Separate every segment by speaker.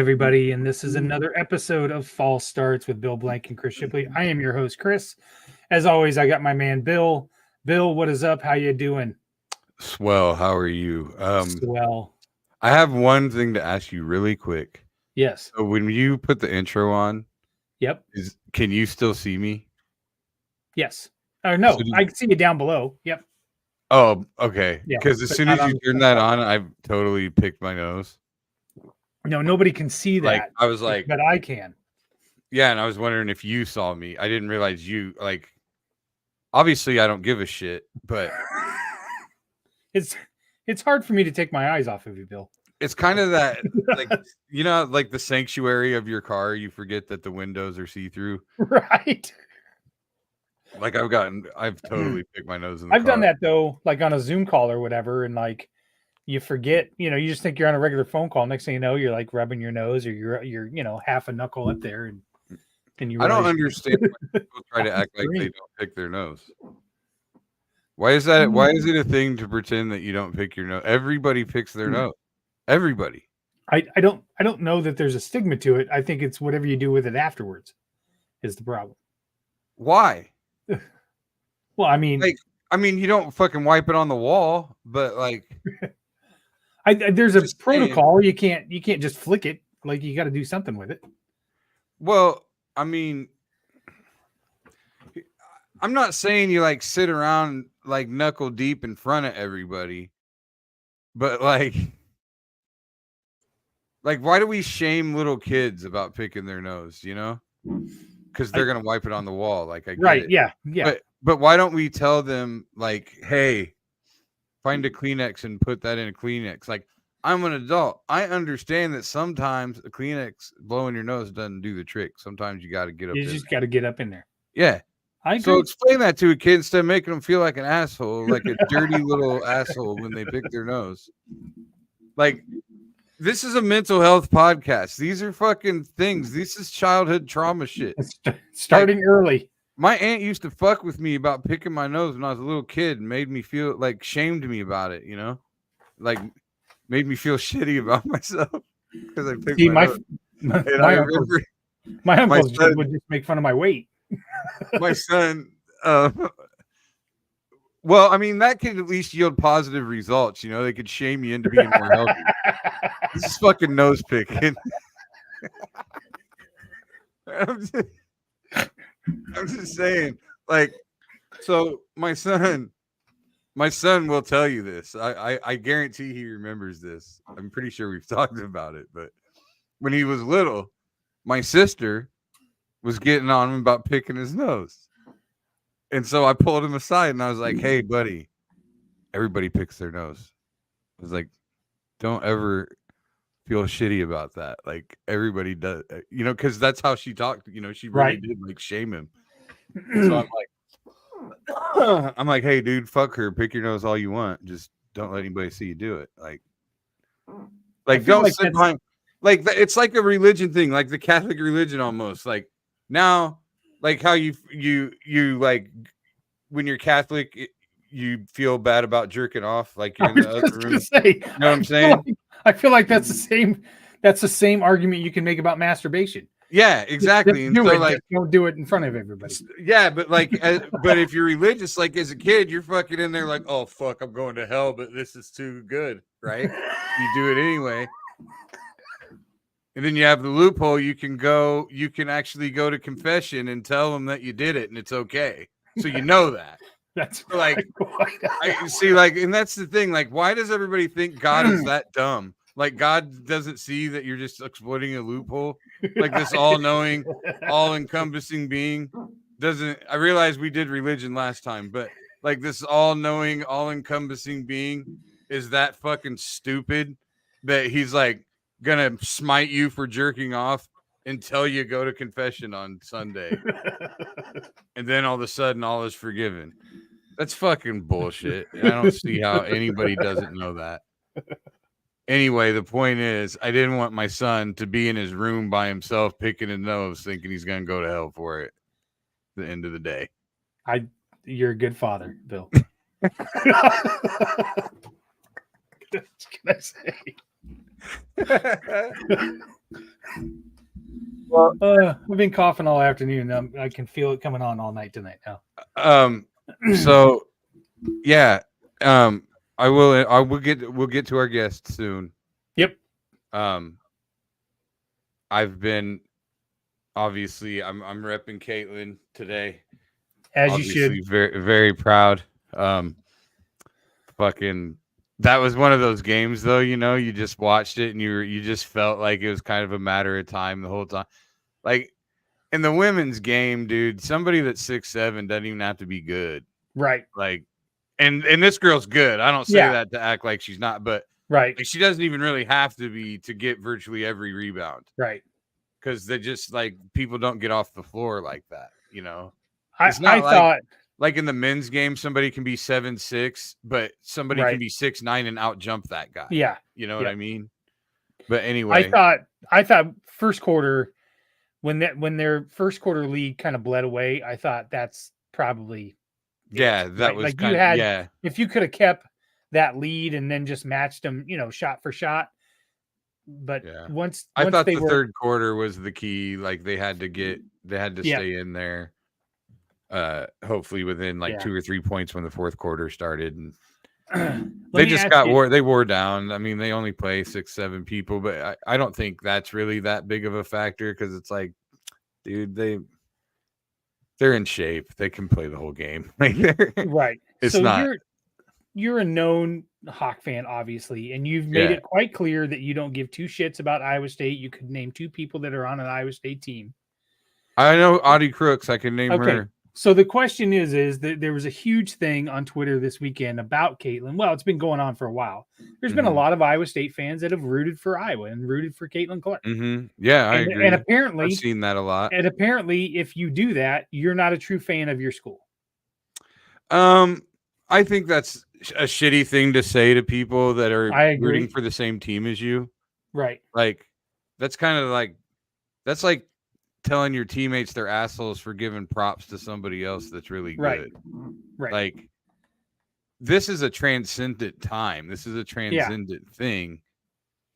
Speaker 1: everybody, and this is another episode of False Starts with Bill Blank and Chris Shipley. I am your host, Chris. As always, I got my man Bill. Bill, what is up? How you doing?
Speaker 2: Swell. How are you?
Speaker 1: Swell.
Speaker 2: I have one thing to ask you really quick.
Speaker 1: Yes.
Speaker 2: So when you put the intro on,
Speaker 1: Yep.
Speaker 2: Can you still see me?
Speaker 1: Yes. Oh no, I can see you down below. Yep.
Speaker 2: Oh, okay.
Speaker 1: Yeah,
Speaker 2: Because as soon as you turn that on, I've totally picked my nose.
Speaker 1: No, nobody can see that.
Speaker 2: Like, I was like,
Speaker 1: but I can.
Speaker 2: Yeah, and I was wondering if you saw me. I didn't realize you like. Obviously, I don't give a shit, but
Speaker 1: it's hard for me to take my eyes off of you, Bill.
Speaker 2: It's kind of that, like, like the sanctuary of your car. You forget that the windows are see-through,
Speaker 1: right?
Speaker 2: Like I've totally picked my nose in the
Speaker 1: I've
Speaker 2: car.
Speaker 1: done that though, like on a Zoom call or whatever, and like you forget, you just think you're on a regular phone call. Next thing you know, you're like rubbing your nose or you're half a knuckle up there, and you.
Speaker 2: I don't understand why people try to act like they don't pick their nose. Why is that? Why is it a thing to pretend that you don't pick your nose? Everybody picks their nose. Everybody.
Speaker 1: I don't know that there's a stigma to it. I think it's whatever you do with it afterwards is the problem.
Speaker 2: Why?
Speaker 1: Well, I mean,
Speaker 2: you don't fucking wipe it on the wall, but like,
Speaker 1: there's a protocol. You can't just flick it. Like, you got to do something with it.
Speaker 2: Well, I'm not saying you like sit around like knuckle deep in front of everybody, but like why do we shame little kids about picking their nose? Because they're gonna wipe it on the wall. Like, I get
Speaker 1: right,
Speaker 2: it.
Speaker 1: Yeah.
Speaker 2: But why don't we tell them, like, hey, find a Kleenex and put that in a Kleenex? Like, I'm an adult. I understand that sometimes a Kleenex blowing your nose doesn't do the trick. Sometimes you got to get up.
Speaker 1: You just got to get up in there.
Speaker 2: Yeah.
Speaker 1: I agree.
Speaker 2: So explain that to a kid instead of making them feel like an asshole, like a dirty little asshole when they pick their nose. Like, this is a mental health podcast. These are fucking things. This is childhood trauma shit.
Speaker 1: Starting early.
Speaker 2: My aunt used to fuck with me about picking my nose when I was a little kid and made me feel like shamed me about it, like made me feel shitty about myself because I picked my nose.
Speaker 1: My uncle would just make fun of my weight.
Speaker 2: My son, well, that could at least yield positive results. They could shame you into being more healthy. This is fucking nose picking. I'm just saying, like, so my son will tell you this. I guarantee he remembers this. I'm pretty sure we've talked about it, but when he was little, my sister was getting on him about picking his nose. And so I pulled him aside and I was like, hey, buddy, everybody picks their nose. I was like, don't ever feel shitty about that. Like, everybody does, because that's how she talked. She really did like shame him. So I'm like, hey, dude, fuck her. Pick your nose all you want. Just don't let anybody see you do it. Like don't sit behind. Like, it's like a religion thing, like the Catholic religion almost. Like, now, like how you like when you're Catholic, you feel bad about jerking off. Like, you're in the other room. You know what I'm saying?
Speaker 1: I feel like that's the same argument you can make about masturbation.
Speaker 2: Yeah, exactly. And so, like,
Speaker 1: don't do it in front of everybody.
Speaker 2: Yeah, but like, but if you're religious, like as a kid, you're fucking in there like, oh fuck, I'm going to hell, but this is too good, right? You do it anyway. And then you have the loophole. You can actually go to confession and tell them that you did it and it's okay. So that.
Speaker 1: That's
Speaker 2: like, I see, like, and that's the thing. Like, why does everybody think God is that dumb? Like, God doesn't see that you're just exploiting a loophole. Like, this all-knowing, all-encompassing being doesn't. I realize we did religion last time, but like, this all-knowing, all-encompassing being is that fucking stupid that he's like gonna smite you for jerking off until you go to confession on Sunday, and then all of a sudden all is forgiven. That's fucking bullshit. I don't see how anybody doesn't know that. Anyway, the point is, I didn't want my son to be in his room by himself picking his nose, thinking he's gonna go to hell for it. At the end of the day,
Speaker 1: you're a good father, Bill. What can I say?
Speaker 2: Well,
Speaker 1: I've been coughing all afternoon. I can feel it coming on all night tonight now.
Speaker 2: So yeah, we'll get to our guest soon.
Speaker 1: Yep.
Speaker 2: I've been obviously I'm repping Caitlin today.
Speaker 1: As
Speaker 2: Obviously,
Speaker 1: you should.
Speaker 2: very very proud. Fucking that was one of those games though, you just watched it and you just felt like it was kind of a matter of time the whole time. Like in the women's game, dude, somebody that's 6'7" doesn't even have to be good.
Speaker 1: Right.
Speaker 2: Like and this girl's good. I don't say that to act like she's not, but
Speaker 1: right.
Speaker 2: like, she doesn't even really have to be to get virtually every rebound.
Speaker 1: Right.
Speaker 2: Because they just like people don't get off the floor like that,
Speaker 1: It's not thought
Speaker 2: like in the men's game, somebody can be 7'6", but somebody can be 6'9" and out jump that guy.
Speaker 1: Yeah.
Speaker 2: You know what I mean? But anyway,
Speaker 1: I thought first quarter when their first quarter lead kind of bled away, I thought that's probably
Speaker 2: that was
Speaker 1: like
Speaker 2: kind
Speaker 1: you had
Speaker 2: of
Speaker 1: if you could have kept that lead and then just matched them, shot for shot. But once
Speaker 2: I thought the third quarter was the key, like they had to stay in there. Hopefully within like 2 or 3 points when the fourth quarter started, and they wore down. I mean, they only play 6-7 people, but I don't think that's really that big of a factor because it's like, dude, they're in shape. They can play the whole game.
Speaker 1: Right.
Speaker 2: It's
Speaker 1: so
Speaker 2: not.
Speaker 1: You're a known Hawk fan, obviously, and you've made it quite clear that you don't give two shits about Iowa State. You could name two people that are on an Iowa State team.
Speaker 2: I know Audie Crooks. I can name her.
Speaker 1: So the question is that there was a huge thing on Twitter this weekend about Caitlin. Well, it's been going on for a while. There's been a lot of Iowa State fans that have rooted for Iowa and rooted for Caitlin Clark.
Speaker 2: Yeah, I agree.
Speaker 1: And apparently,
Speaker 2: I've seen that a lot.
Speaker 1: And apparently, if you do that, you're not a true fan of your school.
Speaker 2: I think that's a shitty thing to say to people that are rooting for the same team as you.
Speaker 1: Right.
Speaker 2: Like, that's kind of like, that's like telling your teammates they're assholes for giving props to somebody else that's really good.
Speaker 1: Right.
Speaker 2: Like, this is a transcendent time. This is a transcendent thing.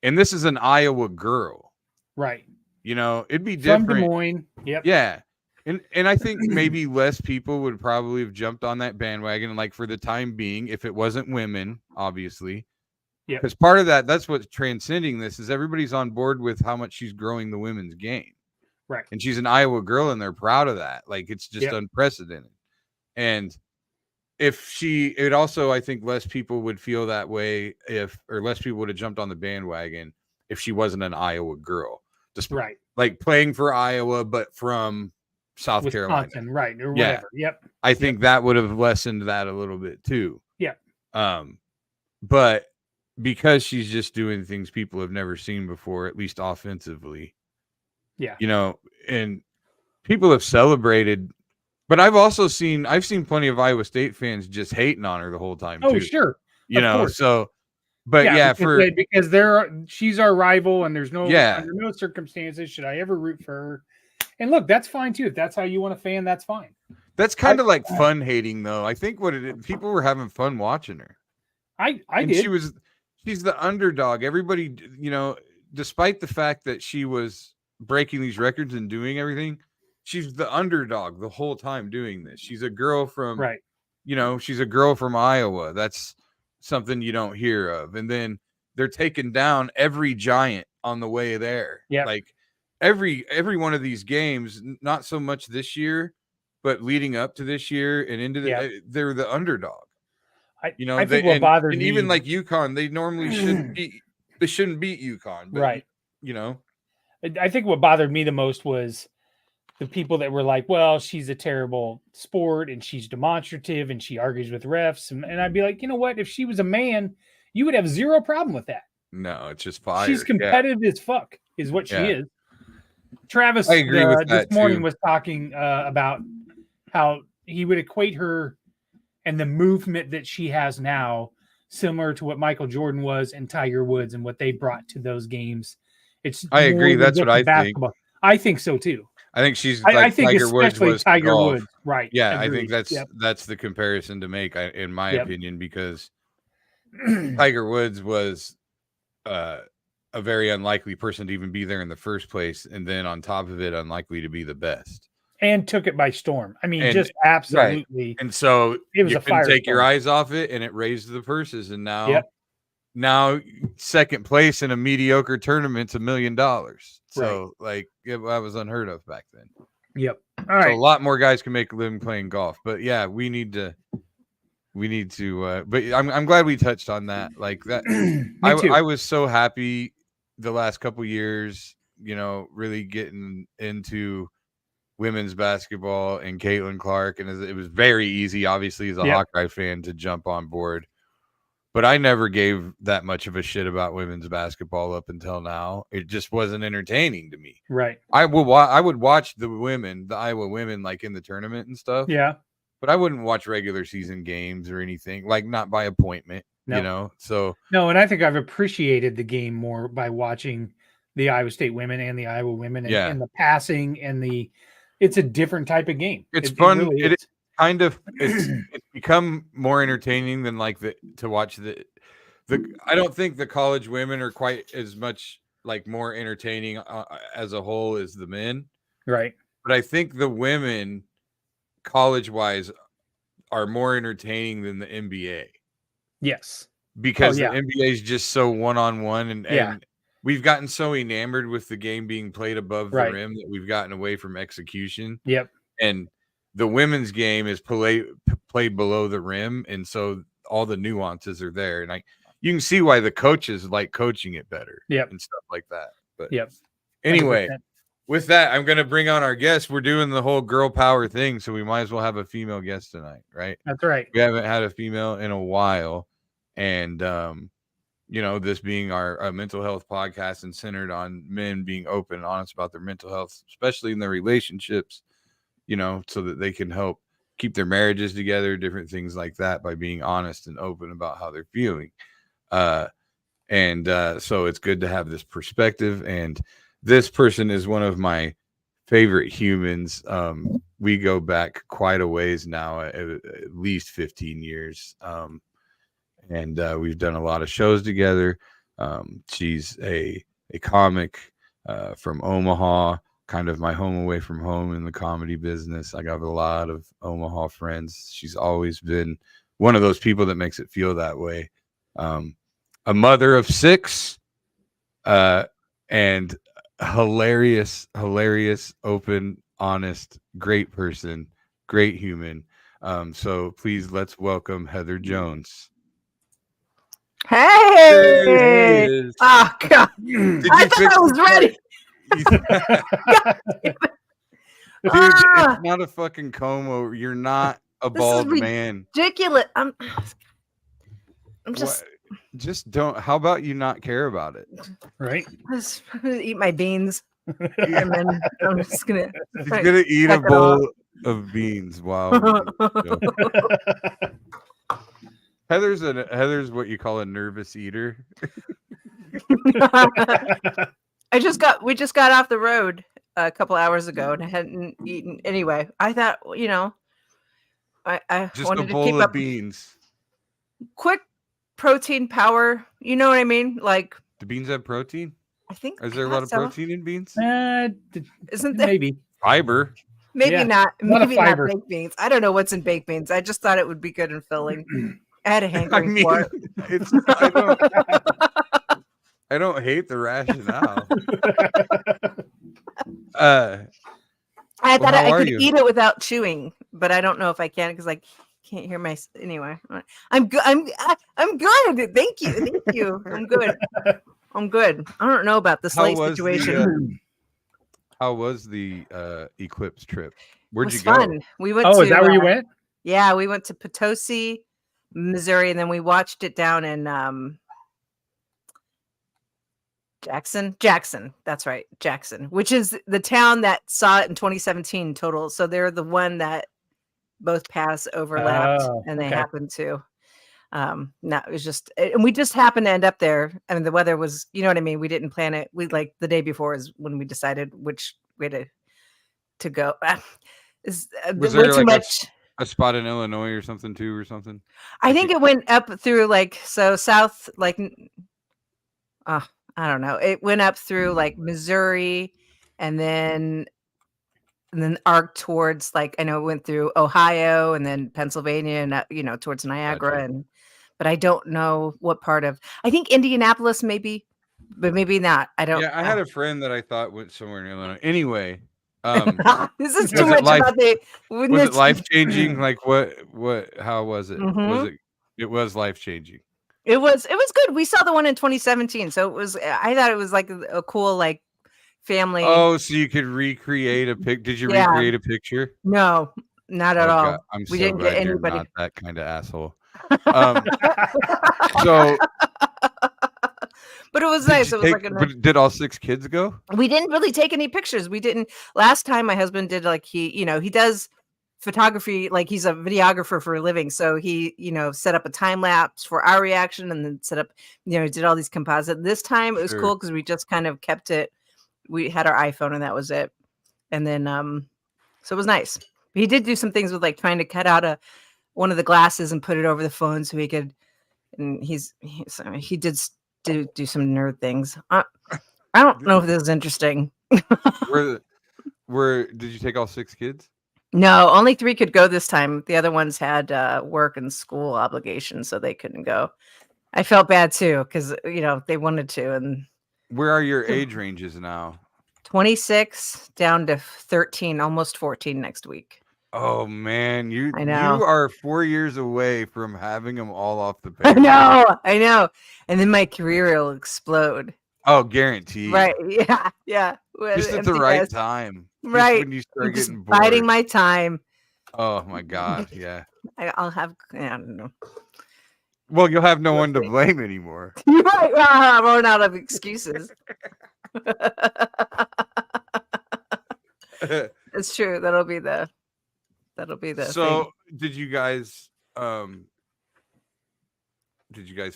Speaker 2: And this is an Iowa girl.
Speaker 1: Right.
Speaker 2: It'd be different.
Speaker 1: From Des Moines. Yep.
Speaker 2: Yeah. And I think maybe less people would probably have jumped on that bandwagon. Like for the time being, if it wasn't women, obviously.
Speaker 1: Yeah.
Speaker 2: Because part of that's what's transcending this is everybody's on board with how much she's growing the women's game.
Speaker 1: Right.
Speaker 2: And she's an Iowa girl and they're proud of that. Like it's just unprecedented. And it also, I think less people would feel that way or less people would have jumped on the bandwagon if she wasn't an Iowa girl. Just like playing for Iowa, but from South Carolina.
Speaker 1: Right. Or whatever. Yep.
Speaker 2: I think that would have lessened that a little bit too.
Speaker 1: Yeah.
Speaker 2: But because she's just doing things people have never seen before, at least offensively.
Speaker 1: Yeah.
Speaker 2: And people have celebrated, but I've seen plenty of Iowa State fans just hating on her the whole time.
Speaker 1: Oh,
Speaker 2: too.
Speaker 1: sure.
Speaker 2: So, but
Speaker 1: because she's our rival and there's under no circumstances should I ever root for her. And look, that's fine too. If that's how you want to fan, that's fine.
Speaker 2: That's kind of like fun hating though. I think people were having fun watching her.
Speaker 1: I did.
Speaker 2: She's the underdog. Everybody, despite the fact that she was breaking these records and doing everything, she's the underdog the whole time doing this. She's a girl from she's a girl from Iowa. That's something you don't hear of. And then they're taking down every giant on the way there.
Speaker 1: Yeah.
Speaker 2: Like every one of these games, not so much this year, but leading up to this year and into they're the underdog.
Speaker 1: I think what bothered me,
Speaker 2: even like UConn, they normally shouldn't beat UConn, but,
Speaker 1: right? I think what bothered me the most was the people that were like, "Well, she's a terrible sport and she's demonstrative and she argues with refs," and I'd be like, you know what? If she was a man, you would have zero problem with that.
Speaker 2: No, it's just fire.
Speaker 1: She's competitive as fuck, is what she is. Travis,
Speaker 2: I agree with that
Speaker 1: this morning was talking about how he would equate her and the movement that she has now similar to what Michael Jordan was and Tiger Woods and what they brought to those games.
Speaker 2: I agree. That's what I think.
Speaker 1: I think so too.
Speaker 2: I think she's like I think
Speaker 1: Tiger Woods was Tiger Woods, right?
Speaker 2: Yeah, agreed. I think that's the comparison to make, in my opinion, because Tiger Woods was a very unlikely person to even be there in the first place, and then on top of it, unlikely to be the best.
Speaker 1: And took it by storm. I mean,
Speaker 2: And-
Speaker 1: just absolutely.
Speaker 2: And so
Speaker 1: It was
Speaker 2: you
Speaker 1: a
Speaker 2: couldn't take your
Speaker 1: firestorm.
Speaker 2: eyes off it, and it raised the purses. And now,
Speaker 1: Yep.
Speaker 2: now second place in a mediocre tournament's $1 million. So like that was unheard of back then.
Speaker 1: Yep. All
Speaker 2: So
Speaker 1: right.
Speaker 2: a lot more guys can make a living playing golf. But yeah, we need to. But I'm glad we touched on that. Like that.
Speaker 1: Me too.
Speaker 2: I was so happy the last couple years. Really getting into women's basketball and Caitlin Clark, and it was very easy, obviously, as a Hawkeye fan, to jump on board. But I never gave that much of a shit about women's basketball up until now. It just wasn't entertaining to me.
Speaker 1: Right.
Speaker 2: I would watch the Iowa women, like in the tournament and stuff.
Speaker 1: Yeah.
Speaker 2: But I wouldn't watch regular season games or anything, like not by appointment.
Speaker 1: No.
Speaker 2: So
Speaker 1: no, and I think I've appreciated the game more by watching the Iowa State women and the Iowa women, and the passing and it's a different type of game.
Speaker 2: It's fun.
Speaker 1: It
Speaker 2: is kind of it's become more entertaining than to watch the I don't think the college women are quite as much like more entertaining as a whole as the men.
Speaker 1: Right.
Speaker 2: But I think the women college wise are more entertaining than the NBA.
Speaker 1: Yes.
Speaker 2: Because the NBA is just so one-on-one and we've gotten so enamored with the game being played above the rim that we've gotten away from execution.
Speaker 1: Yep.
Speaker 2: And the women's game is played below the rim, and so all the nuances are there. And you can see why the coaches like coaching it better.
Speaker 1: Yep.
Speaker 2: And stuff like that. But
Speaker 1: anyway,
Speaker 2: 100%. With that, I'm going to bring on our guest. We're doing the whole girl power thing, so we might as well have a female guest tonight, right?
Speaker 1: That's right.
Speaker 2: We haven't had a female in a while. And, this being our mental health podcast and centered on men being open and honest about their mental health, especially in their relationships, so that they can help keep their marriages together, different things like that by being honest and open about how they're feeling. So it's good to have this perspective. And this person is one of my favorite humans. We go back quite a ways now, at least 15 years. And we've done a lot of shows together. She's a comic from Omaha, kind of my home away from home in the comedy business. I got a lot of Omaha friends. She's always been one of those people that makes it feel that way. A mother of 6, and hilarious, open, honest, great person, great human. So please let's welcome Heather Jones.
Speaker 3: Hey! Oh God! I thought I was ready.
Speaker 2: Dude, it's not a fucking comb over. You're not a bald man.
Speaker 3: Ridiculous. I'm just
Speaker 2: don't. How about you not care about it?
Speaker 1: Right.
Speaker 3: I'm gonna eat my beans, and then I'm just gonna.
Speaker 2: He's gonna eat a bowl of beans while. Heather's what you call a nervous eater.
Speaker 3: We just got off the road a couple hours ago and I hadn't eaten anyway. I thought, I
Speaker 2: just
Speaker 3: wanted
Speaker 2: a bowl
Speaker 3: to keep
Speaker 2: of
Speaker 3: up
Speaker 2: beans.
Speaker 3: Quick protein power. You know what I mean? Like,
Speaker 2: do beans have protein?
Speaker 3: I think.
Speaker 2: Is there a lot of protein in beans?
Speaker 3: Isn't there?
Speaker 1: Maybe
Speaker 2: fiber.
Speaker 3: Maybe not. Maybe not
Speaker 1: fiber.
Speaker 3: baked beans. I don't know what's in baked beans. I just thought it would be good and filling. I had a hankering for it.
Speaker 2: I don't hate the rationale.
Speaker 3: I thought I could eat it without chewing, but I don't know if I can because I can't hear my. Anyway, I'm good. I'm good. Thank you. I'm good. I don't know about the slate situation.
Speaker 2: How was the Eclipse trip? Where'd you
Speaker 3: go? We went.
Speaker 1: Is that where you went?
Speaker 3: Yeah, we went to Potosi, Missouri, and then we watched it down in Jackson. That's right. Jackson, which is the town that saw it in 2017 total. So they're the one that both paths overlapped and they happened to. No, it was just, and we just happened to end up there. I mean, the weather was, you know what I mean? We didn't plan it. We like the day before is when we decided which way to go.
Speaker 2: Was there way too much. A spot in Illinois or something too, or something?
Speaker 3: I think it went up through south, I don't know. It went up through like Missouri, and then arc towards like I know it went through Ohio and then Pennsylvania and towards Niagara
Speaker 2: Gotcha.
Speaker 3: but I don't know what part of. I think Indianapolis maybe, but maybe not. I don't.
Speaker 2: Yeah, I had a friend that I thought went somewhere in Illinois. Anyway,
Speaker 3: This is
Speaker 2: was
Speaker 3: too
Speaker 2: it
Speaker 3: much
Speaker 2: life-
Speaker 3: about the.
Speaker 2: was it life changing? Like what? How was it? Was
Speaker 3: Mhm.
Speaker 2: it? It was life changing.
Speaker 3: It was good. We saw the one in 2017, so it was. I thought it was like a cool like family.
Speaker 2: Oh, so you could recreate a pic? Did you
Speaker 3: Yeah.
Speaker 2: recreate a picture?
Speaker 3: No, not at
Speaker 2: Oh,
Speaker 3: all.
Speaker 2: God, I'm
Speaker 3: We
Speaker 2: so
Speaker 3: didn't get
Speaker 2: glad you're
Speaker 3: anybody.
Speaker 2: not that kind of asshole. So,
Speaker 3: But it was
Speaker 2: did
Speaker 3: nice.
Speaker 2: you
Speaker 3: It was
Speaker 2: take-
Speaker 3: like
Speaker 2: but did all 6 kids go?
Speaker 3: we didn't really take any pictures. We didn't. Last time my husband did like he does photography, like he's a videographer for a living. So he, set up a time lapse for our reaction and then set up, did all these composite. This time it was
Speaker 2: Sure.
Speaker 3: cool because we just kind of kept it. We had our iPhone and that was it. And then so it was nice. He did do some things with like trying to cut out one of the glasses and put it over the phone so he could, and he did do some nerd things. I don't know if this is interesting.
Speaker 2: Where did you take all 6 kids?
Speaker 3: No, only 3 could go this time. The other ones had work and school obligations, so they couldn't go. I felt bad too because they wanted to. And
Speaker 2: Where are your age ranges now?
Speaker 3: 26 down to 13, almost 14 next week.
Speaker 2: Oh man,
Speaker 3: I know.
Speaker 2: you are 4 years away from having them all off the
Speaker 3: I
Speaker 2: payroll.
Speaker 3: I know. And then my career will explode.
Speaker 2: Oh, guaranteed.
Speaker 3: Right? Yeah.
Speaker 2: Just at the right time. Just
Speaker 3: Right.
Speaker 2: when you start
Speaker 3: I'm just
Speaker 2: getting bored.
Speaker 3: biding my time.
Speaker 2: Oh my god, yeah.
Speaker 3: I'll have. I don't know.
Speaker 2: Well, you'll have no one to blame anymore.
Speaker 3: You're right. I'm running out of excuses. It's true. That'll be the
Speaker 2: So,
Speaker 3: thing.
Speaker 2: did you guys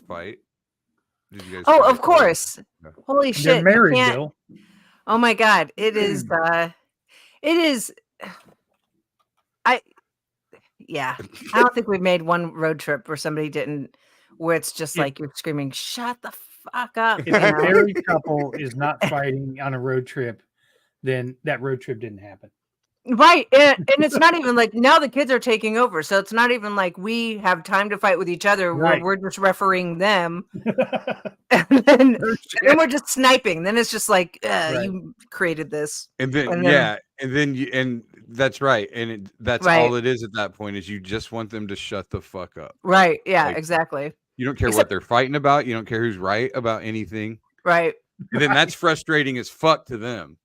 Speaker 2: fight? Did you guys
Speaker 3: Oh,
Speaker 2: fight?
Speaker 3: of course.
Speaker 2: Yeah.
Speaker 3: Holy
Speaker 1: They're
Speaker 3: shit. you
Speaker 1: married,
Speaker 3: can't-
Speaker 1: Bill.
Speaker 3: Oh my god. It is yeah. I don't think we've made one road trip where somebody didn't where it's just
Speaker 1: Yeah.
Speaker 3: like you're screaming, shut the fuck up.
Speaker 1: If a married couple is not fighting on a road trip, then that road trip didn't happen.
Speaker 3: Right. And it's not even like now the kids are taking over. So it's not even like we have time to fight with each other.
Speaker 1: Right.
Speaker 3: We're just refereeing them. And then we're just sniping. Then it's just like,
Speaker 1: Right.
Speaker 3: you created this.
Speaker 2: And then,
Speaker 3: And then-
Speaker 2: yeah, and that's right. And that's
Speaker 3: Right.
Speaker 2: all it is at that point is you just want them to shut the fuck up.
Speaker 3: Right. Yeah,
Speaker 2: Like-
Speaker 3: exactly.
Speaker 2: You don't care
Speaker 3: Except-
Speaker 2: what they're fighting about. You don't care who's right about anything.
Speaker 3: Right.
Speaker 2: And then that's frustrating as fuck to them.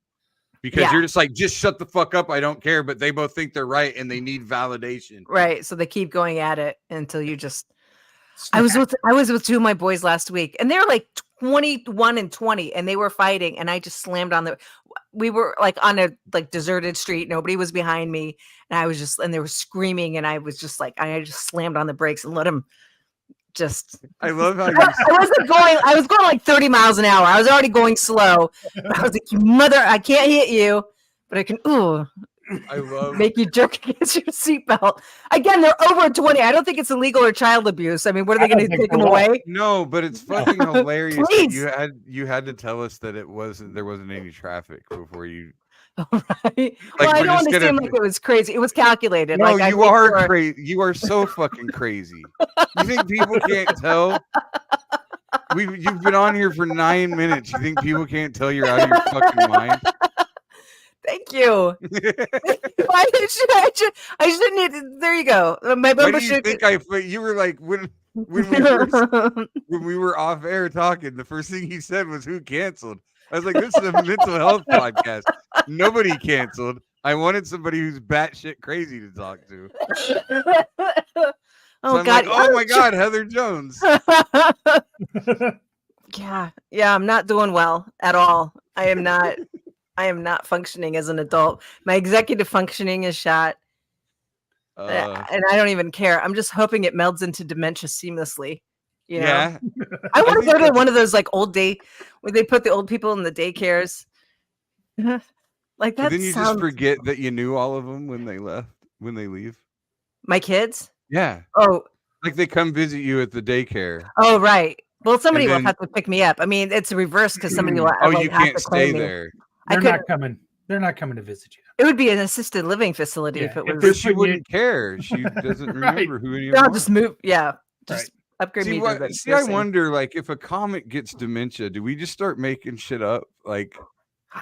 Speaker 2: Because
Speaker 3: Yeah.
Speaker 2: you're just like, just shut the fuck up. I don't care. But they both think they're right and they need validation.
Speaker 3: Right. So they keep going at it until you just I was with 2 of my boys last week and they're like 21 and 20 and they were fighting and I just slammed on we were like on a like deserted street. Nobody was behind me. And I was just and they were screaming and I was just like I just slammed on the brakes and let them just
Speaker 2: I love how you
Speaker 3: I was going like 30 miles an hour. I was already going slow. I was like, you mother, I can't hit you, but I can
Speaker 2: I love
Speaker 3: make you jerk against your seatbelt. Again, they're over 20. I don't think it's illegal or child abuse. I mean, what are
Speaker 1: I
Speaker 3: they going
Speaker 1: don't
Speaker 3: to
Speaker 1: think
Speaker 3: take them
Speaker 1: so at all.
Speaker 3: away?
Speaker 2: no, but it's fucking hilarious. that
Speaker 3: Please.
Speaker 2: you had to tell us that there wasn't any traffic before you.
Speaker 3: Right? Well, I
Speaker 2: we're
Speaker 3: don't want
Speaker 2: just
Speaker 3: to
Speaker 2: gonna-
Speaker 3: seem like it was crazy. It was calculated.
Speaker 2: No,
Speaker 3: like, I
Speaker 2: you
Speaker 3: think
Speaker 2: are
Speaker 3: we're-
Speaker 2: crazy. You are so fucking crazy. You think people can't tell? You've been on here for 9 minutes. You think people can't tell you're out of your fucking mind?
Speaker 3: Thank you. I shouldn't need. There you go. My
Speaker 2: Why
Speaker 3: bumper
Speaker 2: do you
Speaker 3: should.
Speaker 2: think you were like when we were off air talking, the first thing he said was who canceled. I was like, this is a mental health podcast. Nobody canceled. I wanted somebody who's batshit crazy to talk to.
Speaker 3: Oh
Speaker 2: I'm
Speaker 3: God!
Speaker 2: like, oh my God, Heather Jones.
Speaker 3: Yeah, I'm not doing well at all. I am not functioning as an adult. My executive functioning is shot. And I don't even care. I'm just hoping it melds into dementia seamlessly. You know?
Speaker 2: Yeah.
Speaker 3: I want to
Speaker 2: think
Speaker 3: go to
Speaker 2: that's-
Speaker 3: one of those like old day where they put the old people in the daycares. Like that
Speaker 2: But then you just
Speaker 3: sounds.
Speaker 2: forget that you knew all of them when they leave.
Speaker 3: My kids?
Speaker 2: Yeah.
Speaker 3: Oh,
Speaker 2: Like they come visit you at the daycare.
Speaker 3: right. Well, somebody
Speaker 2: And
Speaker 3: will
Speaker 2: then-
Speaker 3: have to pick me up. I mean, it's a reverse because somebody will.
Speaker 2: Oh,
Speaker 3: like,
Speaker 2: you
Speaker 3: have
Speaker 2: can't
Speaker 3: to claim
Speaker 2: stay
Speaker 3: me.
Speaker 2: there.
Speaker 1: They're
Speaker 3: couldn't-
Speaker 1: not coming. They're not coming to visit you.
Speaker 3: It would be an assisted living facility if
Speaker 1: Yeah,
Speaker 3: it
Speaker 1: if
Speaker 3: was.
Speaker 1: they're
Speaker 2: But she
Speaker 1: putting you-
Speaker 2: wouldn't care. She doesn't
Speaker 1: Right.
Speaker 2: remember who any of
Speaker 3: I'll
Speaker 2: them
Speaker 3: just
Speaker 2: are.
Speaker 3: move. Yeah, just upgrade
Speaker 2: See,
Speaker 3: me
Speaker 2: what,
Speaker 3: to the
Speaker 2: see, I
Speaker 3: nursing.
Speaker 2: wonder, like, if a comic gets dementia, do we just start making shit up? Like,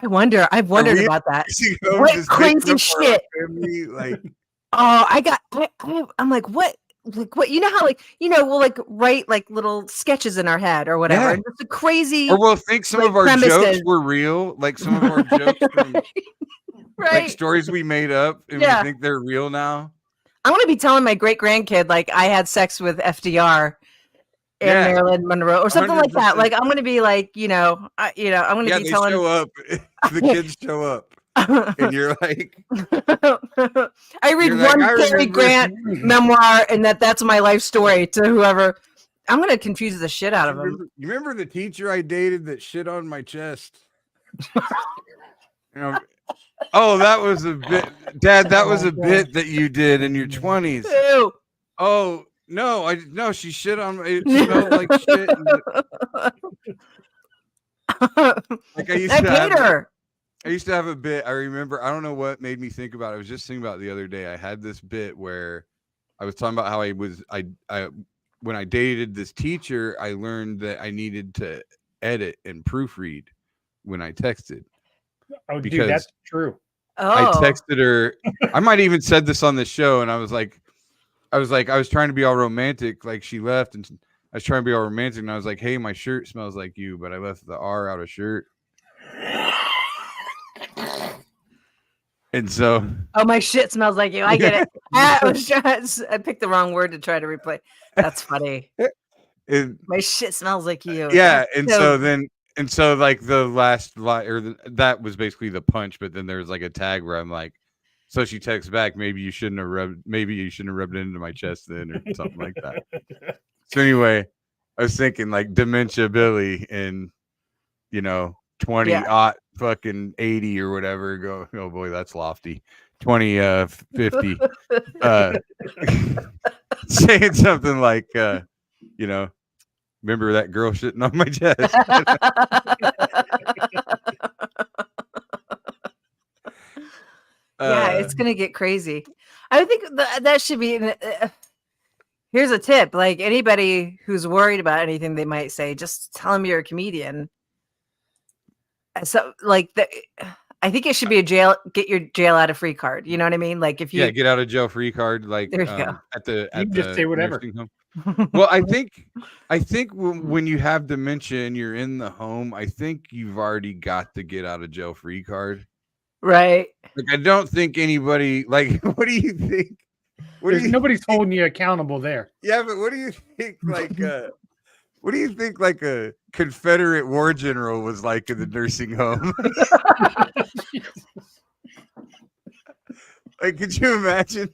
Speaker 3: I wonder. I've wondered
Speaker 2: we-
Speaker 3: about that.
Speaker 2: you know,
Speaker 3: What
Speaker 2: just making
Speaker 3: crazy
Speaker 2: up our
Speaker 3: shit.
Speaker 2: family, like,
Speaker 3: Oh, I'm like, what? Like what? You know how we'll like write like little sketches in our head or whatever.
Speaker 2: Yeah.
Speaker 3: And just a crazy,
Speaker 2: or we'll think some
Speaker 3: like,
Speaker 2: of our jokes
Speaker 3: premises.
Speaker 2: were real, like some of our jokes from like
Speaker 3: right?
Speaker 2: stories we made up, and
Speaker 3: Yeah.
Speaker 2: we think they're real now.
Speaker 3: I'm gonna be telling my great grandkid like I had sex with FDR and
Speaker 2: Yeah.
Speaker 3: Marilyn Monroe or something like that.
Speaker 2: 100%.
Speaker 3: Like I'm gonna be like, I'm gonna
Speaker 2: Yeah,
Speaker 3: be
Speaker 2: they
Speaker 3: telling.
Speaker 2: show up. The kids show up, and you're like,
Speaker 3: I read
Speaker 2: you're like,
Speaker 3: one
Speaker 2: I
Speaker 3: Cary
Speaker 2: remember-
Speaker 3: Grant memoir, and that's my life story to whoever. I'm gonna confuse the shit out of them.
Speaker 2: You remember the teacher I dated that shit on my chest? Oh, that was a bit, Dad. That was a bit that you did in your 20s.
Speaker 3: Ew.
Speaker 2: Oh no, she shit on me. It smelled like shit. Like I used
Speaker 3: I
Speaker 2: to
Speaker 3: paid
Speaker 2: have.
Speaker 3: her.
Speaker 2: I used to have a bit. I remember. I don't know what made me think about it. I was just thinking about it the other day. I had this bit where I was talking about how I when I dated this teacher, I learned that I needed to edit and proofread when I texted.
Speaker 1: Oh, dude,
Speaker 2: Because
Speaker 1: that's true.
Speaker 2: I
Speaker 3: Oh,
Speaker 2: texted her. I might even said this on the show, and I was trying to be all romantic. Like she left, and I was trying to be all romantic, and I was like, "Hey, my shirt smells like you," but I left the R out of shirt. And so,
Speaker 3: oh, my shit smells like you. I get it. I picked the wrong word to try to replay. That's funny. My shit smells like you.
Speaker 2: yeah,
Speaker 3: That's
Speaker 2: and so like the last line that was basically the punch, but then there was like a tag where I'm like, so she texts back, maybe you shouldn't have rubbed it into my chest then, or something like that. So anyway, I was thinking like dementia Billy and 20 fucking 80 or whatever. Go, oh boy, that's lofty. 50 saying something like remember that girl shitting on my chest.
Speaker 3: Yeah, it's gonna get crazy. I think that should be. Here's a tip: like anybody who's worried about anything they might say, just tell them you're a comedian. So, like I think it should be get your jail out of free card. You know what I mean? Like if you
Speaker 2: get out of jail free card, like
Speaker 3: There you go.
Speaker 2: at the
Speaker 1: You can just say whatever.
Speaker 2: nursing home. Well, I think when you have dementia and you're in the home, I think you've already got the get out of jail free card.
Speaker 3: right.
Speaker 2: Like I don't think anybody like. What do you think?
Speaker 1: Nobody's holding you accountable there.
Speaker 2: Yeah, but what do you think? Like, what do you think? Like a Confederate war general was like in the nursing home. Like, could you imagine?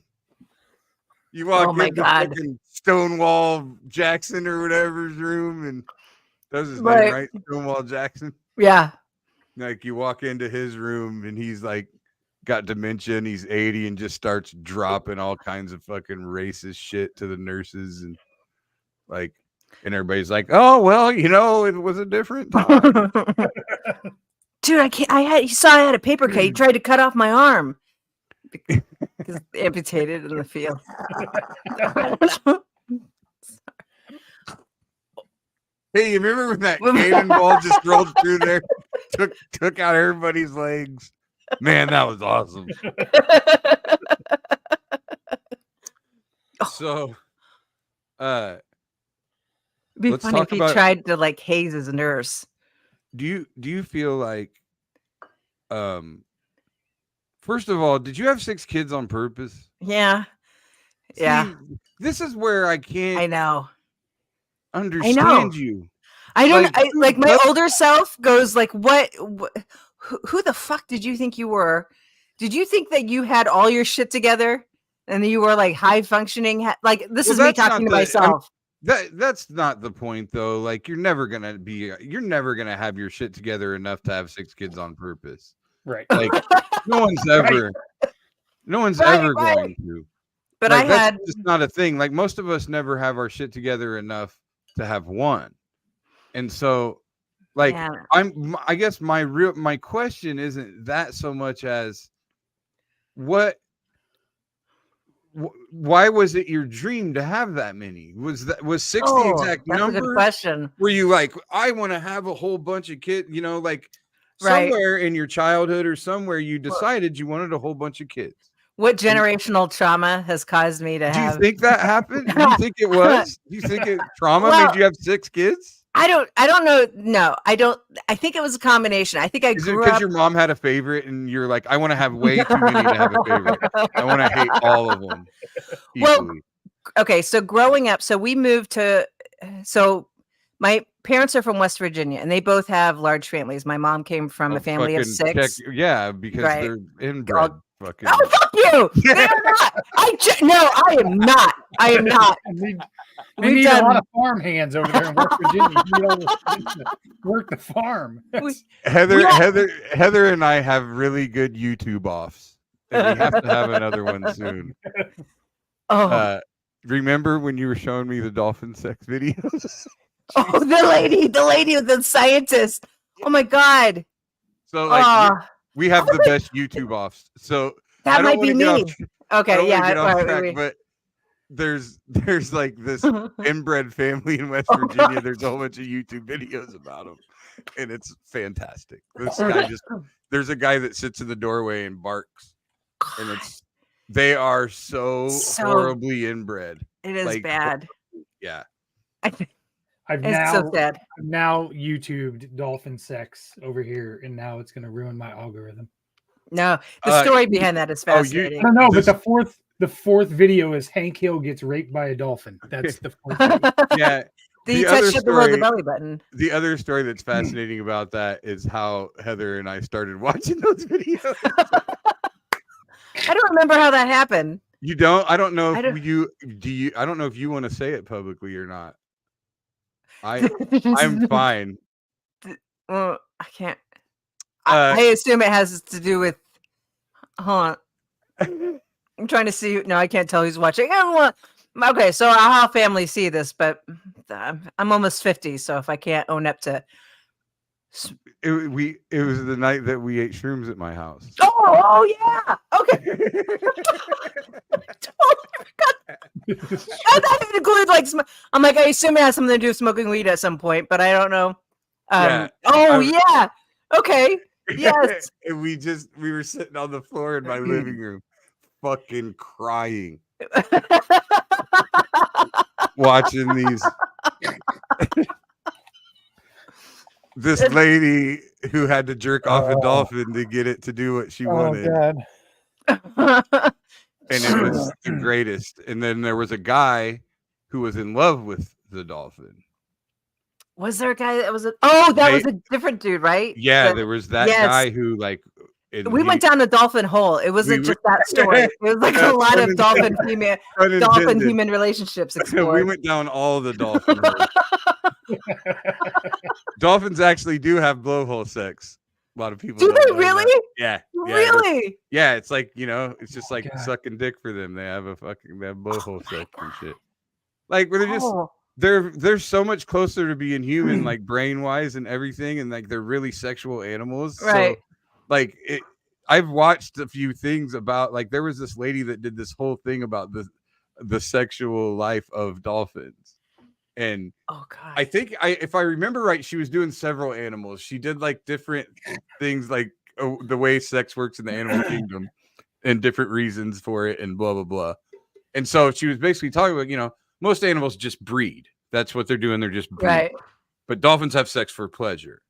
Speaker 2: You walk
Speaker 3: Oh my
Speaker 2: into
Speaker 3: God.
Speaker 2: fucking Stonewall Jackson or whatever's room, and that's his
Speaker 3: Right.
Speaker 2: name, right? Stonewall Jackson.
Speaker 3: Yeah.
Speaker 2: Like you walk into his room, and he's like got dementia, and he's 80, and just starts dropping all kinds of fucking racist shit to the nurses, and like, and everybody's like, "Oh well, it was a different time."
Speaker 3: Dude, I can't. You saw I had a paper cut. He tried to cut off my arm because amputated in the field.
Speaker 2: Hey, you remember when that cannonball just rolled through there, took out everybody's legs? Man, that was awesome. So,
Speaker 3: It'd be
Speaker 2: Let's
Speaker 3: funny
Speaker 2: talk
Speaker 3: if he
Speaker 2: about-
Speaker 3: tried to like haze his nurse.
Speaker 2: do you feel like, first of all, did you have 6 kids on purpose?
Speaker 3: Yeah. Yeah.
Speaker 2: See, this is where I can't
Speaker 3: I know.
Speaker 2: understand you.
Speaker 3: I don't.
Speaker 2: Like,
Speaker 3: Like my
Speaker 2: let's-
Speaker 3: older self goes like, "What? Who the fuck did you think you were? Did you think that you had all your shit together and you were like high functioning? Like this
Speaker 2: Well,
Speaker 3: is me
Speaker 2: that's not
Speaker 3: talking to
Speaker 2: the-
Speaker 3: myself."
Speaker 2: That's not the point though. Like you're never gonna have your shit together enough to have 6 kids on purpose.
Speaker 1: Right.
Speaker 2: Like no one's ever
Speaker 3: Right.
Speaker 2: going to.
Speaker 3: But
Speaker 2: Like,
Speaker 3: I
Speaker 2: that's
Speaker 3: had.
Speaker 2: just not a thing. Like most of us never have our shit together enough to have one. And so, like,
Speaker 3: Yeah.
Speaker 2: I guess my question isn't that so much as why was it your dream to have that many? Was 6 the exact
Speaker 3: That's a good
Speaker 2: number?
Speaker 3: question.
Speaker 2: Were you like, I want to have a whole bunch of kids, like
Speaker 3: Right.
Speaker 2: somewhere in your childhood or somewhere you decided you wanted a whole bunch of kids?
Speaker 3: What generational trauma has caused me to
Speaker 2: Do you
Speaker 3: have?
Speaker 2: think that happened? Do you think it was? Do you think trauma made you have 6 kids?
Speaker 3: I don't know. No, I don't. I think it was a combination. I think I
Speaker 2: Is it
Speaker 3: grew
Speaker 2: because
Speaker 3: up.
Speaker 2: your mom had a favorite and you're like, I want to have way too many to have a favorite. I want to hate all of them equally.
Speaker 3: Well, okay, so growing up, so we moved to. So my parents are from West Virginia, and they both have large families. My mom came from a family of 6.
Speaker 2: Because
Speaker 3: Right.
Speaker 2: they're inbred. Fucking.
Speaker 3: Oh, fuck you! They are not. No, I am not. I am not.
Speaker 1: We need a lot of farm hands over there in West Virginia. You know, work the farm.
Speaker 2: Heather and I have really good YouTube offs. And we have to have another one soon. Remember when you were showing me the dolphin sex videos?
Speaker 3: Oh, the lady with the scientist. Oh my god.
Speaker 2: So like we have the best YouTube offs. So
Speaker 3: that might be me. Okay,
Speaker 2: yeah. But there's like this inbred family in West Virginia. There's a whole bunch of YouTube videos about them, and it's fantastic. This guy there's a guy that sits in the doorway and barks, and they are so horribly inbred.
Speaker 3: It is bad.
Speaker 2: Yeah.
Speaker 3: So sad.
Speaker 1: I've now YouTubed dolphin sex over here, and now it's going to ruin my algorithm.
Speaker 3: No, the story behind that is fascinating.
Speaker 1: No, but the fourth video is Hank Hill gets raped by a dolphin. That's the fourth video.
Speaker 2: Yeah.
Speaker 3: The touch it below the belly button.
Speaker 2: The other story that's fascinating about that is how Heather and I started watching those videos.
Speaker 3: I don't remember how that happened.
Speaker 2: You don't? I don't know if you I don't know if you want to say it publicly or not. I'm fine.
Speaker 3: Well, I can't. I assume it has to do with. Hold on. I'm trying to see. No, I can't tell who's watching. Okay, so I'll have family see this, but I'm almost 50, so if I can't own up to.
Speaker 2: It was the night that we ate shrooms at my house.
Speaker 3: Oh yeah. Okay. That includes like I'm like, I assume it has something to do with smoking weed at some point, but I don't know. Yeah. Okay. Yes.
Speaker 2: And we were sitting on the floor in my living room, fucking crying, watching these. This lady who had to jerk off a dolphin to get it to do what she wanted.
Speaker 3: God.
Speaker 2: And it was the greatest. And then there was a guy who was in love with the dolphin.
Speaker 3: Was there a guy that was was a different dude, right?
Speaker 2: Yeah, there was that guy who like
Speaker 3: we went down the dolphin hole. It wasn't just that story. It was like a lot of dolphin human relationships explored.
Speaker 2: We went down all the dolphin holes. Dolphins actually do have blowhole sex. A lot of people
Speaker 3: do they really?
Speaker 2: That. Yeah.
Speaker 3: Really?
Speaker 2: Yeah, it's like, it's just like sucking dick for them. They have blowhole sex and shit. Like where they're just they're so much closer to being human, like brain wise and everything, and like they're really sexual animals.
Speaker 3: Right.
Speaker 2: So, like I've watched a few things about like there was this lady that did this whole thing about the sexual life of dolphins. And I think if I remember right, she was doing several animals. She did like different things, like the way sex works in the animal kingdom and different reasons for it and blah, blah, blah. And so she was basically talking about, most animals just breed. That's what they're doing. They're just breeding.
Speaker 3: Right.
Speaker 2: But dolphins have sex for pleasure.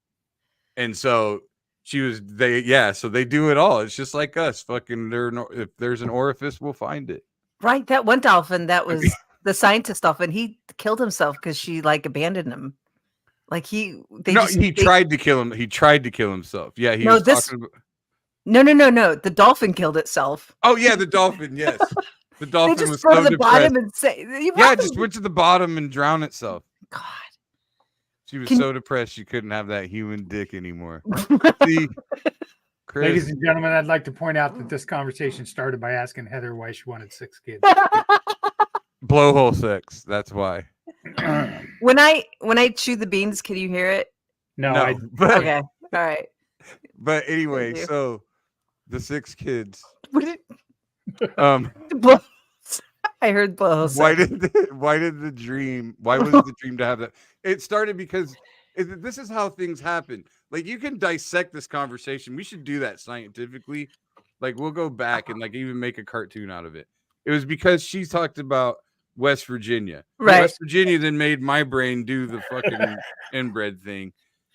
Speaker 2: And so so they do it all. It's just like us. Fucking if there's an orifice, we'll find it.
Speaker 3: Right. That one dolphin that was the scientist dolphin, he killed himself because she like abandoned him. Like he
Speaker 2: tried to kill him. He tried to kill himself. Yeah, he was talking about...
Speaker 3: No. The dolphin killed itself.
Speaker 2: Oh yeah, the dolphin. Yes, the dolphin
Speaker 3: just
Speaker 2: was
Speaker 3: go
Speaker 2: so
Speaker 3: to the bottom
Speaker 2: depressed.
Speaker 3: and say,
Speaker 2: just went to the bottom and drowned itself.
Speaker 3: God,
Speaker 2: she was so depressed she couldn't have that human dick anymore. See, Chris.
Speaker 1: Ladies and gentlemen, I'd like to point out that this conversation started by asking Heather why she wanted 6 kids.
Speaker 2: Blowhole sex. That's why.
Speaker 3: When I chew the beans, can you hear it?
Speaker 1: No,
Speaker 2: but,
Speaker 3: Okay. All right.
Speaker 2: but anyway,
Speaker 3: Thank you.
Speaker 2: so the 6 kids.
Speaker 3: What did
Speaker 2: Um,
Speaker 3: I heard blow.
Speaker 2: why was the dream to have that? It started because this is how things happen. Like, you can dissect this conversation. We should do that scientifically. Like, we'll go back and like even make a cartoon out of it. It was because she talked about West Virginia.
Speaker 3: Right.
Speaker 2: West Virginia then made my brain do the fucking inbred thing.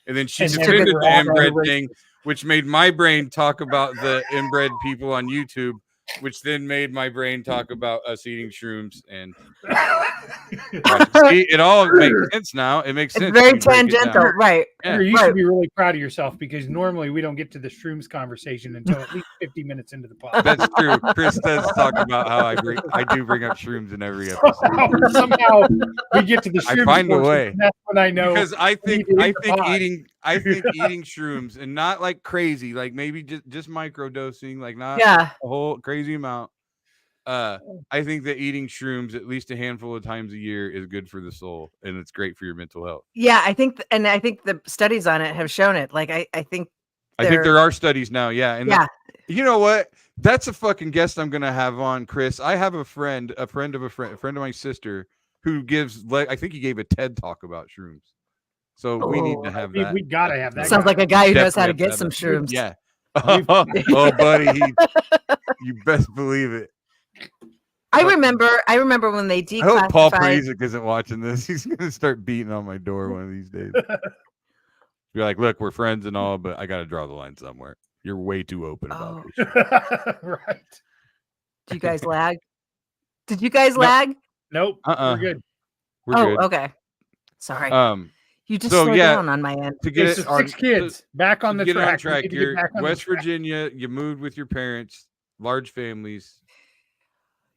Speaker 2: And then she
Speaker 1: And then
Speaker 2: defended
Speaker 1: we're
Speaker 2: the
Speaker 1: all
Speaker 2: inbred
Speaker 1: racist.
Speaker 2: thing, which made my brain talk about the inbred people on YouTube, which then made my brain talk about us eating shrooms. And see, it all makes sense now. It makes
Speaker 3: It's
Speaker 2: sense.
Speaker 3: very
Speaker 2: when you break it down.
Speaker 3: tangential, right?
Speaker 2: Yeah.
Speaker 1: You
Speaker 3: Right.
Speaker 1: should be really proud of yourself because normally we don't get to the shrooms conversation until at least 50 minutes into the podcast.
Speaker 2: That's true. Chris does talk about how I do bring up shrooms in every episode.
Speaker 1: Somehow we get to the
Speaker 2: I
Speaker 1: shrooms
Speaker 2: find a
Speaker 1: portion,
Speaker 2: way.
Speaker 1: and that's when I know.
Speaker 2: Because I think
Speaker 1: need to eat the pot.
Speaker 2: eating shrooms and not like crazy, like maybe just micro dosing, like not
Speaker 3: Yeah.
Speaker 2: a whole crazy amount. I think that eating shrooms at least a handful of times a year is good for the soul, and it's great for your mental health.
Speaker 3: Yeah, I think the studies on it have shown it. Like I think
Speaker 2: there are studies now. Yeah. And
Speaker 3: yeah.
Speaker 2: you know what? That's a fucking guest I'm gonna have on, Chris. I have a friend of my sister who gives, like, I think he gave a TED talk about shrooms. So we need to have that.
Speaker 1: We gotta have that.
Speaker 3: Sounds
Speaker 1: guy.
Speaker 3: like a guy who knows how to
Speaker 2: Definitely
Speaker 3: get
Speaker 2: have
Speaker 3: some
Speaker 2: that.
Speaker 3: shrooms.
Speaker 2: Yeah. Oh, buddy, you best believe it.
Speaker 3: I remember when they
Speaker 2: I hope Paul
Speaker 3: declassified.
Speaker 2: Parizek isn't watching this. He's gonna start beating on my door one of these days. Be like, look, we're friends and all, but I gotta draw the line somewhere. You're way too open about this shit.
Speaker 1: Right.
Speaker 3: Did you guys lag? Did you guys lag?
Speaker 1: Nope.
Speaker 2: Uh-uh.
Speaker 1: We're good.
Speaker 2: We're good.
Speaker 3: Okay. Sorry.
Speaker 2: So,
Speaker 3: You just slowed
Speaker 2: yeah,
Speaker 3: down on my end.
Speaker 2: To get
Speaker 1: Okay,
Speaker 2: it
Speaker 1: so 6 kids back on the
Speaker 2: get
Speaker 1: track.
Speaker 2: on track.
Speaker 1: We need to
Speaker 2: You're
Speaker 1: get back on the
Speaker 2: West
Speaker 1: track.
Speaker 2: Virginia. You moved with your parents, large families.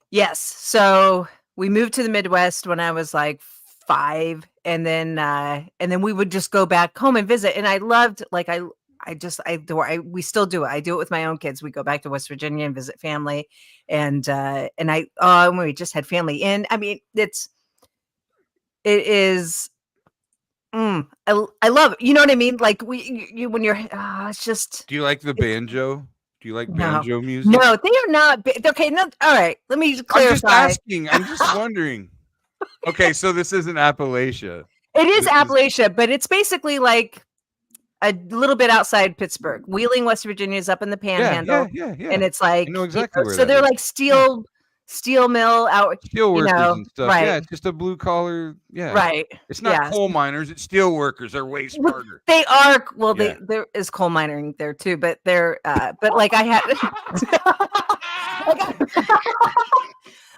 Speaker 3: Yes. So we moved to the Midwest when I was like 5, and then we would just go back home and visit. And I loved, like, we still do it. I do it with my own kids. We go back to West Virginia and visit family, and we just had family in. I mean, it is. I love it. You know what I mean? Like when you're, it's just.
Speaker 2: Do you like the banjo? Do you like banjo music?
Speaker 3: No, they are not. Okay, no. All right, let me clarify.
Speaker 2: I'm just asking. I'm just wondering. Okay, so this isn't Appalachia.
Speaker 3: It is Appalachia, but it's basically like a little bit outside Pittsburgh. Wheeling, West Virginia is up in the Panhandle,
Speaker 2: Yeah.
Speaker 3: and it's like
Speaker 2: I know exactly where
Speaker 3: so
Speaker 2: that
Speaker 3: they're
Speaker 2: is.
Speaker 3: like steel mill out.
Speaker 2: Steel workers and stuff.
Speaker 3: right.
Speaker 2: Yeah, it's just a blue collar. Yeah,
Speaker 3: Right.
Speaker 2: It's not coal miners. It's steel workers. They're way smarter.
Speaker 3: They are. Well,
Speaker 2: Yeah.
Speaker 3: there is coal mining there too, but they're. But like I had.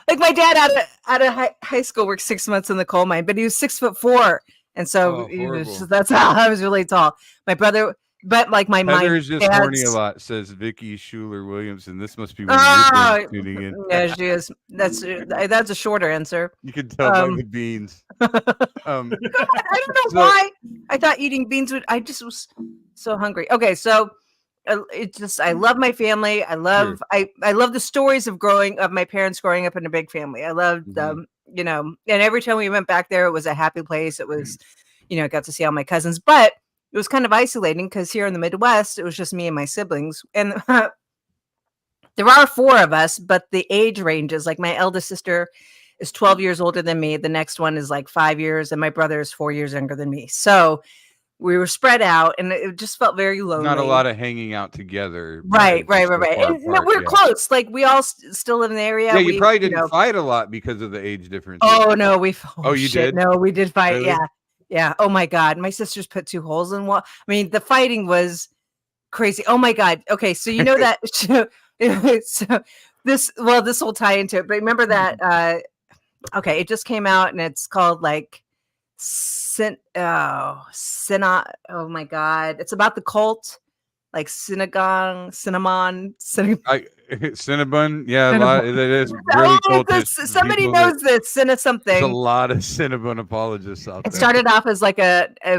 Speaker 3: Like my dad out of high school worked 6 months in the coal mine, but he was 6'4", and so that's how I was really tall. My brother, but like my
Speaker 2: Heather is just horny a lot. Says Vicky Schuler Williamson. This must be one of your tuning in.
Speaker 3: Yeah, she is. That's a short answer.
Speaker 2: You can tell by the beans.
Speaker 3: I don't know why I thought eating beans would. I just was so hungry. Okay, so I love my family. I love I love the stories of my parents growing up in a big family. I loved and every time we went back there, it was a happy place. It was, got to see all my cousins, but it was kind of isolating because here in the Midwest, it was just me and my siblings. And there are 4 of us, but the age ranges, like my eldest sister is 12 years older than me. The next one is like 5 years, and my brother is 4 years younger than me. So we were spread out, and it just felt very lonely.
Speaker 2: Not a lot of hanging out together.
Speaker 3: Right. And we're close. Like we all still live in the area.
Speaker 2: Yeah, you probably didn't fight a lot because of the age difference.
Speaker 3: Oh no,
Speaker 2: you did?
Speaker 3: No, we did fight.
Speaker 2: Really?
Speaker 3: Yeah. Oh my God, my sisters put 2 holes in one. I mean, the fighting was crazy. Oh my God. Okay, so you know that. So this will tie into it. But remember that. Okay, it just came out, and it's called like. Oh my God, it's about the cult, like Cinnabon.
Speaker 2: Yeah, a lot. It is really cultish.
Speaker 3: Somebody knows this. something.
Speaker 2: There's a lot of Cinnabon apologists out there.
Speaker 3: It started off as like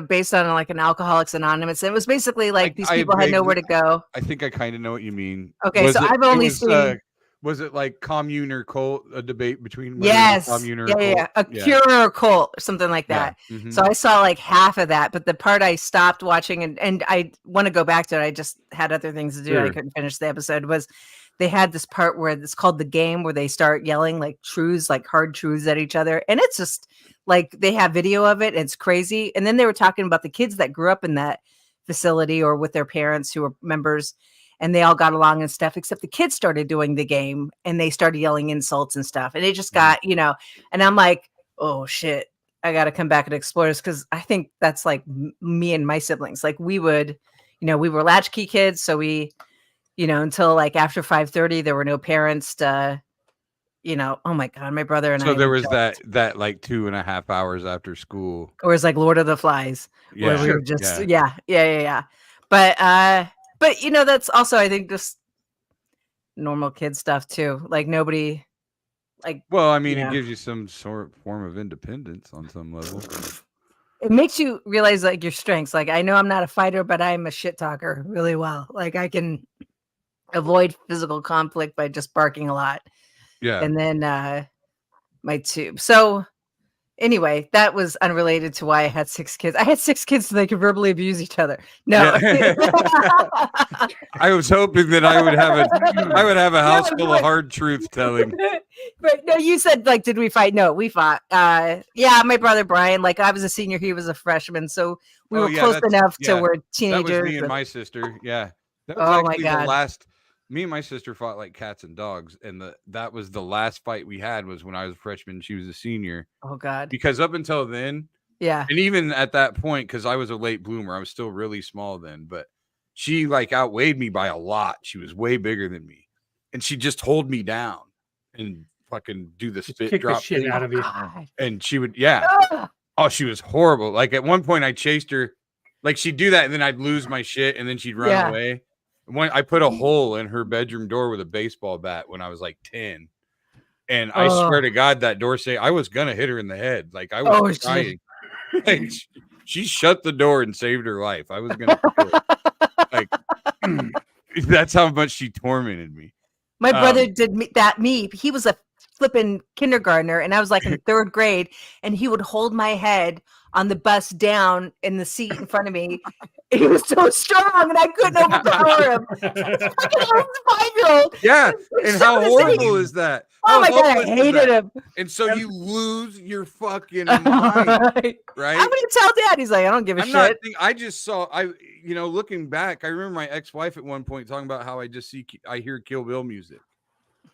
Speaker 3: based on like an Alcoholics Anonymous. It was basically like these people had nowhere to go.
Speaker 2: I think I kind of know what you mean.
Speaker 3: Okay, so I've only seen.
Speaker 2: Was it like commune or cult? A debate between whether it was
Speaker 3: Yes.
Speaker 2: commune or
Speaker 3: Yeah. A
Speaker 2: cult?
Speaker 3: cure or cult or something like that.
Speaker 2: Mhm.
Speaker 3: So I saw like half of that, but the part I stopped watching and I want to go back to it. I just had other things to do. I
Speaker 2: Sure.
Speaker 3: couldn't finish the episode. Was they had this part where it's called the game where they start yelling like truths, like hard truths at each other. And it's just like they have video of it. It's crazy. And then they were talking about the kids that grew up in that facility or with their parents who were members, and they all got along and stuff, except the kids started doing the game and they started yelling insults and stuff. And it just got, and I'm like, oh shit, I got to come back and explore this. Cause I think that's like me and my siblings. Like we would, we were latchkey kids. So we, until like after 5:30, there were no parents to, oh my God, my brother and I.
Speaker 2: So there was that like 2.5 hours after school.
Speaker 3: Or it was like Lord of the Flies.
Speaker 2: Yeah.
Speaker 3: Where we were just, yeah. But that's also, I think, just normal kid stuff too. Like nobody,
Speaker 2: Well, I mean, it gives you some form of independence on some level.
Speaker 3: It makes you realize like your strengths. Like I know I'm not a fighter, but I'm a shit talker really well. Like I can avoid physical conflict by just barking a lot.
Speaker 2: Yeah.
Speaker 3: And then my tube. So anyway, that was unrelated to why I had 6 kids. I had 6 kids so they could verbally abuse each other. No.
Speaker 2: Yeah. I was hoping that I would have a house full of hard truth telling.
Speaker 3: But no, you said like, did we fight? No, we fought. Yeah, my brother Brian, like I was a senior, he was a freshman, so we were close enough to where teenagers.
Speaker 2: That was me and my sister. Yeah. That was actually the last. Me and my sister fought like cats and dogs, and that was the last fight we had was when I was a freshman. She was a senior.
Speaker 3: Oh God!
Speaker 2: Because up until then,
Speaker 3: yeah,
Speaker 2: and even at that point, because I was a late bloomer, I was still really small then. But she like outweighed me by a lot. She was way bigger than me, and she just hold me down and fucking do the spit
Speaker 1: kick
Speaker 2: drop
Speaker 1: the shit
Speaker 2: thing.
Speaker 1: out of you.
Speaker 2: And she would, oh, she was horrible. Like at one point, I chased her, like she'd do that, and then I'd lose my shit, and then she'd run away. When I put a hole in her bedroom door with a baseball bat when I was like 10, and I swear to God, that door I was gonna hit her in the head. Like I was trying. Like, she shut the door and saved her life. I was gonna kill her. Like that's how much she tormented me.
Speaker 3: My brother did me. He was a flipping kindergartner, and I was like in 3rd grade, and he would hold my head on the bus down in the seat in front of me. He was so strong, and I couldn't overpower him. Fucking 5-year-old.
Speaker 2: Yeah, and how horrible is that?
Speaker 3: Oh my God, I hated him.
Speaker 2: And so you lose your fucking mind, right?
Speaker 3: I'm gonna tell Dad. He's like, I don't give a shit.
Speaker 2: I just saw. Looking back, I remember my ex-wife at one point talking about how I hear Kill Bill music.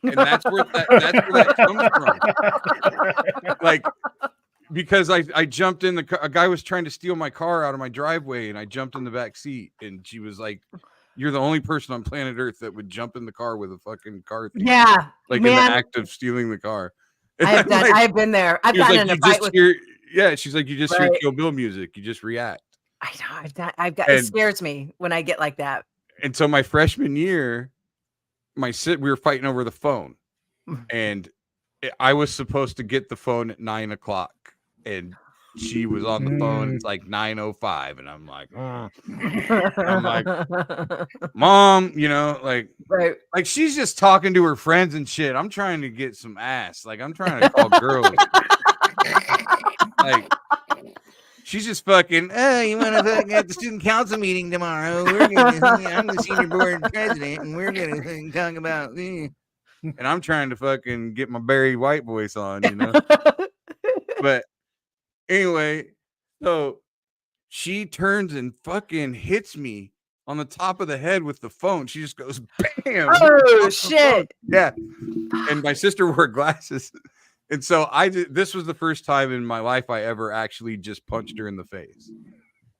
Speaker 2: And that's where that comes from. Like, because I jumped in a guy was trying to steal my car out of my driveway, and I jumped in the back seat, and she was like, "You're the only person on planet Earth that would jump in the car with a fucking car thief."
Speaker 3: Yeah,
Speaker 2: like in the act of stealing the car.
Speaker 3: I've been there. I've gotten in a fight with.
Speaker 2: She's like, you just hear Kill Bill music, you just react.
Speaker 3: I know. It scares me when I get like that.
Speaker 2: And so my freshman year, we were fighting over the phone, and I was supposed to get the phone at 9:00, and she was on the phone. It's like 9:05, and I'm like, Mom,
Speaker 3: right.
Speaker 2: Like she's just talking to her friends and shit. I'm trying to get some ass. Like I'm trying to call girls. Like she's just fucking. You want to fucking at the student council meeting tomorrow? I'm the senior board president, and we're gonna talk about. And I'm trying to fucking get my Barry White voice on, But anyway, so she turns and fucking hits me on the top of the head with the phone. She just goes, bam.
Speaker 3: Oh, shit.
Speaker 2: Yeah. And my sister wore glasses. And so this was the first time in my life I ever actually just punched her in the face.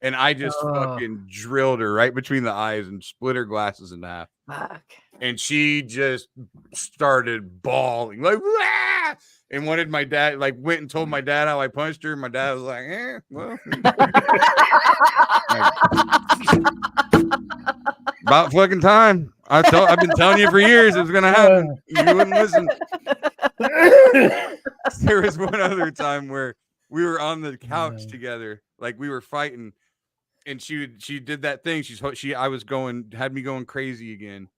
Speaker 2: And I just fucking drilled her right between the eyes and split her glasses in half.
Speaker 3: Fuck.
Speaker 2: And she just started bawling like, "Wah!" And wanted my dad, like went and told my dad how I punched her. My dad was like, well. About fucking time. I've been telling you for years it was going to happen. You wouldn't listen. There was one other time where we were on the couch together. Like we were fighting. And she did that thing. Had me going crazy again.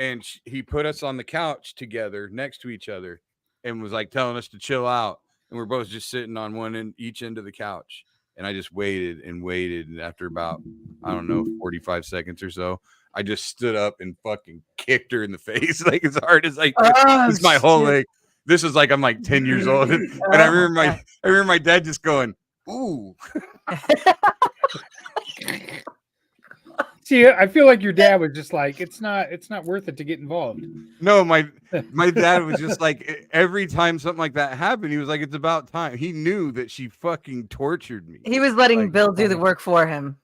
Speaker 2: and he put us on the couch together next to each other and was like telling us to chill out. And we're both just sitting on each end of the couch. And I just waited and waited. And after about, I don't know, 45 seconds or so, I just stood up and fucking kicked her in the face like as hard as I could. It's my whole leg. This is like I'm like 10 years old. And I remember my dad just going, ooh.
Speaker 1: See, I feel like your dad was just like, it's not worth it to get involved.
Speaker 2: No, my dad was just like, every time something like that happened, he was like, it's about time. He knew that she fucking tortured me.
Speaker 3: He was letting Bill do the work for him.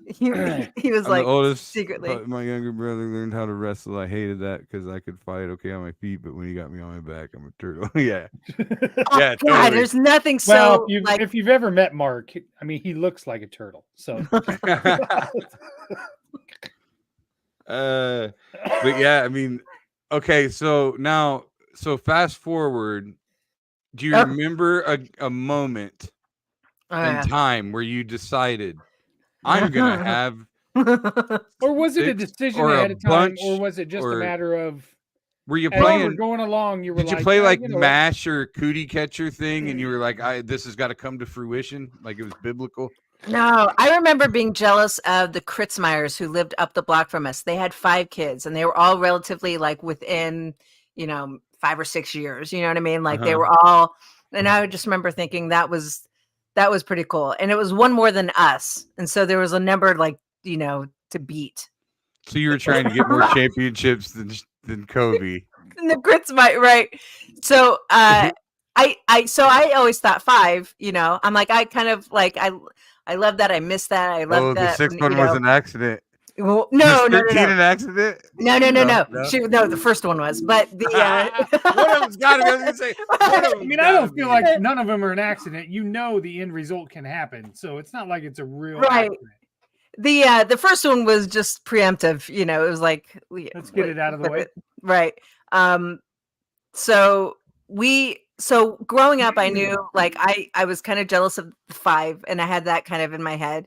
Speaker 3: He was like,
Speaker 2: the oldest,
Speaker 3: secretly.
Speaker 2: My younger brother learned how to wrestle. I hated that because I could fight okay on my feet, but when he got me on my back, I'm a turtle. Yeah.
Speaker 3: Oh,
Speaker 2: Yeah.
Speaker 3: God,
Speaker 2: Totally.
Speaker 3: there's nothing so.
Speaker 1: Well,
Speaker 3: like,
Speaker 1: if you've ever met Mark, I mean, he looks like a turtle. So.
Speaker 2: But yeah, I mean, okay, so fast forward, do you remember a moment in time where you decided I'm gonna have
Speaker 1: or was it a decision ahead of time, or was it just a matter of
Speaker 2: were you
Speaker 1: as
Speaker 2: playing
Speaker 1: you were going along, you were
Speaker 2: did
Speaker 1: like,
Speaker 2: you play like
Speaker 1: you know
Speaker 2: MASH or cootie catcher thing and you were like, this has got to come to fruition, like it was biblical?
Speaker 3: No, I remember being jealous of the Kritzmeyers who lived up the block from us. They had 5 kids and they were all relatively like within, 5 or 6 years. You know what I mean? Like they were all, and I just remember thinking that was pretty cool. And it was one more than us. And so there was a number like, to beat.
Speaker 2: So you were trying to get more championships than Kobe.
Speaker 3: And the Kritzmeyer, right. So I always thought 5, I'm like, I kind of like, I love that. I miss that. I love that.
Speaker 2: The 6th one was an accident.
Speaker 3: Well, no.
Speaker 2: An accident?
Speaker 3: No. The first one was, but the
Speaker 2: one of them's got to be. I was gonna say.
Speaker 1: I mean, I don't feel like none of them are an accident. The end result can happen, so it's not like it's a real accident.
Speaker 3: The first one was just preemptive. It was like
Speaker 1: let's get it out of the way,
Speaker 3: right? So growing up, I knew like I was kind of jealous of 5, and I had that kind of in my head.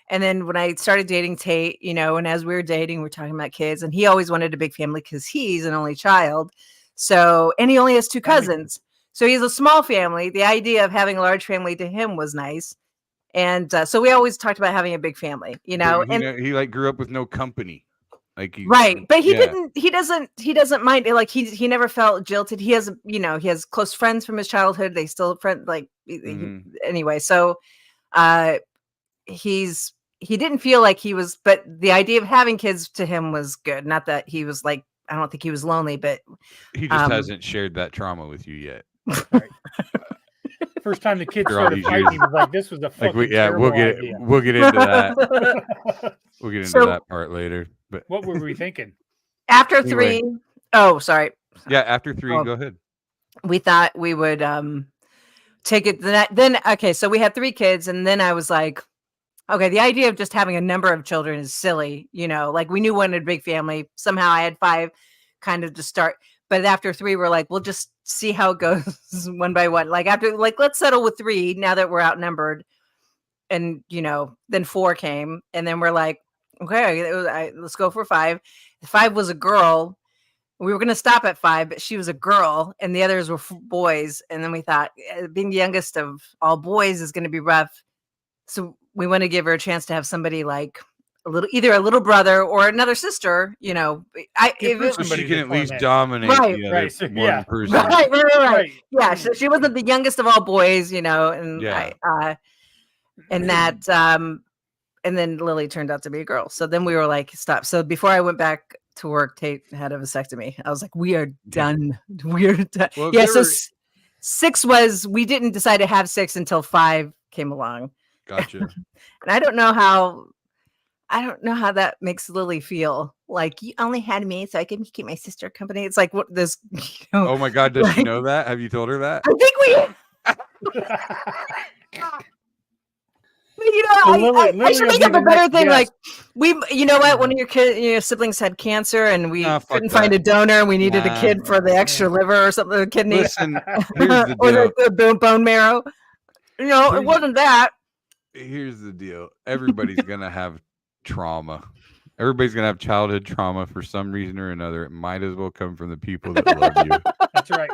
Speaker 3: And then when I started dating Tate, and as we were dating, we're talking about kids, and he always wanted a big family because he's an only child. So, and he only has 2 cousins. So he's a small family. The idea of having a large family to him was nice. And so we always talked about having a big family,
Speaker 2: He like grew up with no company.
Speaker 3: Right. But he doesn't mind it. Like he never felt jilted. He has, he has close friends from his childhood. They still friend anyway. So he didn't feel like he was, but the idea of having kids to him was good. Not that he was like, I don't think he was lonely, but
Speaker 2: he just hasn't shared that trauma with you yet.
Speaker 1: Right. First time the kids started fighting, he was like, "This was a fucking
Speaker 2: we'll get into that. We'll get into that part later. But
Speaker 1: what were we thinking?
Speaker 3: After 3, oh, sorry.
Speaker 2: Yeah, after 3, go ahead.
Speaker 3: We thought we would take it then. Okay, so we had 3 kids, and then I was like, okay, the idea of just having a number of children is silly. Like we knew we wanted a big family. Somehow I had 5 kind of to start. But after 3, we're like, we'll just see how it goes one by one. Like let's settle with 3 now that we're outnumbered. And, then 4 came. And then we're like, okay, let's go for 5. 5 was a girl. We were going to stop at 5, but she was a girl and the others were boys. And then we thought being the youngest of all boys is going to be rough. So we want to give her a chance to have somebody like either a little brother or another sister, she
Speaker 2: can at least dominate one person.
Speaker 3: Right. Yeah, so she wasn't the youngest of all boys, and and then Lily turned out to be a girl. So then we were like, stop. So before I went back to work, Tate had a vasectomy. I was like, we are done. We're done. Well, so 6 was, we didn't decide to have 6 until 5 came along.
Speaker 2: Gotcha.
Speaker 3: And I don't know how that makes Lily feel. Like, you only had me so I can keep my sister company. It's like what this.
Speaker 2: Oh my God! Does she know that? Have you told her that?
Speaker 3: I think we. I should make up a better thing. Like one of your siblings had cancer, and we couldn't find a donor. We needed a kid for the extra liver or something, the kidney,
Speaker 2: Listen, here's the deal.
Speaker 3: or the bone marrow. It wasn't that.
Speaker 2: Here's the deal. Everybody's gonna have trauma. Everybody's gonna have childhood trauma for some reason or another. It might as well come from the people that love you.
Speaker 1: That's right.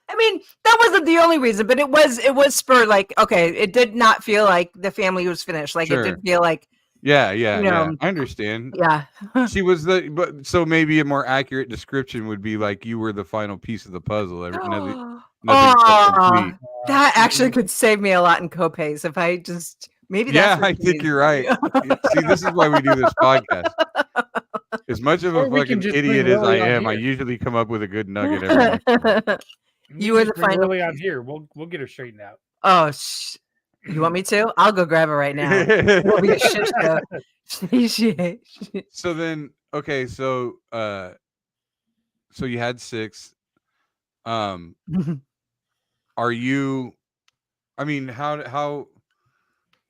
Speaker 3: I mean, that wasn't the only reason, but it was spurred. Like, okay, it did not feel like the family was finished. Like,
Speaker 2: Sure.
Speaker 3: it did feel like,
Speaker 2: Yeah.
Speaker 3: know,
Speaker 2: I understand.
Speaker 3: yeah.
Speaker 2: She was but so maybe a more accurate description would be like you were the final piece of the puzzle. Nothing complete.
Speaker 3: That actually could save me a lot in copays if I just maybe.
Speaker 2: Yeah,
Speaker 3: that's what
Speaker 2: I
Speaker 3: it
Speaker 2: think
Speaker 3: needs.
Speaker 2: you're right. See, this is why we do this podcast. As much of a
Speaker 1: Or we can
Speaker 2: fucking
Speaker 1: just
Speaker 2: idiot
Speaker 1: bring
Speaker 2: as I
Speaker 1: Lily on
Speaker 2: am, I
Speaker 1: here.
Speaker 2: usually come up with a good nugget every once.
Speaker 1: We
Speaker 3: You
Speaker 1: can
Speaker 3: were
Speaker 1: just
Speaker 3: the
Speaker 1: bring
Speaker 3: final
Speaker 1: Lily on
Speaker 3: piece.
Speaker 1: here. We'll get her straightened out.
Speaker 3: Oh, you want me to? I'll go grab her right now. It'll be a shit show. She-
Speaker 2: So then, okay, so you had 6. Are you? I mean, how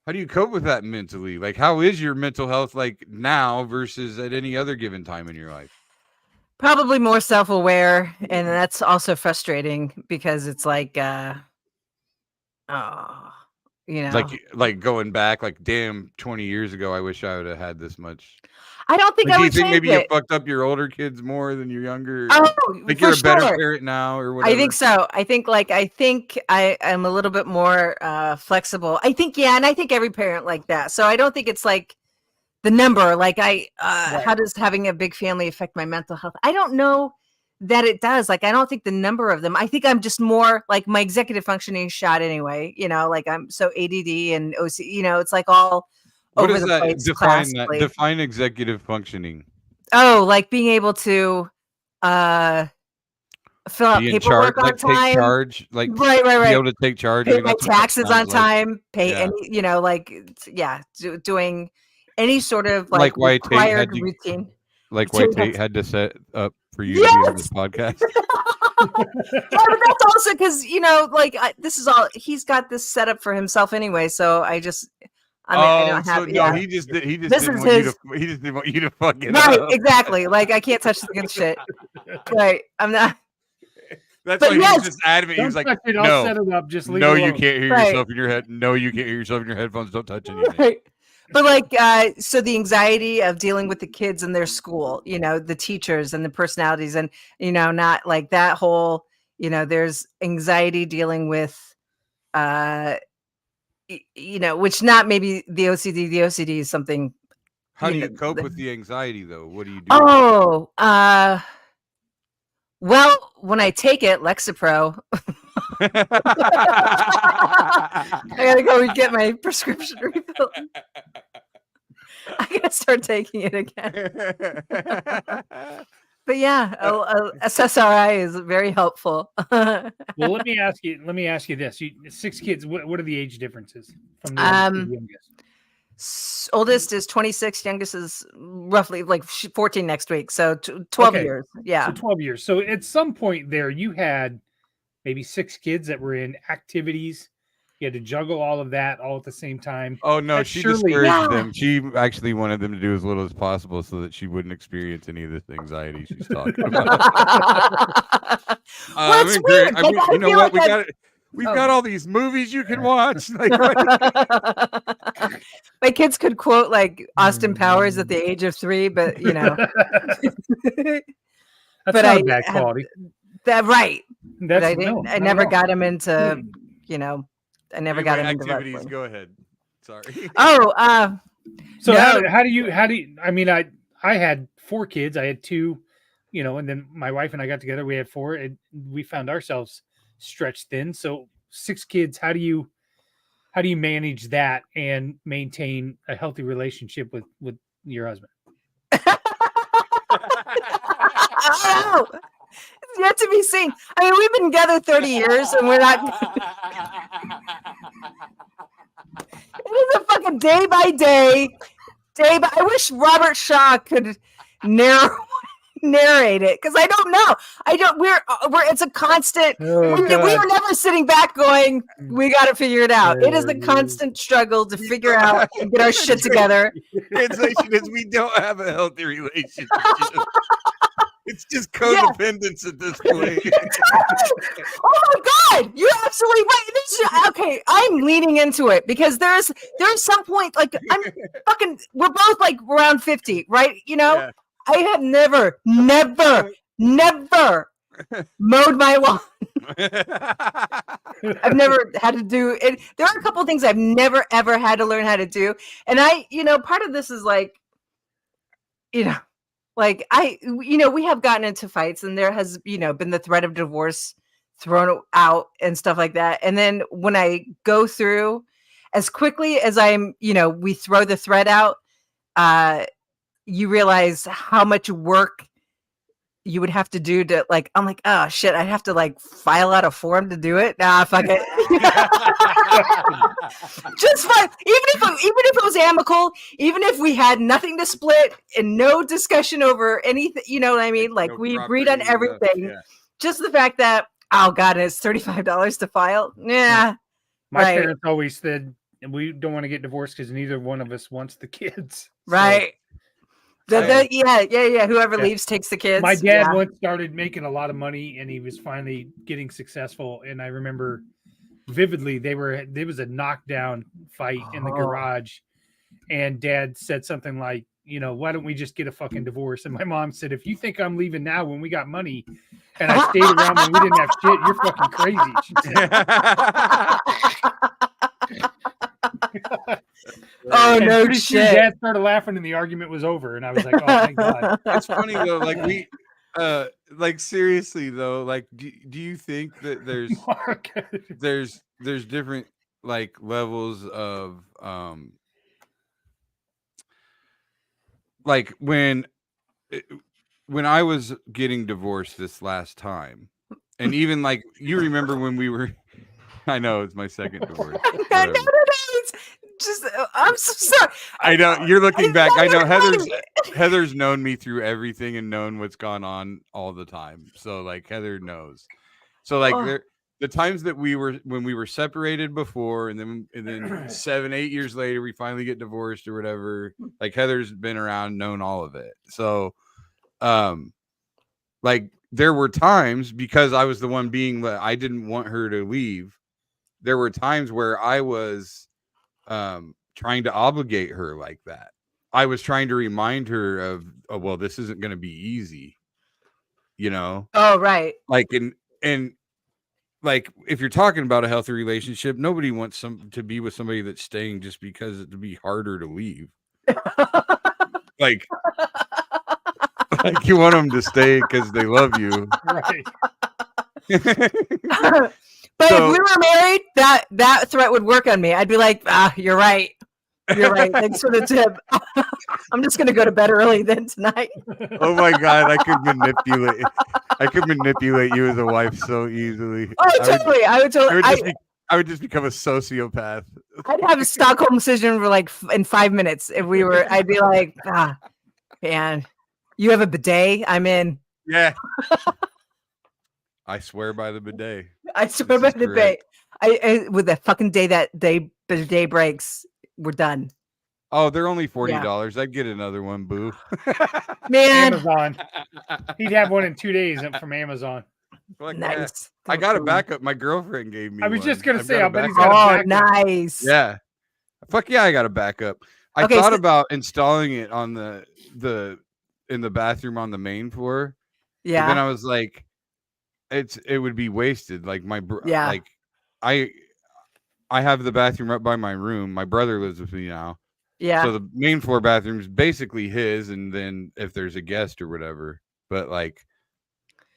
Speaker 2: do you cope with that mentally? Like, how is your mental health like now versus at any other given time in your life?
Speaker 3: Probably more self-aware, and that's also frustrating because it's like,
Speaker 2: Like going back, like, damn, 20 years ago, I wish I would have had this much.
Speaker 3: I don't think
Speaker 2: Like,
Speaker 3: I
Speaker 2: do you
Speaker 3: would
Speaker 2: think
Speaker 3: change
Speaker 2: maybe
Speaker 3: it.
Speaker 2: you fucked up your older kids more than your younger?
Speaker 3: Oh,
Speaker 2: Like
Speaker 3: for
Speaker 2: you're a better
Speaker 3: sure.
Speaker 2: parent now, or whatever.
Speaker 3: I think so. I think I am a little bit more flexible. I think, yeah, and I think every parent like that. So I don't think it's like the number. Like how does having a big family affect my mental health? I don't know that it does. Like I don't think the number of them. I think I'm just more like my executive functioning is shot anyway. Like I'm so ADD and OC. It's like all
Speaker 2: what
Speaker 3: over
Speaker 2: does
Speaker 3: the
Speaker 2: that
Speaker 3: place.
Speaker 2: define? That
Speaker 3: classically.
Speaker 2: define executive functioning.
Speaker 3: Oh, like being able to fill out
Speaker 2: Be in
Speaker 3: paperwork
Speaker 2: charge,
Speaker 3: on
Speaker 2: like
Speaker 3: time.
Speaker 2: take charge, like
Speaker 3: Right.
Speaker 2: be able to take charge.
Speaker 3: Pay
Speaker 2: I mean,
Speaker 3: my
Speaker 2: that's what that
Speaker 3: taxes on
Speaker 2: sounds like.
Speaker 3: time. Pay
Speaker 2: Yeah.
Speaker 3: any, doing any sort of
Speaker 2: Like why Tate had
Speaker 3: required
Speaker 2: to-
Speaker 3: routine.
Speaker 2: Like
Speaker 3: There
Speaker 2: what
Speaker 3: you
Speaker 2: Tate
Speaker 3: go.
Speaker 2: had to set up for you to be on this podcast.
Speaker 3: Yeah, but that's also because this is all he's got this set up for himself anyway. So I don't have.
Speaker 2: He just
Speaker 3: This
Speaker 2: didn't
Speaker 3: is
Speaker 2: want
Speaker 3: his-
Speaker 2: he just didn't want you to fuck it
Speaker 3: Right,
Speaker 2: up.
Speaker 3: exactly. Like I can't touch the good shit. Right, I'm not.
Speaker 2: That's
Speaker 3: But
Speaker 2: why he
Speaker 3: yes.
Speaker 2: was just adamant. He
Speaker 1: Don't
Speaker 2: was like,
Speaker 1: touch it. I'll
Speaker 2: no,
Speaker 1: set it up. Just leave
Speaker 2: no,
Speaker 1: it
Speaker 2: you
Speaker 1: alone.
Speaker 2: can't hear
Speaker 3: Right.
Speaker 2: yourself in your head. No, you can't hear yourself in your headphones. Don't touch anything.
Speaker 3: Right. But so the anxiety of dealing with the kids in their school, the teachers and the personalities and, not like that whole, there's anxiety dealing with, which not maybe the OCD. The OCD is something.
Speaker 2: How do you
Speaker 3: know,
Speaker 2: cope with the anxiety though? What do you do?
Speaker 3: Oh, well, when I take it, Lexapro, I gotta go get my prescription refilled. I gotta start taking it again. But yeah, SSRI is very helpful.
Speaker 1: Well, let me ask you this: 6 kids. What are the age differences from the oldest to the youngest?
Speaker 3: Oldest is 26, youngest is roughly like 14 next week, so 12
Speaker 1: Okay.
Speaker 3: years. Yeah.
Speaker 1: So 12 years. So at some point there, you had maybe 6 kids that were in activities. You had to juggle all of that all at the same time.
Speaker 2: Oh no,
Speaker 1: That's
Speaker 2: she
Speaker 1: surely-
Speaker 2: discouraged
Speaker 3: Yeah.
Speaker 2: them. She actually wanted them to do as little as possible so that she wouldn't experience any of this anxiety she's talking about.
Speaker 3: Well, it's weird. Like, I
Speaker 2: you know
Speaker 3: feel
Speaker 2: what?
Speaker 3: like
Speaker 2: We've
Speaker 3: Oh.
Speaker 2: got all these movies you can watch. Like,
Speaker 3: My kids could quote like Austin Powers at the age of 3, but
Speaker 1: That's
Speaker 3: But
Speaker 1: not
Speaker 3: I
Speaker 1: bad
Speaker 3: have-
Speaker 1: quality.
Speaker 3: that right. But
Speaker 1: That's
Speaker 3: I didn't.
Speaker 1: no,
Speaker 3: I
Speaker 1: not
Speaker 3: never
Speaker 1: at all.
Speaker 3: got him into. I never got him into
Speaker 2: activities.
Speaker 3: wrestling.
Speaker 2: Go ahead. Sorry.
Speaker 3: Oh,
Speaker 1: So
Speaker 3: No.
Speaker 1: how do you I mean, I had 4 kids. I had 2, and then my wife and I got together. We had 4, and we found ourselves stretched thin. So 6 kids. How do you manage that and maintain a healthy relationship with your husband?
Speaker 3: oh, it's yet to be seen. I mean, we've been together 30 years, and we're not. It is a fucking day by day. I wish Robert Shaw could narrate it because I don't know. We're it's a constant.
Speaker 1: Oh,
Speaker 3: We are never sitting back going, we got to figure it out. It is a
Speaker 1: Yeah.
Speaker 3: constant struggle to figure out and get our shit together.
Speaker 2: Translation is we don't have a healthy relationship. It's just codependence at this point.
Speaker 3: Oh my God, you're absolutely right. Okay, I'm leaning into it because there's some point like we're both like around 50, right? You know,
Speaker 2: Yeah.
Speaker 3: I have never mowed my lawn. I've never had to do it. There are a couple of things I've never ever had to learn how to do, and part of this is like, like we have gotten into fights, and there has been the threat of divorce thrown out and stuff like that. And then when I go through, as quickly as we throw the thread out, you realize how much work you would have to do to I'm like, oh shit, I'd have to file out a form to do it. Nah, fuck it. Just fine. Even if it was amicable, even if we had nothing to split and no discussion over anything, you know what I mean? Like,
Speaker 2: No
Speaker 3: we agreed on
Speaker 2: property,
Speaker 3: everything.
Speaker 2: yeah.
Speaker 3: Just the fact that, oh God, it's $35 to file. Yeah.
Speaker 1: My
Speaker 3: Right.
Speaker 1: parents always said we don't want to get divorced because neither one of us wants the kids.
Speaker 3: Right. Whoever leaves takes the kids.
Speaker 1: My dad once started making a lot of money, and he was finally getting successful. And I remember vividly there was a knockdown fight in the garage, and Dad said something like, why don't we just get a fucking divorce? And my mom said, if you think I'm leaving now when we got money, and I stayed around when we didn't have shit, you're fucking crazy. She said.
Speaker 3: Oh,
Speaker 1: And
Speaker 3: no
Speaker 1: pretty soon
Speaker 3: shit.
Speaker 1: Dad started laughing, and the argument was over. And I was like, oh, thank God.
Speaker 2: It's funny though, seriously though, do you think that there's different levels of when I was getting divorced this last time, and even you remember when we were, I know it's my second divorce.
Speaker 3: No, it's just, I'm so sorry.
Speaker 2: I know you're looking back. I know Heather's known me through everything and known what's gone on all the time. So Heather knows. So the times that when we were separated before, and then 7-8 years later we finally get divorced or whatever. Heather's been around, known all of it. So, there were times, because I was the one I didn't want her to leave. There were times where I was trying to obligate her like that. I was trying to remind her of, oh, well, this isn't going to be easy, Oh,
Speaker 3: right.
Speaker 2: And if you're talking about a healthy relationship, nobody wants to be with somebody that's staying just because it'd be harder to leave. You want them to stay because they love you.
Speaker 1: Right.
Speaker 3: But if we were married, that threat would work on me. I'd be like, you're right. You're right. Thanks for the tip. I'm just going to go to bed early then tonight.
Speaker 2: Oh my God, I could manipulate you as a wife so easily.
Speaker 3: Oh, totally. I
Speaker 2: would just become a sociopath.
Speaker 3: I'd have a Stockholm syndrome for in 5 minutes if we were. I'd be like, man, you have a bidet? I'm in.
Speaker 2: Yeah. I swear by the bidet.
Speaker 3: I swear by the bidet. With the fucking day that bidet breaks, we're done.
Speaker 2: Oh, they're only $40. I'd get another one, boo.
Speaker 3: Man,
Speaker 1: Amazon. He'd have one in 2 days from Amazon.
Speaker 3: Nice.
Speaker 2: I got a backup. My girlfriend gave me.
Speaker 1: I was just gonna say,
Speaker 2: I
Speaker 1: I bet he's got a backup.
Speaker 3: Nice.
Speaker 2: Yeah. Fuck yeah, I got a backup. I thought about installing it on in the bathroom on the main floor.
Speaker 3: Yeah.
Speaker 2: But then I was like, it would be wasted. I have the bathroom up by my room. My brother lives with me now.
Speaker 3: Yeah.
Speaker 2: So the main floor bathroom is basically his, and then if there's a guest or whatever, but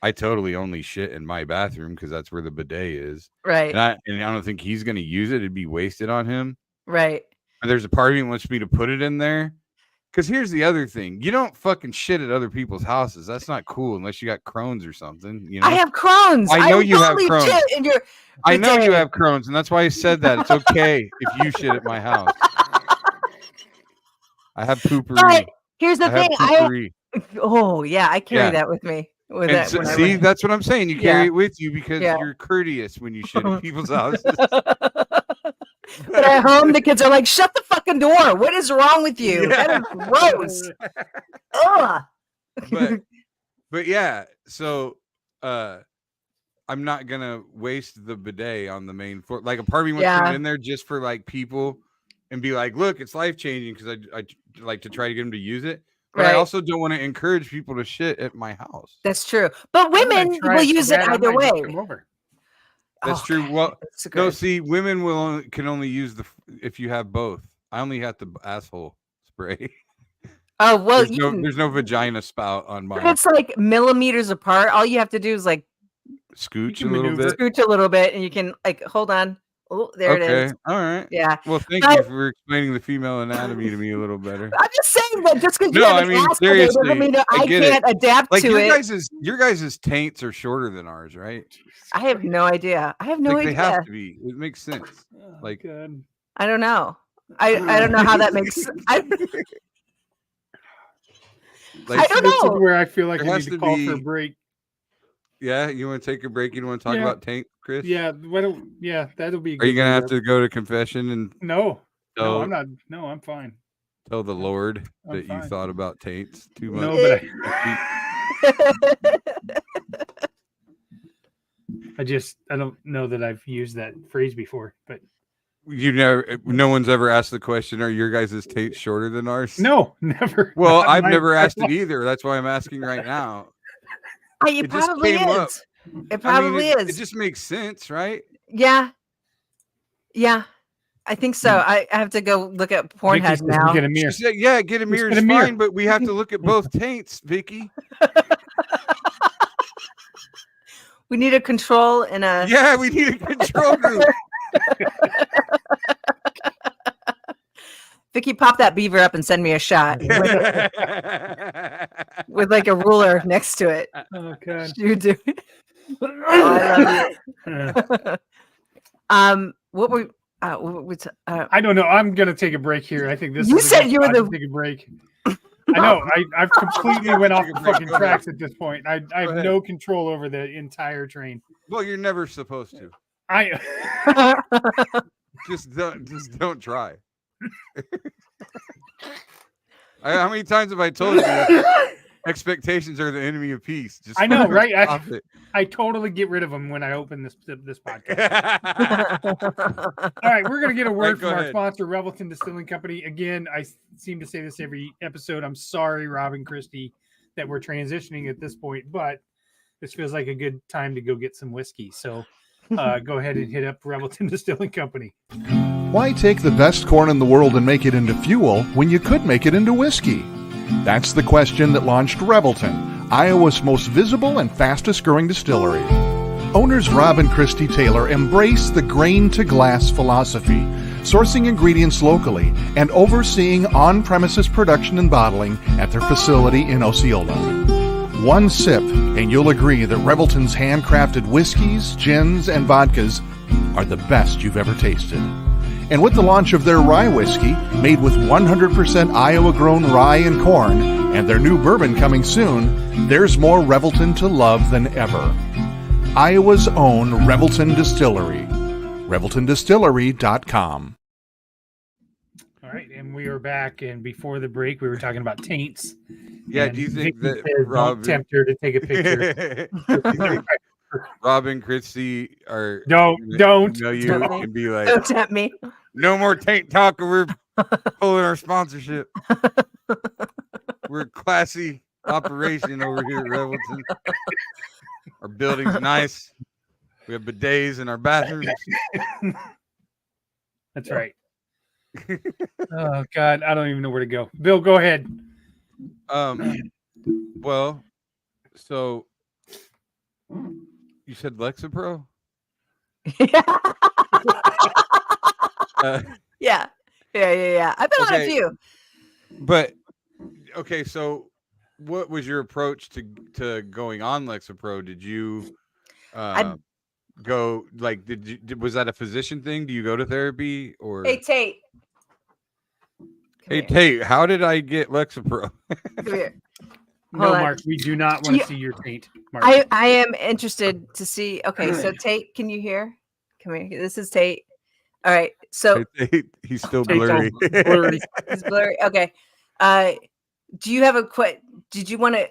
Speaker 2: I totally only shit in my bathroom because that's where the bidet is.
Speaker 3: Right.
Speaker 2: And I don't think he's gonna use it. It'd be wasted on him.
Speaker 3: Right.
Speaker 2: And there's a part of me that wants me to put it in there. Because here's the other thing. You don't fucking shit at other people's houses. That's not cool unless you got Crohn's or something.
Speaker 3: I have Crohn's.
Speaker 2: I know you have Crohn's.
Speaker 3: I
Speaker 2: know you have Crohn's, and that's why I said that. It's okay if you shit at my house. I have poopery.
Speaker 3: But here's the thing.
Speaker 2: I
Speaker 3: carry that with me.
Speaker 2: That's what I'm saying. You carry it with you because you're courteous when you shit at people's houses.
Speaker 3: But at home, the kids are like, "Shut the fucking door! What is wrong with you?
Speaker 2: Yeah.
Speaker 3: That is gross." Ugh.
Speaker 2: But yeah, so I'm not gonna waste the bidet on the main floor. Like a part of me wants to put it in there just for like people and be like, look, it's life changing because I like to try to get them to use it. But I also don't want to encourage people to shit at my house.
Speaker 3: That's true. But women will use it either way.
Speaker 2: That's true. Well, no, see, women can only use if you have both. I only have the asshole spray.
Speaker 3: Oh well,
Speaker 2: there's no vagina spout on mine.
Speaker 3: It's like millimeters apart. All you have to do is like
Speaker 2: scooch a little bit.
Speaker 3: Scooch a little bit, and you can like hold on. Oh, there it is.
Speaker 2: All right.
Speaker 3: Yeah.
Speaker 2: Well, thank you for explaining the female anatomy to me a little better.
Speaker 3: I'm just saying that just because you have an ass
Speaker 2: seriously,
Speaker 3: doesn't mean that I can't adapt to it.
Speaker 2: Your guys' taints are shorter than ours, right?
Speaker 3: I have no idea. I have no idea.
Speaker 2: They have to be. It makes sense. Like
Speaker 3: I don't know. I don't know how that makes sense. I don't know.
Speaker 1: Where I feel like I need to call for a break.
Speaker 2: Yeah, you want to take a break? You want to talk about taint, Chris?
Speaker 1: Yeah, that'll be.
Speaker 2: Are you gonna have to go to confession and?
Speaker 1: No, I'm not. No, I'm fine.
Speaker 2: Tell the Lord that you thought about taints too much.
Speaker 1: No, but I don't know that I've used that phrase before, but
Speaker 2: no one's ever asked the question, are your guys' taints shorter than ours?
Speaker 1: No, never.
Speaker 2: Well, I've never asked it either. That's why I'm asking right now.
Speaker 3: It probably is. It probably is.
Speaker 2: It just makes sense, right?
Speaker 3: Yeah. Yeah. I think so. I have to go look at Pornhub now.
Speaker 1: Get a mirror.
Speaker 2: Said, yeah, get a mirror is fine, but we have to look at both taints, Vicky.
Speaker 3: We need a control and a...
Speaker 2: Yeah, we need a control group.
Speaker 3: Vicky, pop that beaver up and send me a shot with like a ruler next to it.
Speaker 1: Oh God,
Speaker 3: you do. I love you. What were?
Speaker 1: I don't know. I'm gonna take a break here. I think this.
Speaker 3: You said you were the
Speaker 1: take a break. I know. I've completely went off the fucking tracks at this point. I have no control over the entire train.
Speaker 2: Well, you're never supposed to. Just don't try. How many times have I told you expectations are the enemy of peace?
Speaker 1: I know, right? I totally get rid of them when I open this podcast. All right, we're gonna get a word from our sponsor, Revelton Distilling Company. Again, I seem to say this every episode. I'm sorry, Rob and Christy, that we're transitioning at this point, but this feels like a good time to go get some whiskey. So go ahead and hit up Revelton Distilling Company.
Speaker 4: Why take the best corn in the world and make it into fuel when you could make it into whiskey? That's the question that launched Revelton, Iowa's most visible and fastest growing distillery. Owners Rob and Christy Taylor embrace the grain-to-glass philosophy, sourcing ingredients locally and overseeing on-premises production and bottling at their facility in Osceola. One sip, and you'll agree that Revelton's handcrafted whiskeys, gins, and vodkas are the best you've ever tasted. And with the launch of their rye whiskey, made with 100% Iowa-grown rye and corn, and their new bourbon coming soon, there's more Revelton to love than ever. Iowa's own Revelton Distillery. ReveltonDistillery.com.
Speaker 1: All right, and we are back. And before the break, we were talking about taints.
Speaker 2: Yeah, do you think that
Speaker 1: Rob tempt her to take a picture?
Speaker 2: Rob and Christy are
Speaker 1: don't
Speaker 2: and be like,
Speaker 3: don't tempt me.
Speaker 2: No more taint talk. We're pulling our sponsorship. We're a classy operation over here at Revelton. Our building's nice. We have bidets in our bathrooms.
Speaker 1: That's right. Oh God, I don't even know where to go. Bill, go ahead.
Speaker 2: Well, so you said Lexapro?
Speaker 3: Yeah. I've been on a few.
Speaker 2: But okay, so what was your approach to going on Lexapro? Did you go like was that a physician thing? Do you go to therapy or
Speaker 3: Hey Tate.
Speaker 2: Tate, how did I get Lexapro?
Speaker 3: Come here.
Speaker 1: No, Mark, we do not want to see your taint. Mark.
Speaker 3: I am interested to see. Okay, so Tate, can you hear? Come here. This is Tate. All right. So
Speaker 2: Tate, he's still blurry.
Speaker 3: He's blurry. Okay. Do you have a did you want to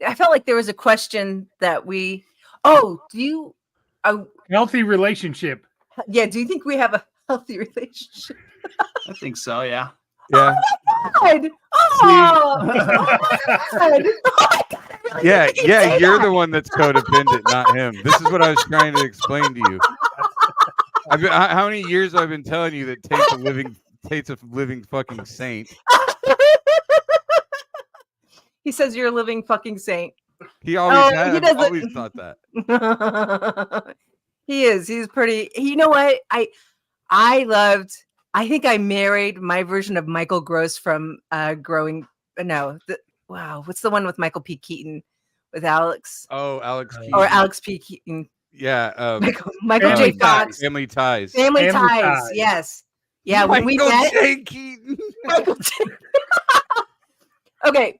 Speaker 3: I felt like there was a question that we. Oh, do you?
Speaker 1: Healthy relationship.
Speaker 3: Yeah. Do you think we have a healthy relationship?
Speaker 5: I think so. Yeah.
Speaker 2: Yeah.
Speaker 3: God! Oh, my God! Oh my God! I really
Speaker 2: Yeah,
Speaker 3: think you'd
Speaker 2: yeah,
Speaker 3: say
Speaker 2: you're
Speaker 3: that.
Speaker 2: the one that's codependent, not him. This is what I was trying to explain to you. How many years I've been telling you that Tate's a living fucking saint.
Speaker 3: He says you're a living fucking saint.
Speaker 2: He always
Speaker 3: Oh,
Speaker 2: has.
Speaker 3: he doesn't-
Speaker 2: Always thought that.
Speaker 3: He is. He's pretty. You know what? I think I married my version of Michael Gross from Growing. No, wow. What's the one with Michael P. Keaton with Alex
Speaker 2: Oh, Alex Keaton.
Speaker 3: or Alex P. Keaton?
Speaker 2: Yeah.
Speaker 3: Michael J.
Speaker 1: Family
Speaker 3: Fox.
Speaker 2: Family Ties.
Speaker 3: Family
Speaker 1: Family
Speaker 3: Ties.
Speaker 1: Ties.
Speaker 3: Yes. Yeah. When we
Speaker 2: Michael
Speaker 3: met.
Speaker 2: J. Keaton.
Speaker 3: Michael J. Okay.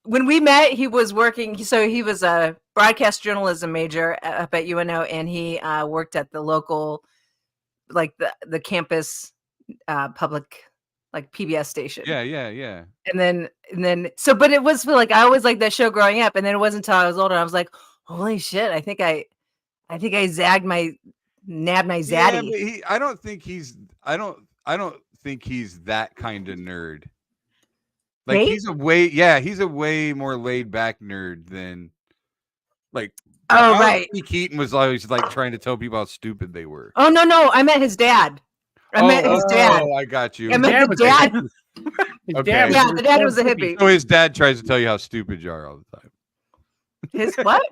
Speaker 3: When we met, he was working. So he was a broadcast journalism major up at UNO, and he worked at the local, like the campus public, like PBS station.
Speaker 2: Yeah.
Speaker 3: And then so, but it was like I always liked that show growing up, and then it wasn't until I was older I was like, holy shit! I think I nabbed my zaddy.
Speaker 2: Yeah, but I don't think he's that kind of nerd. Like
Speaker 3: Nate?
Speaker 2: he's a way more laid back nerd than like.
Speaker 3: Oh,
Speaker 2: Alex
Speaker 3: right.
Speaker 2: P. Keaton was always like trying to tell people how stupid they were.
Speaker 3: Oh no! I met his dad. I met his dad.
Speaker 2: Oh, I got you.
Speaker 3: I met
Speaker 1: Dad
Speaker 3: the
Speaker 1: was a
Speaker 3: dad.
Speaker 1: His
Speaker 2: Okay.
Speaker 1: dad
Speaker 3: Yeah, the dad was a hippie.
Speaker 2: So his dad tries to tell you how stupid you are all the time.
Speaker 3: His what?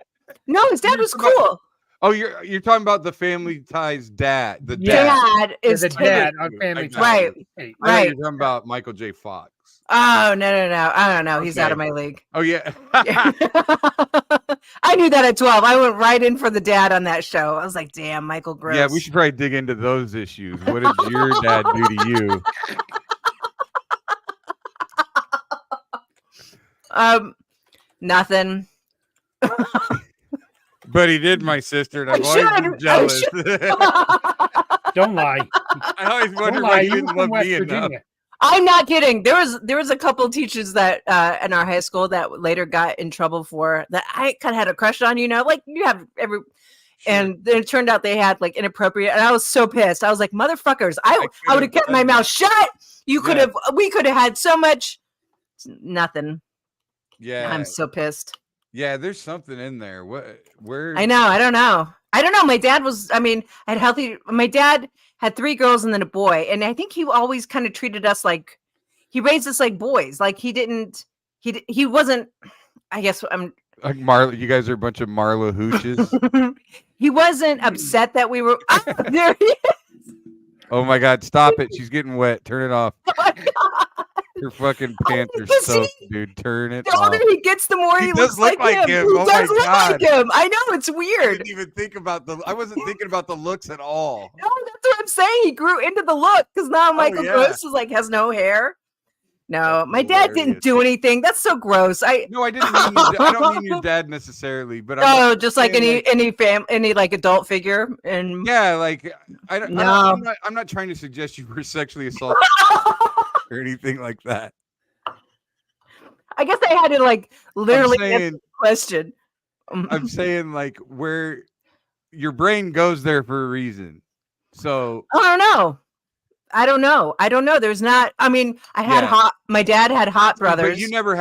Speaker 3: No, his dad was cool.
Speaker 2: Oh, you're talking about the Family Ties dad. The
Speaker 1: Yeah.
Speaker 2: dad.
Speaker 3: Dad is
Speaker 1: the dad
Speaker 3: hippie.
Speaker 1: on Family
Speaker 2: I got
Speaker 1: Ties.
Speaker 3: Right.
Speaker 1: Hey,
Speaker 2: I thought
Speaker 3: Right.
Speaker 2: you were talking about Michael J. Fox.
Speaker 3: Oh no! I don't know. He's out
Speaker 2: Okay.
Speaker 3: of my league.
Speaker 2: Oh yeah.
Speaker 3: I knew that at 12. I went right in for the dad on that show. I was like, damn, Michael Gross.
Speaker 2: Yeah, we should probably dig into those issues. What did your dad do to you?
Speaker 3: Nothing.
Speaker 2: But he did, my sister, and
Speaker 3: I
Speaker 2: I've always been
Speaker 3: should.
Speaker 2: jealous.
Speaker 1: Don't lie.
Speaker 2: I always
Speaker 1: Don't
Speaker 2: wondered
Speaker 1: lie.
Speaker 2: why you
Speaker 1: You were
Speaker 2: didn't
Speaker 1: from
Speaker 2: love
Speaker 1: West
Speaker 2: me enough.
Speaker 1: Virginia.
Speaker 3: I'm not kidding. There was a couple teachers that in our high school that later got in trouble for that I kind of had a crush on, like you have every. And then it turned out they had like inappropriate, and I was so pissed. I was like, "Motherfuckers! I would have kept my mouth shut. We could have had so much." Nothing.
Speaker 2: Yeah,
Speaker 3: I'm so pissed.
Speaker 2: yeah. There's something in there. Where?
Speaker 3: I know. I don't know. My dad was. I had healthy. My dad had 3 girls and then a boy, and I think he always kind of treated us like he raised us like boys. Like he didn't. He wasn't. I guess I'm.
Speaker 2: Like Marla, you guys are a bunch of Marla hooches.
Speaker 3: He wasn't upset that we were. Ah, there he is.
Speaker 2: Oh my God! Stop it! She's getting wet. Turn it off.
Speaker 3: Oh my God.
Speaker 2: Your fucking pants are
Speaker 3: You see?
Speaker 2: soaked, dude. Turn it
Speaker 3: The older
Speaker 2: off.
Speaker 3: he gets, the more
Speaker 2: He
Speaker 3: he
Speaker 2: does
Speaker 3: looks
Speaker 2: look
Speaker 3: like
Speaker 2: like
Speaker 3: him.
Speaker 2: him.
Speaker 3: He
Speaker 2: Oh my
Speaker 3: does look
Speaker 2: God.
Speaker 3: like him. I know it's
Speaker 2: I
Speaker 3: weird.
Speaker 2: didn't even think about I wasn't thinking about the looks at all.
Speaker 3: No, that's what I'm saying. He grew into the look because now Michael
Speaker 2: yeah.
Speaker 3: Gross is like has no hair. No,
Speaker 2: That's
Speaker 3: my dad didn't
Speaker 2: hilarious.
Speaker 3: do anything. That's so gross.
Speaker 2: No, I didn't mean. I don't mean your dad necessarily, but
Speaker 3: Oh, just like
Speaker 2: saying,
Speaker 3: any like adult figure, and
Speaker 2: yeah, like I don't.
Speaker 3: No.
Speaker 2: I'm not trying to suggest you were sexually assaulted or anything like that.
Speaker 3: I guess I had to like literally
Speaker 2: I'm
Speaker 3: answer
Speaker 2: saying,
Speaker 3: the question.
Speaker 2: I'm saying like where your brain goes there for a reason. So
Speaker 3: I don't know. There's not. I mean, I had
Speaker 2: Yeah.
Speaker 3: My dad had hot brothers.
Speaker 2: But you never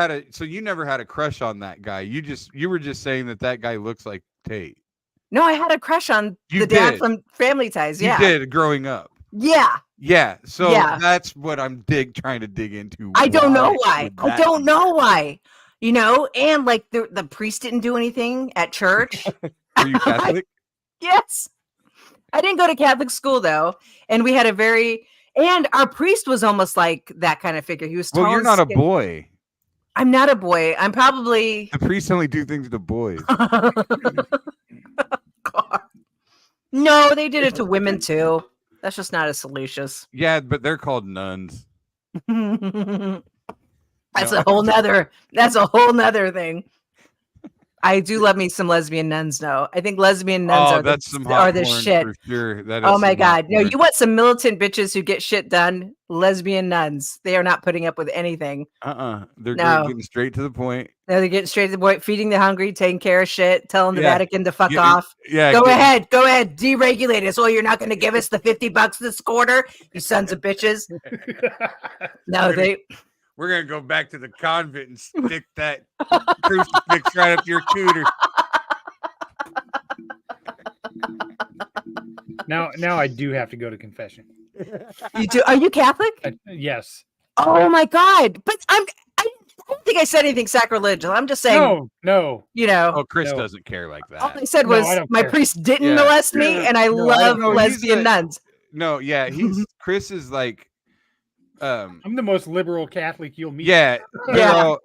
Speaker 2: had a crush on that guy. You were just saying that guy looks like Tate.
Speaker 3: No, I had a crush on
Speaker 2: You
Speaker 3: the dad
Speaker 2: did.
Speaker 3: from Family Ties. Yeah,
Speaker 2: You did growing up.
Speaker 3: yeah.
Speaker 2: Yeah. So
Speaker 3: Yeah.
Speaker 2: that's what I'm trying to dig into.
Speaker 3: I don't know why.
Speaker 2: would
Speaker 3: I
Speaker 2: that
Speaker 3: don't
Speaker 2: be?
Speaker 3: know why. And like the priest didn't do anything at church.
Speaker 2: Were you Catholic?
Speaker 3: Yes. I didn't go to Catholic school though. And we had and our priest was almost like that kind of figure. He was tall
Speaker 2: Well, you're
Speaker 3: and
Speaker 2: not a
Speaker 3: skinny.
Speaker 2: boy.
Speaker 3: I'm not a boy. I'm probably
Speaker 2: The priests only do things to boys.
Speaker 3: God. No, they did it to women too. That's just not as salacious.
Speaker 2: Yeah, but they're called nuns.
Speaker 3: That's
Speaker 2: No.
Speaker 3: a whole nother thing. I do love me some lesbian nuns, though. I think lesbian nuns are
Speaker 2: that's some
Speaker 3: the,
Speaker 2: hot
Speaker 3: are the
Speaker 2: porn
Speaker 3: shit.
Speaker 2: for sure. That is
Speaker 3: Oh my
Speaker 2: some hot
Speaker 3: God. No,
Speaker 2: porn.
Speaker 3: you want some militant bitches who get shit done? Lesbian nuns. They are not putting up with anything.
Speaker 2: They're
Speaker 3: No.
Speaker 2: getting straight to the point.
Speaker 3: No, they're getting straight to the point, feeding the hungry, taking care of shit, telling the
Speaker 2: Yeah.
Speaker 3: Vatican to fuck
Speaker 2: Getting-
Speaker 3: off.
Speaker 2: Yeah,
Speaker 3: Go ahead, deregulate us. Oh, you're not going to give us the $50 this quarter, you sons of bitches. No,
Speaker 2: We're gonna go back to the convent and stick that crucifix right up your cooter.
Speaker 1: Now I do have to go to confession.
Speaker 3: you do. Are you Catholic?
Speaker 1: Yes.
Speaker 3: Oh my God! But I don't think I said anything sacrilegious. I'm just saying.
Speaker 1: No.
Speaker 3: You know.
Speaker 2: Oh, Chris
Speaker 1: No.
Speaker 2: doesn't care like
Speaker 3: All
Speaker 2: that.
Speaker 3: I said
Speaker 1: No,
Speaker 3: was
Speaker 1: I don't
Speaker 3: my
Speaker 1: care.
Speaker 3: priest didn't
Speaker 2: Yeah.
Speaker 3: molest me, and I
Speaker 1: No, I
Speaker 3: love
Speaker 1: don't know.
Speaker 3: lesbian nuns.
Speaker 2: No, yeah, Chris is like,
Speaker 1: I'm the most liberal Catholic you'll meet.
Speaker 2: yeah, they're
Speaker 3: Yeah.
Speaker 2: all-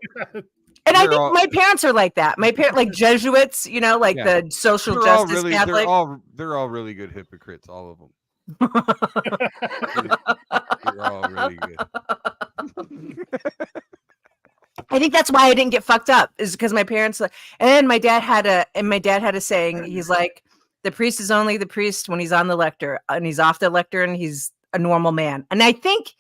Speaker 3: And I
Speaker 2: they're
Speaker 3: think
Speaker 2: all-
Speaker 3: my parents are like that. My parents, like Jesuits, you know, like
Speaker 2: Yeah.
Speaker 3: the social
Speaker 2: they're all
Speaker 3: justice
Speaker 2: really,
Speaker 3: Catholic.
Speaker 2: they're all really good hypocrites, all of them. They're all really good.
Speaker 3: I think that's why I didn't get fucked up, is because my parents, and my dad had a saying. He's like, the priest is only the priest when he's on the lector, and he's off the lector, and he's a normal man. And I think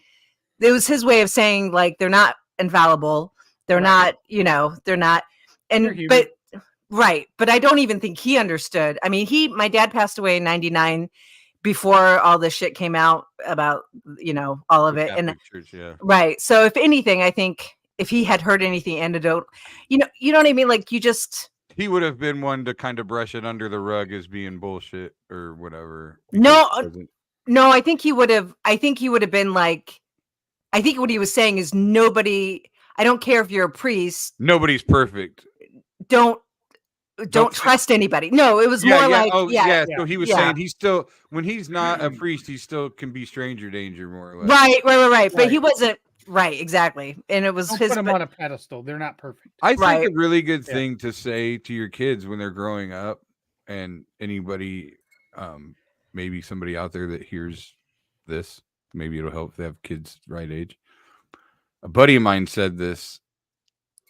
Speaker 3: it was his way of saying, like, they're not infallible, they're
Speaker 1: Right.
Speaker 3: not, you know, they're not,
Speaker 1: They're
Speaker 3: and
Speaker 1: human.
Speaker 3: but I don't even think he understood. I mean, my dad passed away in '99 before all this shit came out about, you know, all of
Speaker 2: The
Speaker 3: it, and
Speaker 2: Catholic Church, yeah.
Speaker 3: right. So if anything, I think if he had heard anything antidote, you know what I mean? Like, you just,
Speaker 2: He would have been one to kind of brush it under the rug as being bullshit or whatever.
Speaker 3: No,
Speaker 2: because it wasn't-
Speaker 3: no, I think he would have been like, I think what he was saying is I don't care if you're a priest,
Speaker 2: nobody's perfect.
Speaker 3: don't
Speaker 2: Don't-
Speaker 3: trust anybody. No, it was more like,
Speaker 2: yeah. So he was
Speaker 3: yeah.
Speaker 2: saying he's still, when he's not a priest, he still can be stranger danger, more or less.
Speaker 3: right. But
Speaker 1: Right.
Speaker 3: he wasn't right. Exactly. And it was
Speaker 1: Don't
Speaker 3: his,
Speaker 1: put them
Speaker 3: but-
Speaker 1: on a pedestal. They're not perfect.
Speaker 2: I think
Speaker 3: Right.
Speaker 2: a really good
Speaker 1: Yeah.
Speaker 2: thing to say to your kids when they're growing up, and anybody, maybe somebody out there that hears this, maybe it'll help if they have kids right age. A buddy of mine said this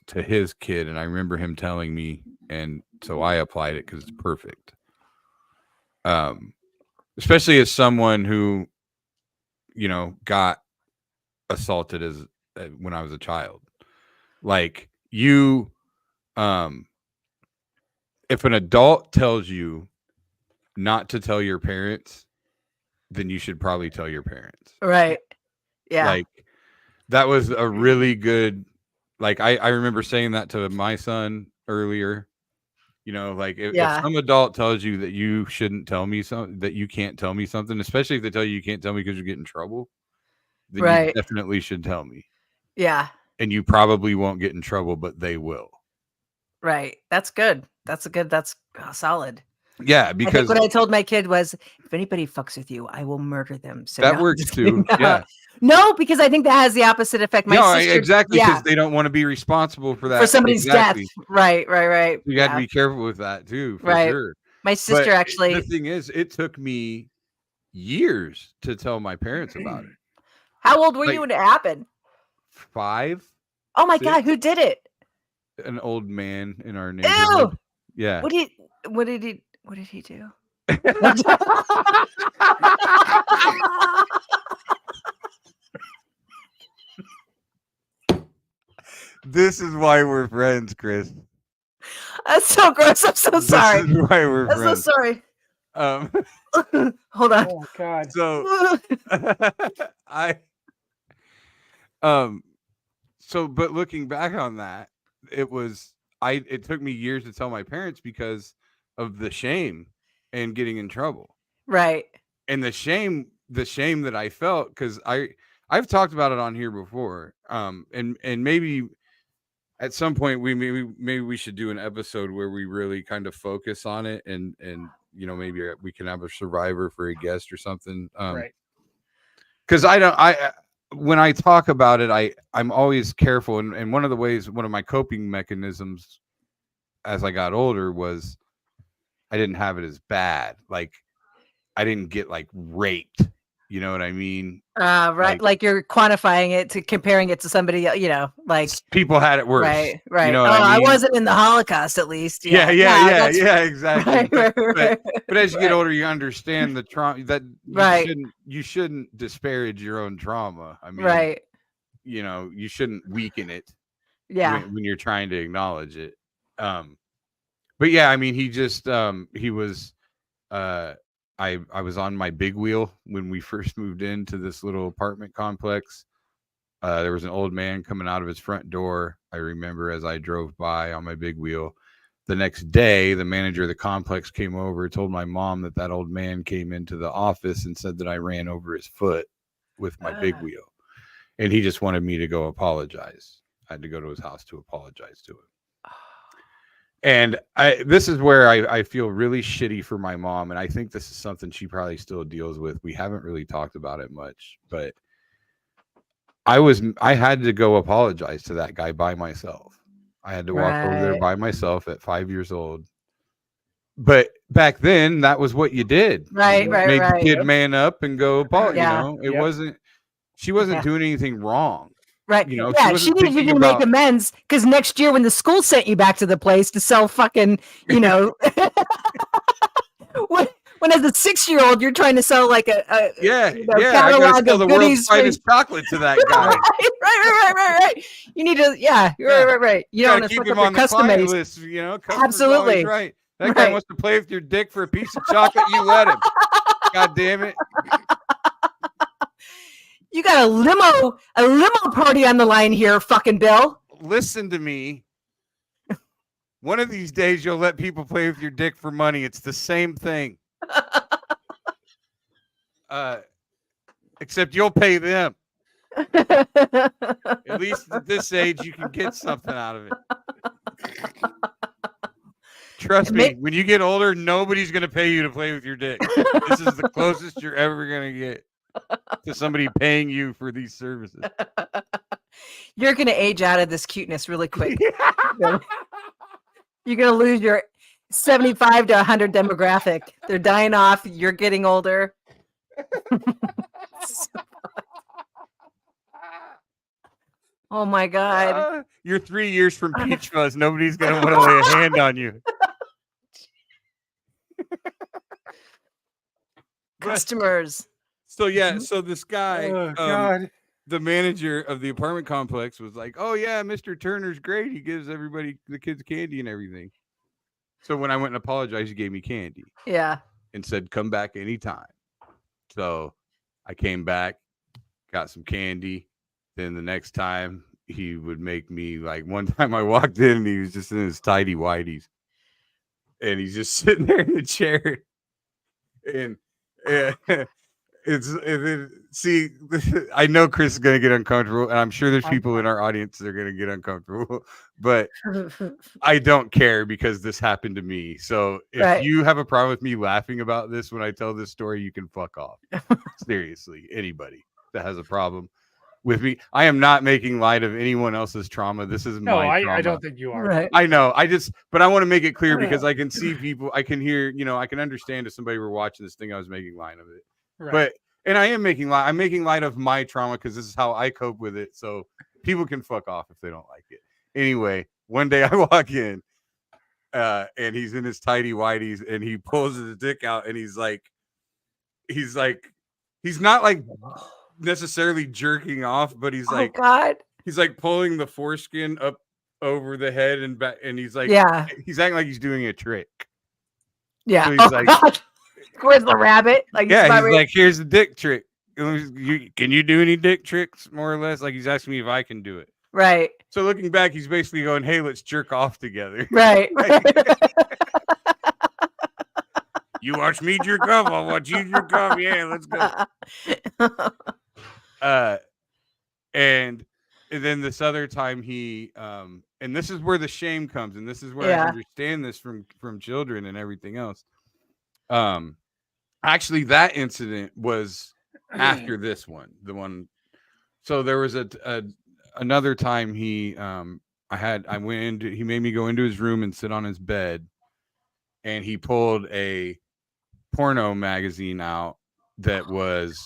Speaker 2: to his kid, and I remember him telling me, and so I applied it because it's perfect. Especially as someone who, you know, got assaulted as when I was a child. Like, you, if an adult tells you not to tell your parents, then you should probably tell your parents.
Speaker 3: right. Yeah.
Speaker 2: Like, that was a really good, like, I remember saying that to my son earlier. You know, like, if some adult tells you that you shouldn't tell me something, that you can't tell me something, especially if they tell you can't tell me because you get in trouble, then you
Speaker 3: Right.
Speaker 2: definitely should tell me.
Speaker 3: Yeah.
Speaker 2: And you probably won't get in trouble, but they will.
Speaker 3: Right. That's good. That's solid.
Speaker 2: Yeah,
Speaker 3: I think
Speaker 2: because
Speaker 3: what I told my kid was, if anybody fucks with you, I will murder them. So
Speaker 2: that
Speaker 3: no, I'm
Speaker 2: works
Speaker 3: just kidding.
Speaker 2: too. Yeah.
Speaker 3: No, because I think that has the opposite effect. My
Speaker 2: No,
Speaker 3: sister,
Speaker 2: exactly,
Speaker 3: yeah,
Speaker 2: because they don't want to be responsible for that.
Speaker 3: for somebody's
Speaker 2: Exactly.
Speaker 3: death. Right.
Speaker 2: You got to
Speaker 3: Yeah.
Speaker 2: be careful with that too, for
Speaker 3: Right.
Speaker 2: sure.
Speaker 3: My sister
Speaker 2: But
Speaker 3: actually.
Speaker 2: the thing is, it took me years to tell my parents about it.
Speaker 3: How old were
Speaker 2: like-
Speaker 3: you when it happened?
Speaker 2: 5,
Speaker 3: Oh my
Speaker 2: 6,
Speaker 3: God, who did it?
Speaker 2: an old man in our neighborhood.
Speaker 3: Ew.
Speaker 2: Yeah.
Speaker 3: What did he do?
Speaker 2: This is why we're friends, Chris.
Speaker 3: That's so gross. I'm so sorry.
Speaker 2: This is why we're
Speaker 3: I'm so
Speaker 2: friends.
Speaker 3: sorry. Hold on.
Speaker 1: Oh God.
Speaker 2: So but looking back on that, it took me years to tell my parents because of the shame and getting in trouble.
Speaker 3: Right.
Speaker 2: And the shame that I felt, because I've talked about it on here before. And maybe at some point maybe we should do an episode where we really kind of focus on it, and you know, maybe we can have a survivor for a guest or something.
Speaker 1: Right.
Speaker 2: Because when I talk about it, I'm always careful, and one of my coping mechanisms as I got older was I didn't have it as bad. Like, I didn't get like raped, You know what I mean?
Speaker 3: Right. Like you're quantifying it to comparing it to somebody, like
Speaker 2: people had it worse.
Speaker 3: Right. Right.
Speaker 2: You know what I mean?
Speaker 3: I wasn't in the Holocaust, at least.
Speaker 2: Yeah, exactly.
Speaker 3: Right.
Speaker 2: But as you get older, you understand the trauma that you shouldn't disparage your own trauma. I mean,
Speaker 3: right.
Speaker 2: You shouldn't weaken it.
Speaker 3: Yeah.
Speaker 2: When you're trying to acknowledge it. But yeah, I mean, he just he was I was on my big wheel when we first moved into this little apartment complex. There was an old man coming out of his front door. I remember as I drove by on my big wheel. The next day, the manager of the complex came over, told my mom that old man came into the office and said that I ran over his foot with my big wheel. And he just wanted me to go apologize. I had to go to his house to apologize to him. And this is where I feel really shitty for my mom. And I think this is something she probably still deals with. We haven't really talked about it much, but I had to go apologize to that guy by myself. I had to walk over there by myself at 5 years old. But back then, that was what you did.
Speaker 3: Right.
Speaker 2: Make the kid man up and go apologize.
Speaker 3: Yeah.
Speaker 2: It wasn't. She wasn't doing anything wrong.
Speaker 3: Right. She needed you to make amends because next year when the school sent you back to the place to sell fucking, when as a 6-year-old you're trying to sell like a catalog of goodies.
Speaker 2: I gotta chocolate to that guy.
Speaker 3: right. You need to, right. You don't want to fuck up your custom
Speaker 2: list,
Speaker 3: Absolutely.
Speaker 2: Right. That guy wants to play with your dick for a piece of chocolate. You let him. God damn it.
Speaker 3: You got a limo party on the line here, fucking Bill.
Speaker 2: Listen to me. One of these days, you'll let people play with your dick for money. It's the same thing. Except you'll pay them. At least at this age, you can get something out of it. Trust me, when you get older, nobody's going to pay you to play with your dick. This is the closest you're ever going to get to somebody paying you for these services.
Speaker 3: You're going to age out of this cuteness really quick. You're going to lose your 75 to 100 demographic. They're dying off. You're getting older. Oh my God.
Speaker 2: You're 3 years from Peach Fuzz. Nobody's going to want to lay a hand on you.
Speaker 3: Customers.
Speaker 2: So this guy, the manager of the apartment complex was like, "Oh yeah, Mr. Turner's great. He gives everybody the kids candy and everything." So when I went and apologized, he gave me candy.
Speaker 3: Yeah.
Speaker 2: And said, "Come back anytime." So I came back, got some candy. Then the next time he would make me, like, one time I walked in and he was just in his tidy whities. And he's just sitting there in the chair. And see, I know Chris is going to get uncomfortable, and I'm sure there's people in our audience that are going to get uncomfortable, but I don't care because this happened to me. So if you have a problem with me laughing about this when I tell this story, you can fuck off. Seriously, anybody that has a problem with me. I am not making light of anyone else's trauma. This is my trauma.
Speaker 1: I don't think you are.
Speaker 3: Right.
Speaker 2: I know. But I want to make it clear because I can see people, I can hear, I can understand if somebody were watching this thing, I was making light of it. Right. And I am making light. I'm making light of my trauma because this is how I cope with it. So people can fuck off if they don't like it. Anyway, one day I walk in and he's in his tidy whities and he pulls his dick out and he's not like necessarily jerking off, but he's like,
Speaker 3: God.
Speaker 2: He's like pulling the foreskin up over the head and back, and he's like, he's acting like he's doing a trick.
Speaker 3: Yeah.
Speaker 2: So he's like,
Speaker 3: God. Where's the rabbit? Like,
Speaker 2: he's like, here's the dick trick. Can you do any dick tricks, more or less? Like, he's asking me if I can do it.
Speaker 3: Right.
Speaker 2: So looking back, he's basically going, "Hey, let's jerk off together."
Speaker 3: Right.
Speaker 2: You watch me jerk off, I'll watch you jerk off. Yeah, let's go. And then this other time he and this is where the shame comes, and this is where I understand this from children and everything else. Actually, that incident was after this one, the one. So there was another time he he made me go into his room and sit on his bed, and he pulled a porno magazine out that was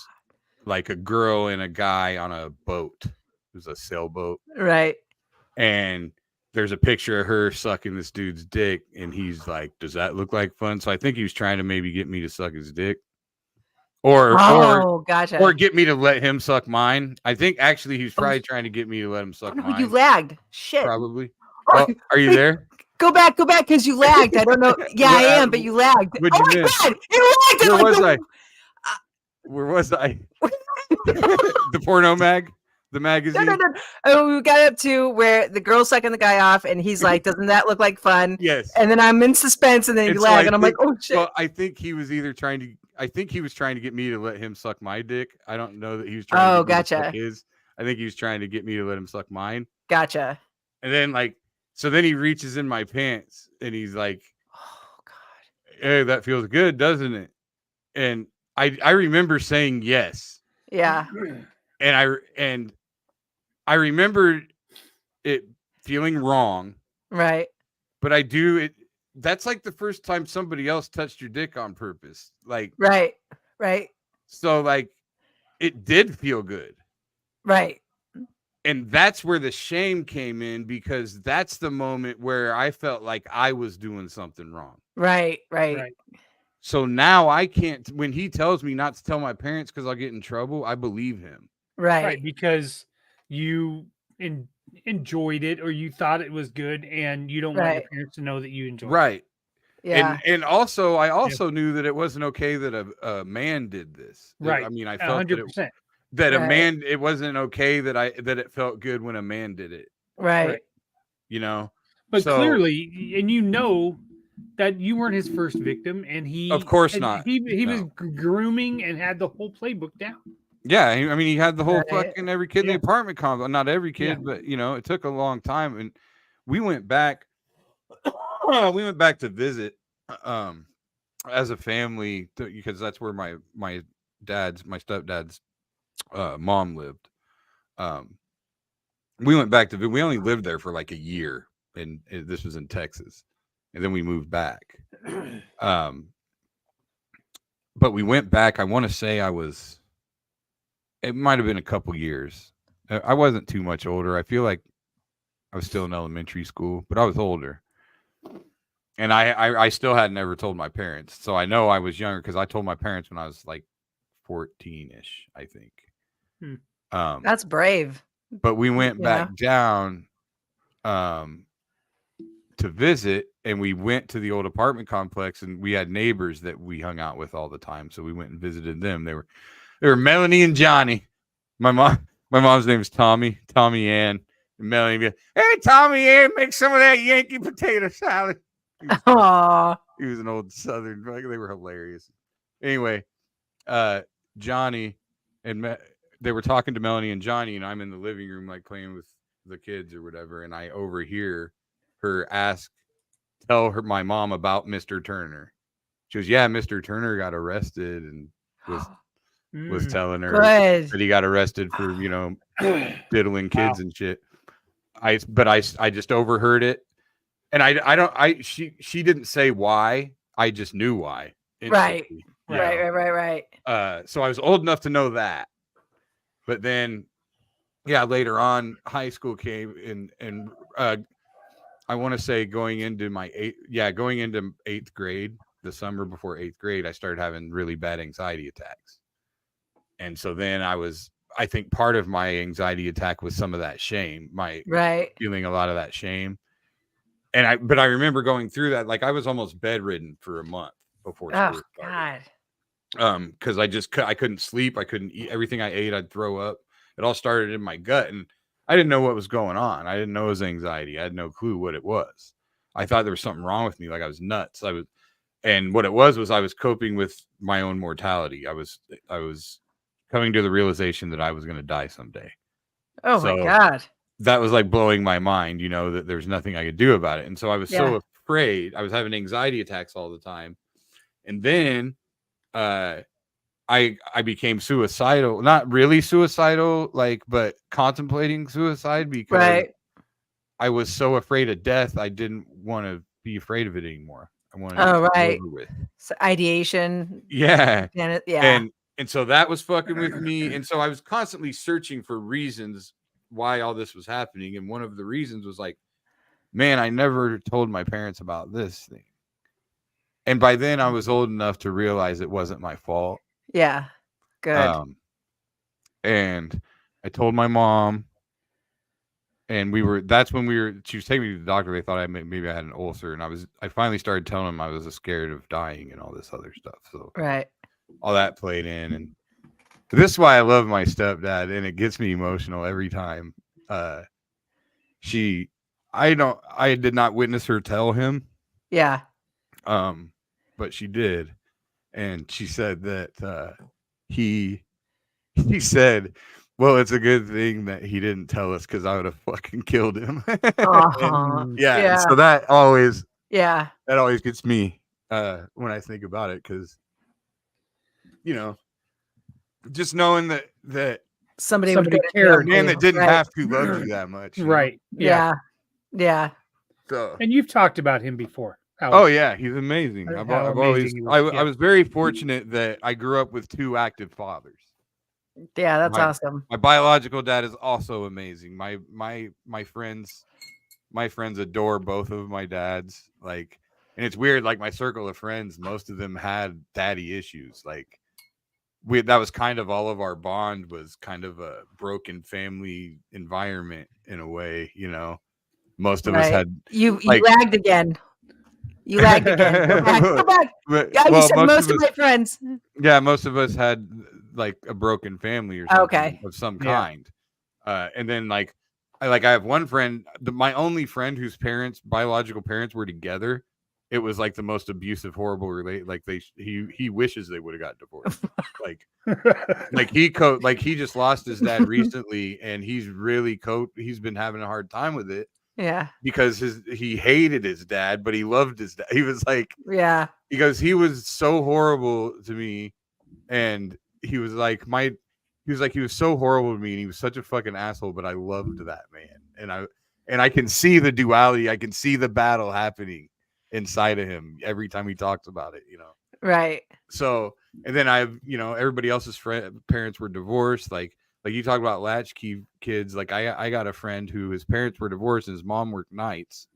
Speaker 2: like a girl and a guy on a boat. It was a sailboat.
Speaker 3: Right.
Speaker 2: And there's a picture of her sucking this dude's dick, and he's like, "Does that look like fun?" So I think he was trying to maybe get me to suck his dick, or
Speaker 3: gotcha.
Speaker 2: or get me to let him suck mine. I think actually he was probably trying to get me to let him suck
Speaker 3: no,
Speaker 2: mine.
Speaker 3: you lagged. Shit.
Speaker 2: Probably. Oh, are you there?
Speaker 3: Go back, because you lagged. I don't know. Yeah, I am, but you lagged.
Speaker 2: What'd
Speaker 3: Oh
Speaker 2: you
Speaker 3: my
Speaker 2: miss?
Speaker 3: God, you lagged.
Speaker 2: Where was I? Where was I? The porno mag, the magazine.
Speaker 3: No. Oh, we got up to where the girl's sucking the guy off, and he's like, "Doesn't that look like fun?"
Speaker 2: Yes.
Speaker 3: And then I'm in suspense, and then you
Speaker 2: And so
Speaker 3: lag,
Speaker 2: I
Speaker 3: and I'm
Speaker 2: think-
Speaker 3: like, "Oh shit!"
Speaker 2: Well, I think he was either trying to. I think he was trying to get me to let him suck my dick. I don't know that he was trying.
Speaker 3: Oh,
Speaker 2: to get me to suck
Speaker 3: gotcha.
Speaker 2: his. I think he was trying to get me to let him suck mine.
Speaker 3: Gotcha.
Speaker 2: And then so then he reaches in my pants and he's like,
Speaker 3: Oh God.
Speaker 2: "Hey, that feels good, doesn't it?" And I remember saying yes.
Speaker 3: Yeah.
Speaker 2: And I remember it feeling wrong,
Speaker 3: Right.
Speaker 2: but I do it. That's like the first time somebody else touched your dick on purpose. Like,
Speaker 3: Right.
Speaker 2: so like it did feel good.
Speaker 3: Right.
Speaker 2: And that's where the shame came in, because that's the moment where I felt like I was doing something wrong.
Speaker 3: Right.
Speaker 2: So now I can't, when he tells me not to tell my parents because I'll get in trouble, I believe him.
Speaker 3: Right.
Speaker 1: Because you enjoyed it, or you thought it was good, and you don't want your parents to know that you enjoyed it.
Speaker 2: Right.
Speaker 3: Yeah.
Speaker 2: And also, I also knew that it wasn't okay that a man did this.
Speaker 1: Right.
Speaker 2: I mean, I felt
Speaker 1: 100%.
Speaker 2: that a
Speaker 3: Right.
Speaker 2: man, it wasn't okay that it felt good when a man did it,
Speaker 3: Right.
Speaker 2: you know?
Speaker 1: But
Speaker 2: So-
Speaker 1: clearly, and you know that you weren't his first victim, and he,
Speaker 2: Of course
Speaker 1: and
Speaker 2: not.
Speaker 1: He was
Speaker 2: No.
Speaker 1: grooming and had the whole playbook down.
Speaker 2: Yeah. I mean, he had the whole
Speaker 3: Right.
Speaker 2: fucking every kid in the
Speaker 1: Yeah.
Speaker 2: apartment complex. Not every kid,
Speaker 1: Yeah.
Speaker 2: but it took a long time. And we went back, to visit, as a family, because that's where my stepdad's mom lived. We went back to, we only lived there for like a year, and this was in Texas, and then we moved back. But we went back. I want to say it might have been a couple years. I wasn't too much older. I feel like I was still in elementary school, but I was older. And I still had never told my parents. So I know I was younger because I told my parents when I was like 14-ish, I think.
Speaker 3: That's brave.
Speaker 2: But we went
Speaker 3: Yeah.
Speaker 2: back down to visit, and we went to the old apartment complex, and we had neighbors that we hung out with all the time. So we went and visited them. They were Melanie and Johnny. My mom's name is Tommy Ann. And Melanie would be like, "Hey, Tommy Ann, make some of that Yankee potato salad."
Speaker 3: Aw.
Speaker 2: He was an old Southern. They were hilarious. Anyway, Johnny and they were talking to Melanie and Johnny, and I'm in the living room, like playing with the kids or whatever, and I overhear her tell my mom about Mr. Turner. She goes, "Yeah, Mr. Turner got arrested," and was telling her
Speaker 3: Good.
Speaker 2: that he got arrested for diddling kids and shit. I just overheard it. And she didn't say why. I just knew why.
Speaker 3: Right.
Speaker 2: instantly,
Speaker 3: Right.
Speaker 2: So I was old enough to know that. But then, later on, high school came, and I want to say going into eighth grade, the summer before eighth grade, I started having really bad anxiety attacks. And so then I think part of my anxiety attack was some of that shame, feeling a lot of that shame. But I remember going through that, like I was almost bedridden for a month before school started.
Speaker 3: God.
Speaker 2: Because I couldn't sleep, I couldn't eat. Everything I ate, I'd throw up. It all started in my gut, and I didn't know what was going on. I didn't know it was anxiety. I had no clue what it was. I thought there was something wrong with me, like I was nuts. And what it was I was coping with my own mortality. I was coming to the realization that I was going to die someday.
Speaker 3: Oh my God.
Speaker 2: That was like blowing my mind, that there's nothing I could do about it. And so I was so afraid. I was having anxiety attacks all the time. And then I became suicidal, not really suicidal, but contemplating suicide, because I was so afraid of death. I didn't want to be afraid of it anymore. I wanted to be over with.
Speaker 3: So ideation.
Speaker 2: Yeah.
Speaker 3: And
Speaker 2: And And so that was fucking with me. And so I was constantly searching for reasons why all this was happening. And one of the reasons was like, man, I never told my parents about this thing. And by then I was old enough to realize it wasn't my fault.
Speaker 3: Yeah. Good.
Speaker 2: And I told my mom, and that's when she was taking me to the doctor. They thought maybe I had an ulcer. And I finally started telling them I was scared of dying and all this other stuff. So
Speaker 3: Right.
Speaker 2: all that played in. And this is why I love my stepdad, and it gets me emotional every time. I did not witness her tell him.
Speaker 3: Yeah.
Speaker 2: But she did. And she said that he said, well, it's a good thing that he didn't tell us because I would have fucking killed him. Yeah. So that always gets me when I think about it, because just knowing that
Speaker 3: somebody
Speaker 1: cared,
Speaker 2: a man that didn't have to love you that much.
Speaker 1: Right.
Speaker 3: Yeah.
Speaker 2: So,
Speaker 1: and you've talked about him before.
Speaker 2: Oh yeah, he's amazing. I was very fortunate that I grew up with 2 active fathers.
Speaker 3: Yeah, that's awesome.
Speaker 2: My biological dad is also amazing. My friends adore both of my dads. Like, and it's weird, like my circle of friends, most of them had daddy issues. Like, that was kind of all of our bond, was kind of a broken family environment in a way, Most of us had
Speaker 3: you lagged again. You lagged again. Go back. You said most of my friends.
Speaker 2: Yeah, most of us had like a broken family or something of some kind. And then like I have one friend, my only friend whose biological parents were together. It was like the most abusive, horrible like he wishes they would have got divorced. He just lost his dad recently, and he's been having a hard time with it.
Speaker 3: Yeah.
Speaker 2: Because he hated his dad, but he loved his dad. He was like,
Speaker 3: yeah.
Speaker 2: He goes, he was so horrible to me, and he was so horrible to me, and he was such a fucking asshole, but I loved that man. And I can see the duality. I can see the battle happening inside of him every time he talks about it,
Speaker 3: Right.
Speaker 2: So, and then everybody else's parents were divorced. Like you talk about latchkey kids. Like I got a friend who his parents were divorced and his mom worked nights.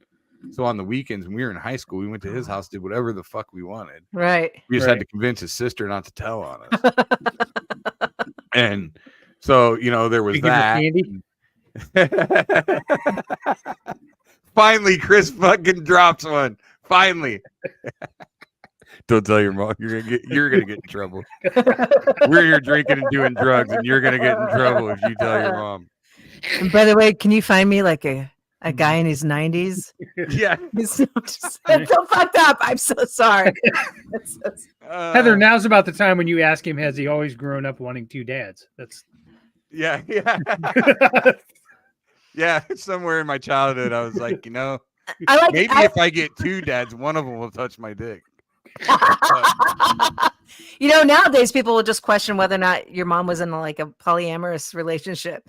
Speaker 2: So on the weekends when we were in high school, we went to his house, did whatever the fuck we wanted.
Speaker 3: Right.
Speaker 2: We just had to convince his sister not to tell on us. And so, there was that. Finally, Chris fucking drops one. Finally. Don't tell your mom. You're gonna get in trouble. We're here drinking and doing drugs, and you're gonna get in trouble if you tell your mom.
Speaker 3: And by the way, can you find me like a guy in his 90s?
Speaker 2: Yeah.
Speaker 3: He's so fucked up. I'm so sorry.
Speaker 1: Heather, now's about the time when you ask him, has he always grown up wanting 2 dads? That's
Speaker 2: yeah. Yeah, somewhere in my childhood, I was like, if I get 2 dads, one of them will touch my dick.
Speaker 3: Nowadays people will just question whether or not your mom was in like a polyamorous relationship.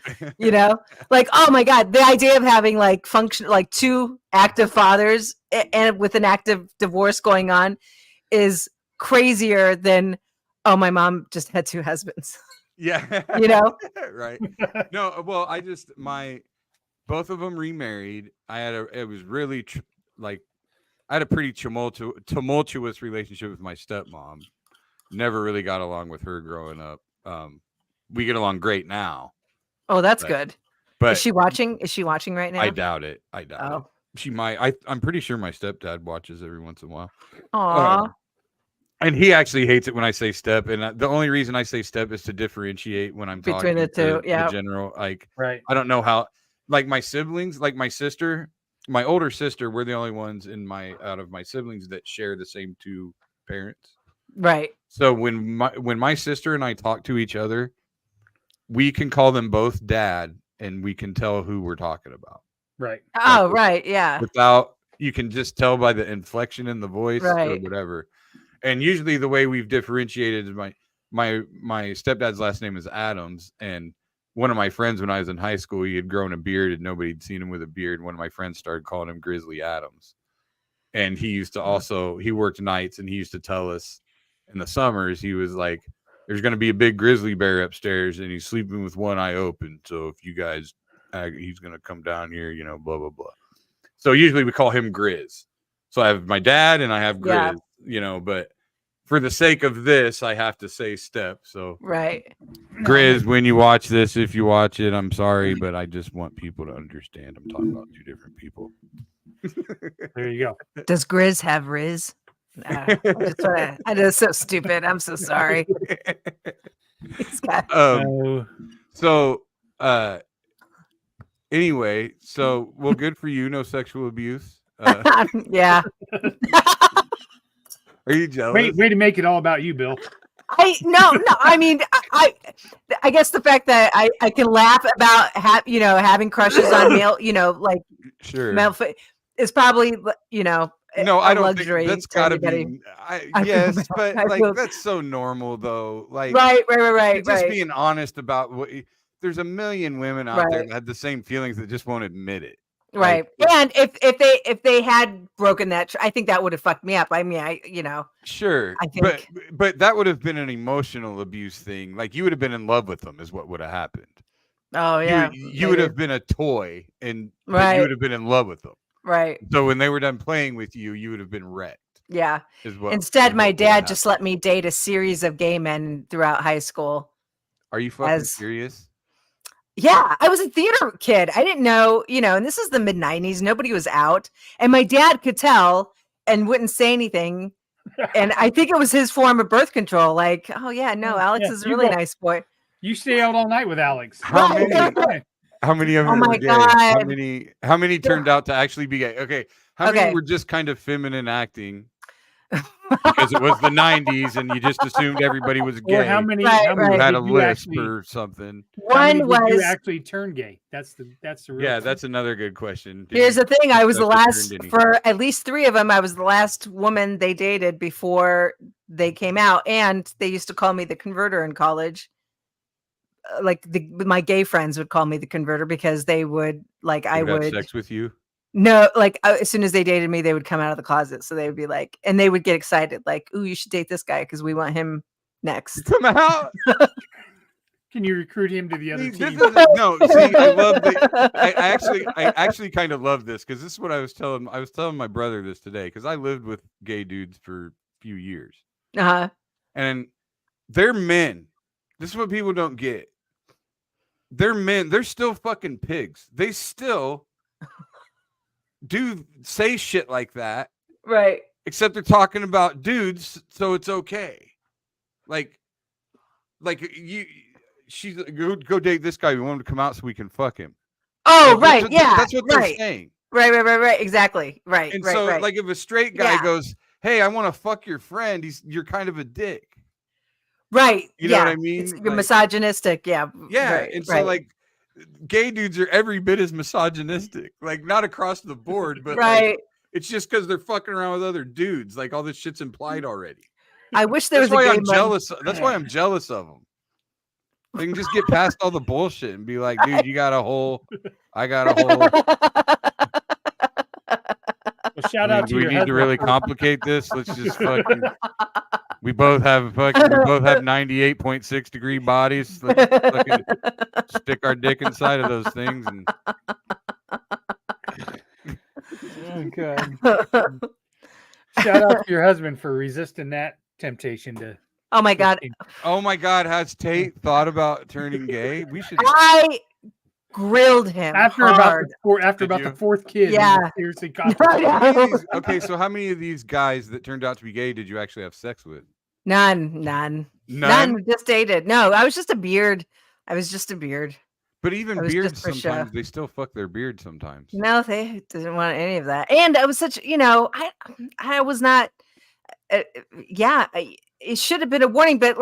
Speaker 3: Like, oh my god, the idea of having like 2 active fathers and with an active divorce going on is crazier than, oh, my mom just had 2 husbands.
Speaker 2: Yeah. Right. No, well, both of them remarried. I had a pretty tumultuous relationship with my stepmom. Never really got along with her growing up. We get along great now.
Speaker 3: Oh, that's good.
Speaker 2: But
Speaker 3: is she watching? Is she watching right now?
Speaker 2: I doubt it. It. She might. I'm pretty sure my stepdad watches every once in a while.
Speaker 3: Aww.
Speaker 2: And he actually hates it when I say step. And the only reason I say step is to differentiate when I'm talking
Speaker 3: between the two.
Speaker 2: The general. Like,
Speaker 1: right.
Speaker 2: I don't know how. Like my siblings, like my sister. My older sister, we're the only ones out of my siblings that share the same 2 parents.
Speaker 3: Right.
Speaker 2: So when my sister and I talk to each other, we can call them both dad, and we can tell who we're talking about.
Speaker 1: Right.
Speaker 3: Oh, right. Yeah.
Speaker 2: You can just tell by the inflection in the voice or whatever. And usually the way we've differentiated is my stepdad's last name is Adams, and one of my friends when I was in high school, he had grown a beard and nobody had seen him with a beard. One of my friends started calling him Grizzly Adams. And he used to he worked nights, and he used to tell us in the summers, he was like, there's going to be a big grizzly bear upstairs, and he's sleeping with one eye open. So if you guys, he's going to come down here, you know, blah blah blah. So usually we call him Grizz. So I have my dad and I have Grizz, you know, but for the sake of this, I have to say Step. So
Speaker 3: Right.
Speaker 2: Grizz, when you watch this, if you watch it, I'm sorry, but I just want people to understand I'm talking about two different people.
Speaker 1: There you go.
Speaker 3: Does Grizz have Riz? I know, so stupid. I'm so sorry. He's got
Speaker 2: So anyway, so well, good for you. No sexual abuse.
Speaker 3: yeah.
Speaker 2: Are you jealous?
Speaker 1: Way to make it all about you, Bill.
Speaker 3: No. I mean, I guess the fact that I can laugh about having crushes on male, like
Speaker 2: Sure.
Speaker 3: male is probably
Speaker 2: No, I don't
Speaker 3: luxury
Speaker 2: think that's
Speaker 3: to
Speaker 2: got to
Speaker 3: anybody.
Speaker 2: be.
Speaker 3: I
Speaker 2: Yes,
Speaker 3: feel
Speaker 2: but
Speaker 3: bad. I
Speaker 2: like
Speaker 3: feel-
Speaker 2: that's so normal though. Like
Speaker 3: right.
Speaker 2: just
Speaker 3: Right.
Speaker 2: being honest about what. There's a million women out there
Speaker 3: Right.
Speaker 2: that had the same feelings that just won't admit it.
Speaker 3: Right.
Speaker 2: Like,
Speaker 3: And if they had broken that, I think that would have fucked me up. I mean,
Speaker 2: Sure,
Speaker 3: I think-
Speaker 2: but that would have been an emotional abuse thing. Like you would have been in love with them, is what would have happened.
Speaker 3: oh yeah,
Speaker 2: You would have been a toy, and but
Speaker 3: Right.
Speaker 2: you would have been in love with them.
Speaker 3: right.
Speaker 2: So when they were done playing with you, you would have been wrecked.
Speaker 3: Yeah.
Speaker 2: Is what
Speaker 3: Instead,
Speaker 2: is
Speaker 3: my
Speaker 2: what would
Speaker 3: dad
Speaker 2: have
Speaker 3: just
Speaker 2: happened.
Speaker 3: let me date a series of gay men throughout high school.
Speaker 2: Are you fucking
Speaker 3: as-
Speaker 2: serious?
Speaker 3: Yeah, I was a theater kid. I didn't know, and this is the mid 90s. Nobody was out. And my dad could tell and wouldn't say anything. And I think it was his form of birth control. Like, oh, yeah, no, Alex
Speaker 1: Yeah,
Speaker 3: is a
Speaker 1: you
Speaker 3: really
Speaker 1: go-
Speaker 3: nice boy.
Speaker 1: You stay out all night with Alex.
Speaker 2: How
Speaker 3: Right.
Speaker 2: many? How many of
Speaker 3: Oh
Speaker 2: them
Speaker 3: my
Speaker 2: were gay? How
Speaker 3: God.
Speaker 2: many? How many turned out to actually be gay? Okay, how
Speaker 3: Okay.
Speaker 2: many were just kind of feminine acting because it was the '90s and you just assumed everybody was gay?
Speaker 1: Or how many?
Speaker 3: Right,
Speaker 1: how
Speaker 2: who
Speaker 1: many
Speaker 3: right.
Speaker 2: had a
Speaker 1: did you
Speaker 2: lisp
Speaker 1: actually-
Speaker 2: or something?
Speaker 1: how many
Speaker 3: One
Speaker 1: did you
Speaker 3: was,
Speaker 1: actually turn gay. That's the real.
Speaker 2: Yeah,
Speaker 1: thing.
Speaker 2: that's another good question. Did
Speaker 3: here's
Speaker 2: you-
Speaker 3: the thing. I was the
Speaker 2: That's what
Speaker 3: last,
Speaker 2: turned any-
Speaker 3: for at least 3 of them, I was the last woman they dated before they came out. And they used to call me the converter in college. Like my gay friends would call me the converter because they would I
Speaker 2: who had
Speaker 3: would
Speaker 2: sex with you.
Speaker 3: no as soon as they dated me they would come out of the closet, so they would be like, and they would get excited like, ooh, you should date this guy because we want him next.
Speaker 2: Come out.
Speaker 1: Can you recruit him to the other
Speaker 2: See, this
Speaker 1: team?
Speaker 2: is- no, see, I love that. I actually kind of love this because this is what I was telling my brother this today because I lived with gay dudes for a few years
Speaker 3: Uh-huh.
Speaker 2: and they're men. This is what people don't get. They're men. They're still fucking pigs. They still do say shit like that,
Speaker 3: Right.
Speaker 2: except they're talking about dudes, so it's okay. Like you, she's like, go date this guy. We want him to come out so we can fuck him.
Speaker 3: Oh,
Speaker 2: Like,
Speaker 3: right. Yeah.
Speaker 2: that's what they're
Speaker 3: right.
Speaker 2: saying.
Speaker 3: Right. Exactly. Right.
Speaker 2: And
Speaker 3: right.
Speaker 2: so,
Speaker 3: right.
Speaker 2: like, if a straight guy
Speaker 3: Yeah.
Speaker 2: goes, "Hey, I want to fuck your friend," you're kind of a dick.
Speaker 3: right.
Speaker 2: You know
Speaker 3: yeah.
Speaker 2: what I mean?
Speaker 3: You're
Speaker 2: Like-
Speaker 3: misogynistic. Yeah.
Speaker 2: Yeah,
Speaker 3: Right,
Speaker 2: and so
Speaker 3: right.
Speaker 2: like, gay dudes are every bit as misogynistic. Like, not across the board, but
Speaker 3: right.
Speaker 2: like, it's just because they're fucking around with other dudes. Like, all this shit's implied already.
Speaker 3: I wish there
Speaker 2: That's
Speaker 3: was a
Speaker 2: why
Speaker 3: gay
Speaker 2: I'm
Speaker 3: man-
Speaker 2: jealous. That's why I'm jealous of them. They can just get past all the bullshit and be like, "Dude, you got a hole. I got a hole."
Speaker 1: Well, shout out to
Speaker 2: Do we
Speaker 1: your
Speaker 2: need to
Speaker 1: husband.
Speaker 2: really complicate this? Let's just fucking. We both have 98.6 degree bodies. Let's fucking stick our dick inside of those things and
Speaker 1: Oh, God. Shout out to your husband for resisting that temptation to.
Speaker 3: Oh my God.
Speaker 2: oh my god, has Tate thought about turning gay? We should
Speaker 3: I grilled him
Speaker 1: After
Speaker 3: hard.
Speaker 1: about
Speaker 2: Did
Speaker 1: the
Speaker 2: you?
Speaker 1: fourth kid. he
Speaker 3: Yeah.
Speaker 1: was seriously
Speaker 3: I
Speaker 1: contemplating.
Speaker 2: How many of
Speaker 3: know.
Speaker 2: these- okay, so how many of these guys that turned out to be gay did you actually have sex with?
Speaker 3: None. Just dated. No, I was just a beard. I was just a beard.
Speaker 2: But even
Speaker 3: It was
Speaker 2: beards
Speaker 3: just for show.
Speaker 2: sometimes they still fuck their beard sometimes.
Speaker 3: No, they didn't want any of that. And I was such, I was not. It should have been a warning, but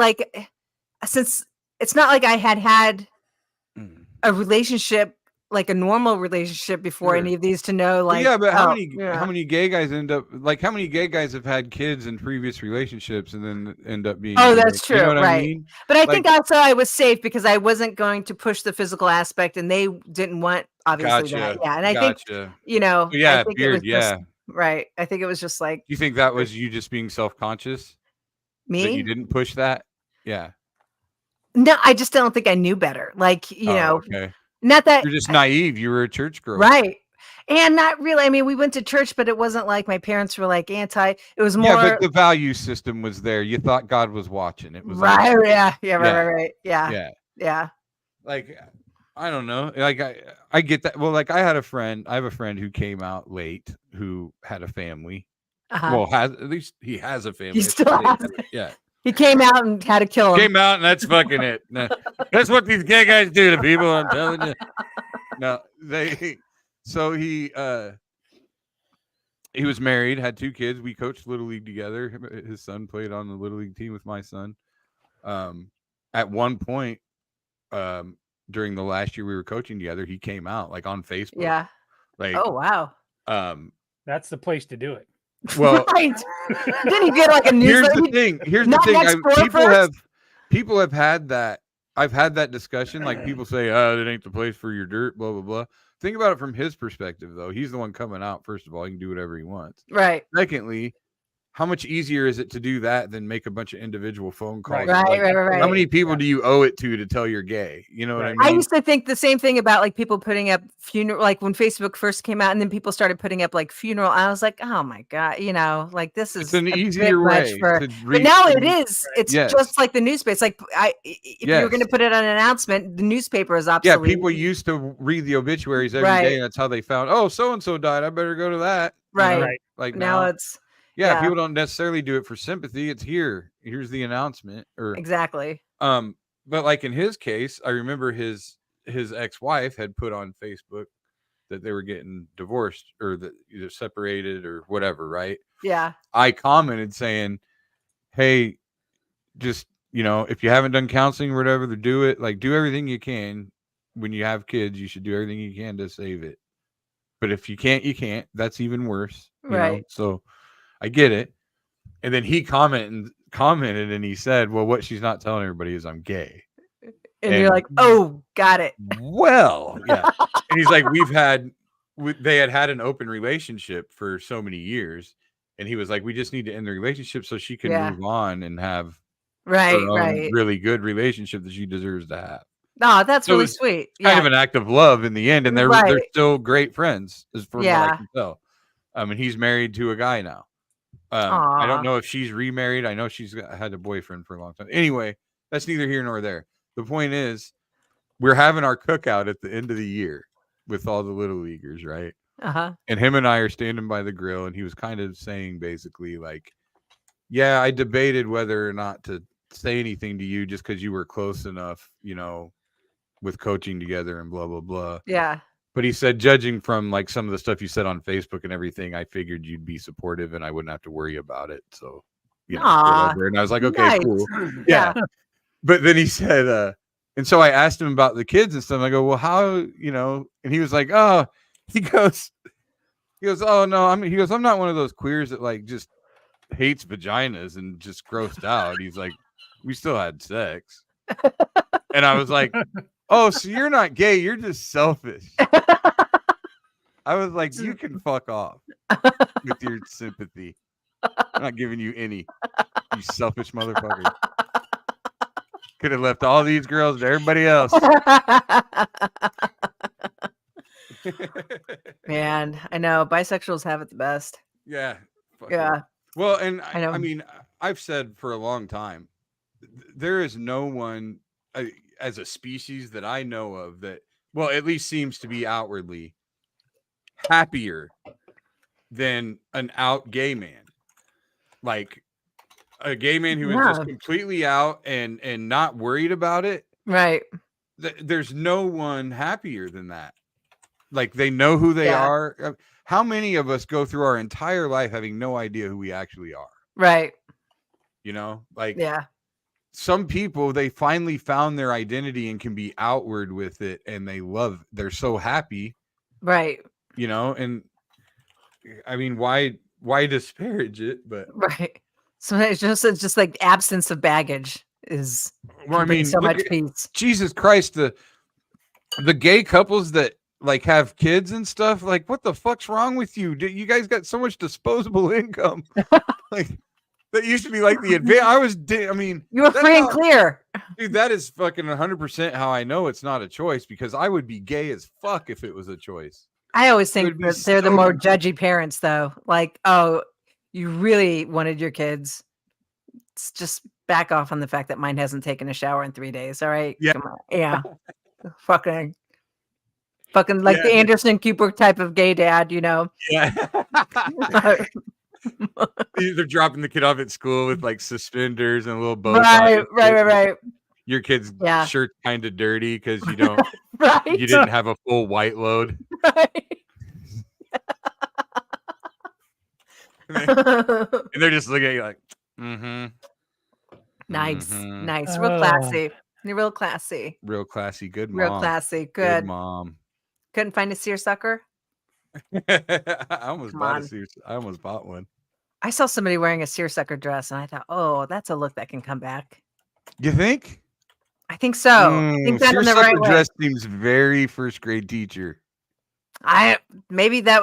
Speaker 3: since it's not like I had
Speaker 2: Mm.
Speaker 3: a relationship, like a normal relationship before
Speaker 2: Sure.
Speaker 3: any of these to know,
Speaker 2: Well,
Speaker 3: like,
Speaker 2: yeah, but how
Speaker 3: oh,
Speaker 2: many
Speaker 3: yeah.
Speaker 2: how many gay guys end up like how many gay guys have had kids in previous relationships and then end up being
Speaker 3: Oh,
Speaker 2: gay?
Speaker 3: that's
Speaker 2: You know
Speaker 3: true,
Speaker 2: what I
Speaker 3: right.
Speaker 2: mean?
Speaker 3: But I
Speaker 2: like-
Speaker 3: think also I was safe because I wasn't going to push the physical aspect, and they didn't want obviously that.
Speaker 2: Gotcha.
Speaker 3: Yeah, and I think
Speaker 2: Gotcha.
Speaker 3: I
Speaker 2: Yeah,
Speaker 3: think it
Speaker 2: beard.
Speaker 3: was just,
Speaker 2: Yeah.
Speaker 3: right. I think it was just like
Speaker 2: Do you think that was you just being self-conscious? That you
Speaker 3: me.
Speaker 2: didn't push that? Yeah.
Speaker 3: No, I just don't think I knew better. Like,
Speaker 2: Okay.
Speaker 3: not that
Speaker 2: You're just naive. You were a church girl.
Speaker 3: right. And not really. I mean, we went to church, but it wasn't like my parents were like anti. It was more
Speaker 2: Yeah, but the value system was there. You thought God was watching. It was
Speaker 3: right.
Speaker 2: like,
Speaker 3: Yeah. Right.
Speaker 2: yeah.
Speaker 3: Yeah.
Speaker 2: Like, I don't know. Like, I get that. Well, like, I have a friend who came out late who had a family.
Speaker 3: Uh-huh.
Speaker 2: Well, at least he has a family.
Speaker 3: He still has it.
Speaker 2: Yeah.
Speaker 3: He came out and had to kill him.
Speaker 2: Came out and that's fucking it. No, that's what these gay guys do to people. I'm telling you. No, so he was married, had 2 kids. We coached Little League together. His son played on the Little League team with my son. At one point, during the last year we were coaching together, he came out like on Facebook.
Speaker 3: Yeah.
Speaker 2: Like,
Speaker 3: oh wow.
Speaker 1: That's the place to do it.
Speaker 2: Well,
Speaker 3: right. Didn't he get like a newsletter?
Speaker 2: Here's the
Speaker 3: Not
Speaker 2: thing.
Speaker 3: next door first?
Speaker 2: People have had that. I've had that discussion. Like, people say, "Oh, that ain't the place for your dirt." Blah blah blah. Think about it from his perspective, though. He's the one coming out. First of all, he can do whatever he wants.
Speaker 3: Right.
Speaker 2: Secondly, how much easier is it to do that than make a bunch of individual phone calls?
Speaker 3: Right.
Speaker 2: Like,
Speaker 3: Right.
Speaker 2: How many people do you owe it to tell you're gay? You know what I mean?
Speaker 3: I used to think the same thing about like people putting up funeral, like when Facebook first came out, and then people started putting up like funeral. I was like, oh my god, like this is
Speaker 2: It's an
Speaker 3: a bit
Speaker 2: easier
Speaker 3: much
Speaker 2: way
Speaker 3: for.
Speaker 2: to
Speaker 3: But
Speaker 2: reach.
Speaker 3: now it is. It's
Speaker 2: Yes.
Speaker 3: just like the newspaper. It's like if you were going to
Speaker 2: Yes.
Speaker 3: put it on an announcement, the newspaper is
Speaker 2: Yeah,
Speaker 3: obsolete.
Speaker 2: people used to read the obituaries every
Speaker 3: Right.
Speaker 2: day. That's how they found, oh, so and so died. I better go to that.
Speaker 3: Right.
Speaker 1: Right.
Speaker 2: Like
Speaker 3: now it's
Speaker 2: yeah, people don't necessarily do it for sympathy. It's here's the announcement, or
Speaker 3: exactly.
Speaker 2: but like in his case, I remember his ex-wife had put on Facebook that they were getting divorced or that either separated or whatever, right?
Speaker 3: Yeah.
Speaker 2: I commented saying, hey, just, if you haven't done counseling or whatever, to do it. Like, do everything you can. When you have kids, you should do everything you can to save it. But if you can't, you can't. That's even worse. You know?
Speaker 3: Right.
Speaker 2: So I get it. And then he commented and he said, well, what she's not telling everybody is I'm gay.
Speaker 3: And you're like, oh, got it.
Speaker 2: Well, yeah. And he's like, they had an open relationship for so many years. And he was like, we just need to end the relationship so she can move on and have
Speaker 3: right,
Speaker 2: her own
Speaker 3: right.
Speaker 2: really good relationship that she deserves to have.
Speaker 3: No, that's
Speaker 2: So
Speaker 3: really
Speaker 2: it's
Speaker 3: sweet.
Speaker 2: Kind of an act of love in the end. And they're
Speaker 3: Right.
Speaker 2: still great friends, as from what I
Speaker 3: Yeah.
Speaker 2: can tell. And he's married to a guy now. I don't
Speaker 3: Aw.
Speaker 2: know if she's remarried. I know she's had a boyfriend for a long time. Anyway, that's neither here nor there. The point is, we're having our cookout at the end of the year with all the little leaguers, right?
Speaker 3: Uh-huh.
Speaker 2: And him and I are standing by the grill, and he was kind of saying basically like, yeah, I debated whether or not to say anything to you just because you were close enough, with coaching together and blah, blah, blah.
Speaker 3: Yeah.
Speaker 2: But he said, judging from like some of the stuff you said on Facebook and everything, I figured you'd be supportive and I wouldn't have to worry about it. So,
Speaker 3: Aw,
Speaker 2: whatever. And I was like, okay,
Speaker 3: nice.
Speaker 2: cool.
Speaker 3: Yeah.
Speaker 2: But then he said, and so I asked him about the kids and stuff. I go, well, how, and he was like, oh, he goes, oh no, I'm not one of those queers that like just hates vaginas and just grossed out. He's like, we still had sex. And I was like, oh, so you're not gay, you're just selfish. I was like, you can fuck off with your sympathy. I'm not giving you any, you selfish motherfucker. Could have left all these girls to everybody else.
Speaker 3: Man, I know bisexuals have it the best.
Speaker 2: Yeah.
Speaker 3: Yeah.
Speaker 2: Well, and
Speaker 3: I know.
Speaker 2: I mean, I've said for a long time, there is no one as a species that I know of that, well, at least seems to be outwardly happier than an out gay man. Like a gay man who is just completely out and not worried about it.
Speaker 3: Right.
Speaker 2: There's no one happier than that. Like they know who they are. How many of us go through our entire life having no idea who we actually are?
Speaker 3: Right.
Speaker 2: Like
Speaker 3: yeah.
Speaker 2: Some people, they finally found their identity and can be outward with it, and they're so happy.
Speaker 3: Right.
Speaker 2: And I mean, why disparage it? But
Speaker 3: right. So it's just like absence of baggage is so much peace.
Speaker 2: Jesus Christ, the gay couples that like have kids and stuff, like what the fuck's wrong with you? You guys got so much disposable income. Like That used to be like the advance. I mean,
Speaker 3: You were
Speaker 2: that's
Speaker 3: free and
Speaker 2: how-
Speaker 3: clear.
Speaker 2: dude, that is fucking 100% how I know it's not a choice, because I would be gay as fuck if it was a choice.
Speaker 3: I always think
Speaker 2: would be
Speaker 3: that they're the
Speaker 2: so
Speaker 3: more
Speaker 2: good.
Speaker 3: judgy parents, though. Like, oh, you really wanted your kids. Just back off on the fact that mine hasn't taken a shower in 3 days. All right.
Speaker 2: Yeah.
Speaker 3: Come on. Yeah. fucking like
Speaker 2: Yeah,
Speaker 3: the Anderson Cooper type of gay dad, you know.
Speaker 2: Yeah. They're dropping the kid off at school with like suspenders and a little bow tie.
Speaker 3: Right.
Speaker 2: Your kid's
Speaker 3: Yeah.
Speaker 2: shirt's kind of dirty because you don't
Speaker 3: Right.
Speaker 2: you didn't have a full white load.
Speaker 3: Right.
Speaker 2: And they're just looking at you like,
Speaker 3: Nice.
Speaker 2: Mhm.
Speaker 3: Nice. Real
Speaker 1: Oh.
Speaker 3: classy. You're real classy.
Speaker 2: real classy, good mom.
Speaker 3: Real classy.
Speaker 2: Good
Speaker 3: Good.
Speaker 2: mom.
Speaker 3: Couldn't find a seersucker.
Speaker 2: I almost
Speaker 3: Come
Speaker 2: bought
Speaker 3: on.
Speaker 2: a suit. I almost bought one.
Speaker 3: I saw somebody wearing a seersucker dress, and I thought, oh, that's a look that can come back.
Speaker 2: You think?
Speaker 3: I think so. I think that in the
Speaker 2: seersucker
Speaker 3: right way.
Speaker 2: dress seems very first grade teacher.
Speaker 3: Maybe that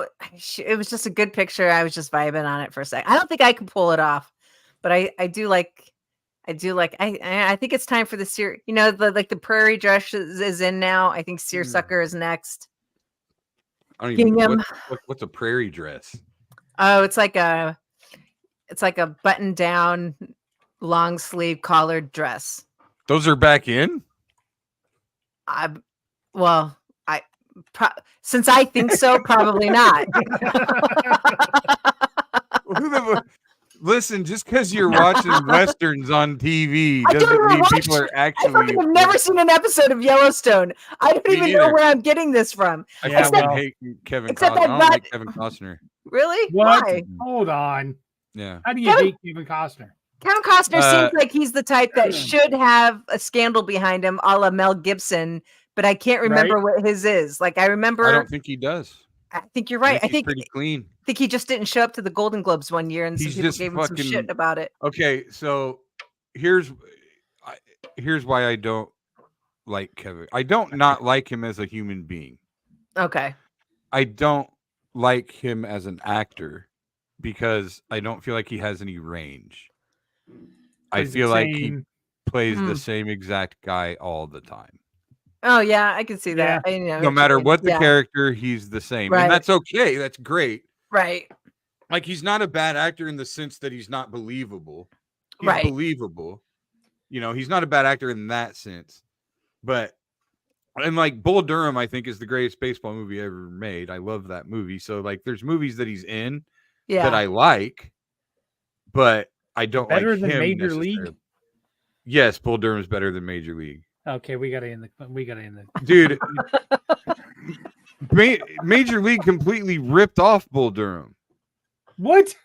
Speaker 3: it was just a good picture. I was just vibing on it for a sec. I don't think I can pull it off, but I do like. I think it's time for the the prairie dress is in now. I think seersucker is next.
Speaker 2: I don't even
Speaker 3: Gingham.
Speaker 2: what's a prairie dress?
Speaker 3: Oh, it's like a button down long sleeve collared dress.
Speaker 2: Those are back in?
Speaker 3: Since I think so, probably not.
Speaker 2: Listen, just because you're watching westerns on TV
Speaker 3: I don't
Speaker 2: doesn't
Speaker 3: even
Speaker 2: mean
Speaker 3: watch
Speaker 2: people are
Speaker 3: I
Speaker 2: actually.
Speaker 3: fucking have never seen an episode of Yellowstone. I don't
Speaker 2: Me
Speaker 3: even know
Speaker 2: neither.
Speaker 3: where I'm getting this from.
Speaker 2: I
Speaker 1: Yeah,
Speaker 2: fucking
Speaker 1: well,
Speaker 2: hate Kevin
Speaker 3: except
Speaker 2: Costner. I
Speaker 3: I've
Speaker 2: don't
Speaker 3: got-
Speaker 2: like Kevin Costner.
Speaker 3: Really?
Speaker 1: What?
Speaker 3: Why?
Speaker 1: Hold on.
Speaker 2: Yeah.
Speaker 1: How do you
Speaker 3: Kevin-
Speaker 1: hate Kevin Costner?
Speaker 3: Kevin Costner
Speaker 2: Uh,
Speaker 3: seems like he's the type that should have a scandal behind him, a la Mel Gibson, but I can't remember what his is. Like I remember.
Speaker 2: I don't think he does.
Speaker 3: I think you're right. I
Speaker 2: he's
Speaker 3: think
Speaker 2: pretty clean.
Speaker 3: he just didn't show up to the Golden Globes one year, and some
Speaker 2: He's
Speaker 3: people
Speaker 2: just
Speaker 3: gave him some
Speaker 2: fucking-
Speaker 3: shit about it.
Speaker 2: Okay, so here's why I don't like Kevin. I don't not like him as a human being.
Speaker 3: Okay.
Speaker 2: I don't like him as an actor because I don't feel like he has any range. I
Speaker 1: Plays the
Speaker 2: feel like he
Speaker 1: same-
Speaker 2: plays
Speaker 3: Hmm.
Speaker 2: the same exact guy all the time.
Speaker 3: Oh yeah, I can see that. I know
Speaker 2: No
Speaker 3: what you
Speaker 2: matter
Speaker 3: mean.
Speaker 2: what the
Speaker 3: Yeah,
Speaker 2: character, he's the same.
Speaker 3: Right.
Speaker 2: And that's okay. That's great.
Speaker 3: right,
Speaker 2: Like he's not a bad actor in the sense that he's not believable. He's
Speaker 3: Right.
Speaker 2: believable. You know, he's not a bad actor in that sense. But and like Bull Durham, I think is the greatest baseball movie ever made. I love that movie. So like there's movies that he's in
Speaker 3: yeah.
Speaker 2: that I like, but I don't
Speaker 1: Better
Speaker 2: like
Speaker 1: than
Speaker 2: him
Speaker 1: Major League?
Speaker 2: necessarily. Yes, Bull Durham's better than Major League.
Speaker 1: Okay, we got to end the.
Speaker 2: Dude, Major League completely ripped off Bull Durham.
Speaker 1: What?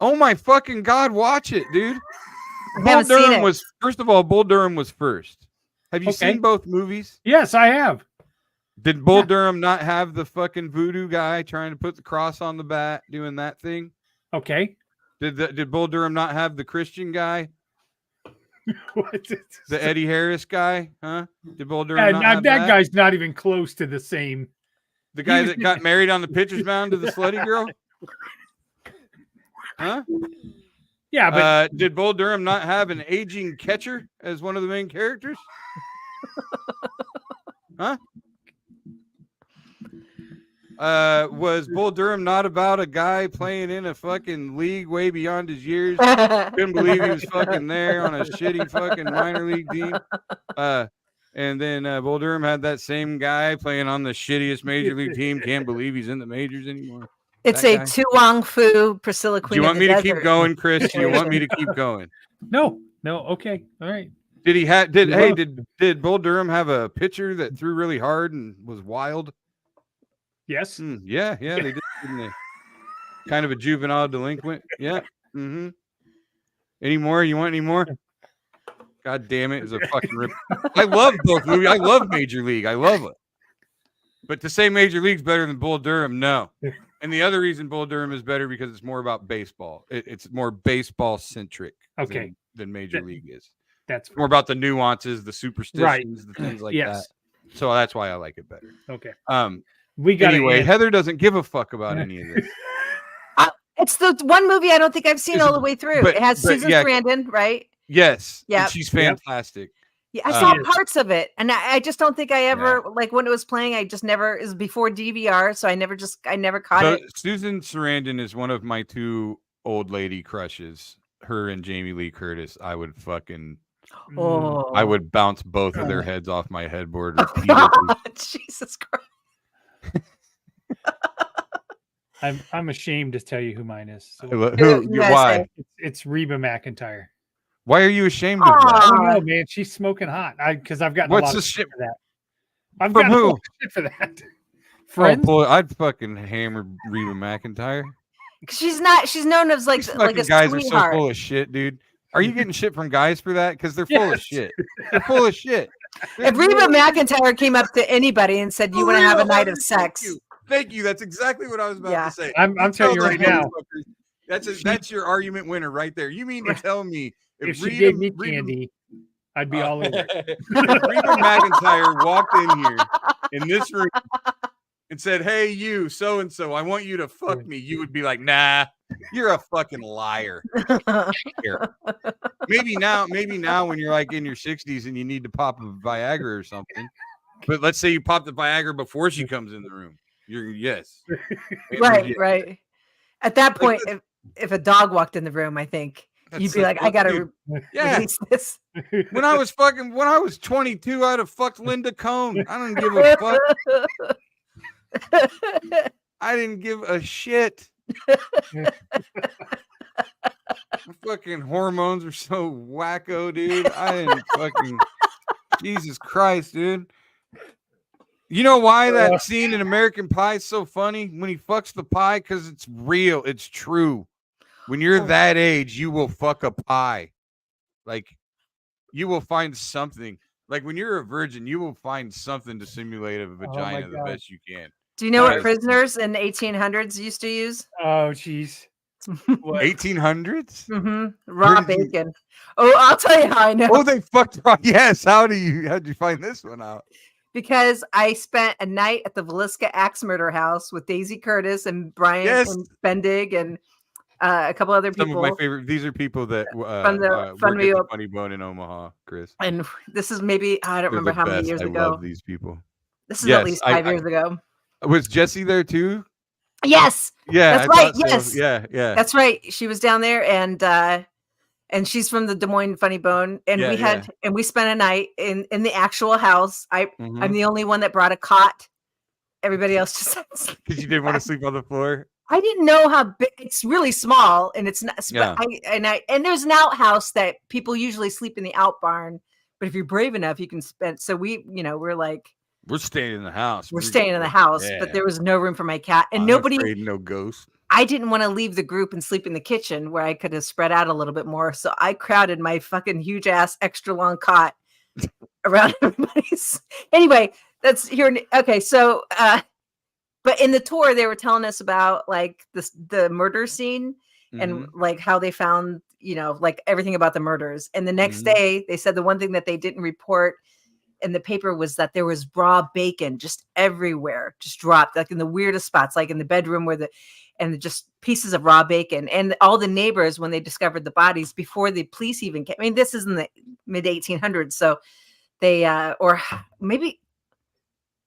Speaker 2: Oh my fucking God, watch it, dude.
Speaker 3: I
Speaker 2: Bull
Speaker 3: haven't seen
Speaker 2: Durham
Speaker 3: it.
Speaker 2: was, first of all, Bull Durham was first. Have you
Speaker 1: Okay.
Speaker 2: seen both movies?
Speaker 1: Yes, I have.
Speaker 2: Did Bull
Speaker 1: Yeah.
Speaker 2: Durham not have the fucking voodoo guy trying to put the cross on the bat doing that thing?
Speaker 1: Okay.
Speaker 2: Did Bull Durham not have the Christian guy?
Speaker 1: What?
Speaker 2: The Eddie Harris guy? Huh? Did Bull Durham
Speaker 1: Yeah,
Speaker 2: not
Speaker 1: now
Speaker 2: have
Speaker 1: that guy's not even close to the same.
Speaker 2: The guy that got married on the pitcher's mound to the slutty girl? Huh?
Speaker 1: Yeah, but
Speaker 2: Did Bull Durham not have an aging catcher as one of the main characters? Huh? Was Bull Durham not about a guy playing in a fucking league way beyond his years? Couldn't believe he was fucking there on a shitty fucking minor league team. And then Bull Durham had that same guy playing on the shittiest major league team. Can't believe he's in the majors anymore.
Speaker 3: It's
Speaker 2: that
Speaker 3: a
Speaker 2: guy.
Speaker 3: Tu Wong Fu Priscilla
Speaker 2: Do
Speaker 3: Queen.
Speaker 2: you
Speaker 3: of
Speaker 2: want
Speaker 3: the
Speaker 2: me to keep
Speaker 3: Desert.
Speaker 2: going, Chris? Do you want me to keep going?
Speaker 1: no. Okay. All right.
Speaker 2: Did he have?
Speaker 1: You will.
Speaker 2: Did Bull Durham have a pitcher that threw really hard and was wild?
Speaker 1: Yes.
Speaker 2: Yeah, they did, didn't they? Kind of a juvenile delinquent. Yeah. Mm-hmm. Any more? You want any more? God damn it! It's a fucking rip. I love both movies. I love Major League. I love it. But to say Major League's better than Bull Durham, no. And the other reason Bull Durham is better because it's more about baseball. It's more baseball centric.
Speaker 1: Okay.
Speaker 2: Than Major
Speaker 1: That-
Speaker 2: League is.
Speaker 1: That's
Speaker 2: More about the nuances, the superstitions, the things like
Speaker 1: Yes.
Speaker 2: that. So that's why I like it better.
Speaker 1: okay.
Speaker 2: Um.
Speaker 1: We got
Speaker 2: Anyway, Heather doesn't give a fuck about any of this.
Speaker 3: It's the one movie I don't think I've seen all the way through.
Speaker 2: but-
Speaker 3: It has
Speaker 2: but
Speaker 3: Susan
Speaker 2: yeah.
Speaker 3: Sarandon, right?
Speaker 2: Yes.
Speaker 3: Yep.
Speaker 2: And she's fantastic.
Speaker 3: Yeah, I saw
Speaker 1: Yes.
Speaker 3: parts of it, and I just don't think I ever like when it was playing. I just never. It was before DVR, so I never caught
Speaker 2: So
Speaker 3: it.
Speaker 2: Susan Sarandon is one of my two old lady crushes. Her and Jamie Lee Curtis. I would
Speaker 3: Oh,
Speaker 2: I would bounce both of their heads off my headboard
Speaker 3: Oh,
Speaker 2: repeatedly.
Speaker 3: God, Jesus Christ!
Speaker 1: I'm ashamed to tell you who mine is. So
Speaker 3: You gotta
Speaker 2: Why?
Speaker 3: say.
Speaker 1: it's Reba McEntire.
Speaker 2: Why are you ashamed of that?
Speaker 1: I don't
Speaker 3: Aw.
Speaker 1: know, man. She's smoking hot. Because I've gotten
Speaker 2: What's
Speaker 1: a lot
Speaker 2: the
Speaker 1: of
Speaker 2: shit?
Speaker 1: shit for that. I've
Speaker 2: From
Speaker 1: gotten a lot
Speaker 2: who?
Speaker 1: of shit for that.
Speaker 2: Oh,
Speaker 1: Friends.
Speaker 2: boy, I'd fucking hammer Reba McEntire.
Speaker 3: She's not. She's known as like
Speaker 2: These
Speaker 3: like
Speaker 2: fucking
Speaker 3: a
Speaker 2: guys are
Speaker 3: sweetheart.
Speaker 2: so full of shit, dude. Are you getting shit from guys for that? Because they're full of
Speaker 1: Yes.
Speaker 2: shit. They're full of shit.
Speaker 3: If Reba McEntire came up to anybody and said, "You want to have a night of sex?"
Speaker 2: Thank you. That's exactly what I was about
Speaker 3: Yeah.
Speaker 2: to say.
Speaker 1: I'm telling you
Speaker 2: Tell
Speaker 1: right
Speaker 2: those
Speaker 1: now.
Speaker 2: motherfuckers, that's your argument winner right there. You mean to tell me
Speaker 1: If she
Speaker 2: Reba-
Speaker 1: gave me
Speaker 2: Reba-
Speaker 1: candy, I'd be all over it.
Speaker 2: if Reba McEntire walked in here in this room and said, "Hey, you so and so, I want you to fuck me," you would be like, "Nah, you're a fucking liar." Here. Maybe now when you're like in your 60s and you need to pop a Viagra or something. But let's say you pop the Viagra before she comes in the room. You're yes.
Speaker 3: Right,
Speaker 2: Yeah.
Speaker 3: right. At that point, if a dog walked in the room, I think
Speaker 2: That's
Speaker 3: you'd be
Speaker 2: the
Speaker 3: like, "I
Speaker 2: fuck,
Speaker 3: gotta
Speaker 2: dude. Yeah.
Speaker 3: release this."
Speaker 2: When I was 22, I'd have fucked Linda Cohn. I don't give a fuck. I didn't give a shit. My fucking hormones are so wacko, dude. I didn't fucking Jesus Christ, dude. You know why that scene in American Pie is so funny when he fucks the pie? Because it's real, it's true. When you're that age, you will fuck a pie. Like you will find something. Like when you're a virgin, you will find something to simulate a vagina the
Speaker 1: God.
Speaker 2: best you can.
Speaker 3: Do you know what
Speaker 2: Yes.
Speaker 3: prisoners in the 1800s used to use?
Speaker 1: Oh, jeez. What?
Speaker 2: 1800s?
Speaker 3: Raw
Speaker 2: did you-
Speaker 3: bacon. Oh, I'll tell you how I know.
Speaker 2: Oh, they fucked. Yes. How'd you find this one out?
Speaker 3: Because I spent a night at the Villisca Axe Murder House with Daisy Curtis and Brian
Speaker 2: Yes.
Speaker 3: and Bendig and a couple other
Speaker 2: Some
Speaker 3: people.
Speaker 2: of my favorite. These are people that
Speaker 3: From the
Speaker 2: work
Speaker 3: Fun
Speaker 2: at
Speaker 3: Me
Speaker 2: the
Speaker 3: Up-
Speaker 2: Funny Bone in Omaha, Chris.
Speaker 3: And this is maybe, I don't
Speaker 2: They're
Speaker 3: remember
Speaker 2: the
Speaker 3: how many
Speaker 2: best.
Speaker 3: years
Speaker 2: I
Speaker 3: ago.
Speaker 2: love these people.
Speaker 3: This is
Speaker 2: Yes,
Speaker 3: at least
Speaker 2: I-
Speaker 3: 5 years ago.
Speaker 2: Was Jesse there too?
Speaker 3: Yes,
Speaker 2: Yeah,
Speaker 3: That's
Speaker 2: I
Speaker 3: right,
Speaker 2: thought so.
Speaker 3: yes.
Speaker 2: Yeah.
Speaker 3: that's right. She was down there and she's from the Des Moines Funny Bone. And
Speaker 2: Yeah,
Speaker 3: we spent a night in the actual house. I'm
Speaker 2: Mhm.
Speaker 3: the only one that brought a cot. Everybody else just
Speaker 2: Because you didn't want to sleep on the floor.
Speaker 3: I didn't know how big it's really small and it's not
Speaker 2: Yeah.
Speaker 3: and there's an outhouse that people usually sleep in the out barn, but if you're brave enough you can spend so we're like
Speaker 2: We're staying in the house.
Speaker 3: we're staying in the house, but
Speaker 2: Yeah.
Speaker 3: there was no room for my cat and
Speaker 2: I'm
Speaker 3: nobody
Speaker 2: afraid no ghost.
Speaker 3: I didn't want to leave the group and sleep in the kitchen where I could have spread out a little bit more, so I crowded my fucking huge ass extra long cot around everybody's. Anyway, that's here. Okay, so but in the tour they were telling us about like the murder scene and
Speaker 2: Mhm.
Speaker 3: like how they found like everything about the murders, and the next
Speaker 2: Mhm.
Speaker 3: day they said the one thing that they didn't report in the paper was that there was raw bacon just everywhere, just dropped like in the weirdest spots, like in the bedroom and just pieces of raw bacon. And all the neighbors, when they discovered the bodies before the police even came, I mean, this is in the mid 1800s, so they or maybe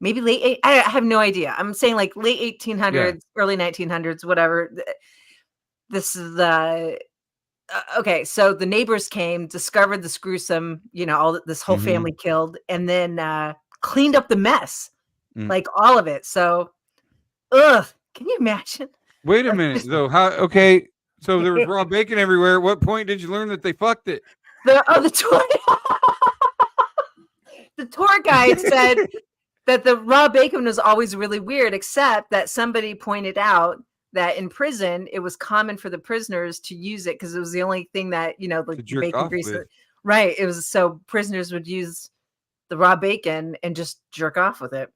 Speaker 3: late. I have no idea. I'm saying like late 1800s, early 1900s, whatever. This is the okay. So the neighbors came, discovered this gruesome, this whole
Speaker 2: Mhm.
Speaker 3: family killed, and then cleaned up the mess,
Speaker 2: Mm.
Speaker 3: like all of it. So, can you imagine?
Speaker 2: Wait a minute, though. How? Okay, so there was raw bacon everywhere. At what point did you learn that they fucked it?
Speaker 3: The tour the tour guide said that the raw bacon was always really weird, except that somebody pointed out that in prison it was common for the prisoners to use it because it was the only thing that
Speaker 2: To jerk
Speaker 3: bacon
Speaker 2: off
Speaker 3: grease.
Speaker 2: with.
Speaker 3: Right. It was so prisoners would use the raw bacon and just jerk off with it.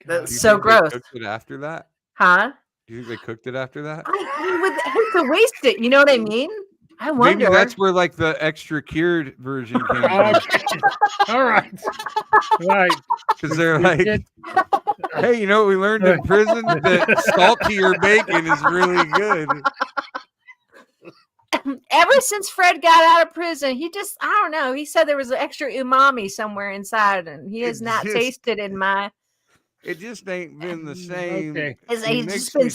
Speaker 3: That's
Speaker 2: Do you
Speaker 3: so
Speaker 2: think they
Speaker 3: gross.
Speaker 2: cooked it after that?
Speaker 3: Huh?
Speaker 2: Do you think they cooked it after that?
Speaker 3: I would hate to waste it. You know what I mean? I wonder.
Speaker 2: Maybe that's where like the extra cured version came from.
Speaker 1: Okay. All right. Right.
Speaker 2: Because they're like, Hey, you know what we learned in prison? That saltier bacon is really good.
Speaker 3: Ever since Fred got out of prison, he just, I don't know. He said there was an extra umami somewhere inside, and he has not tasted in my.
Speaker 2: It just ain't been the same.
Speaker 1: Okay.
Speaker 3: He's just been.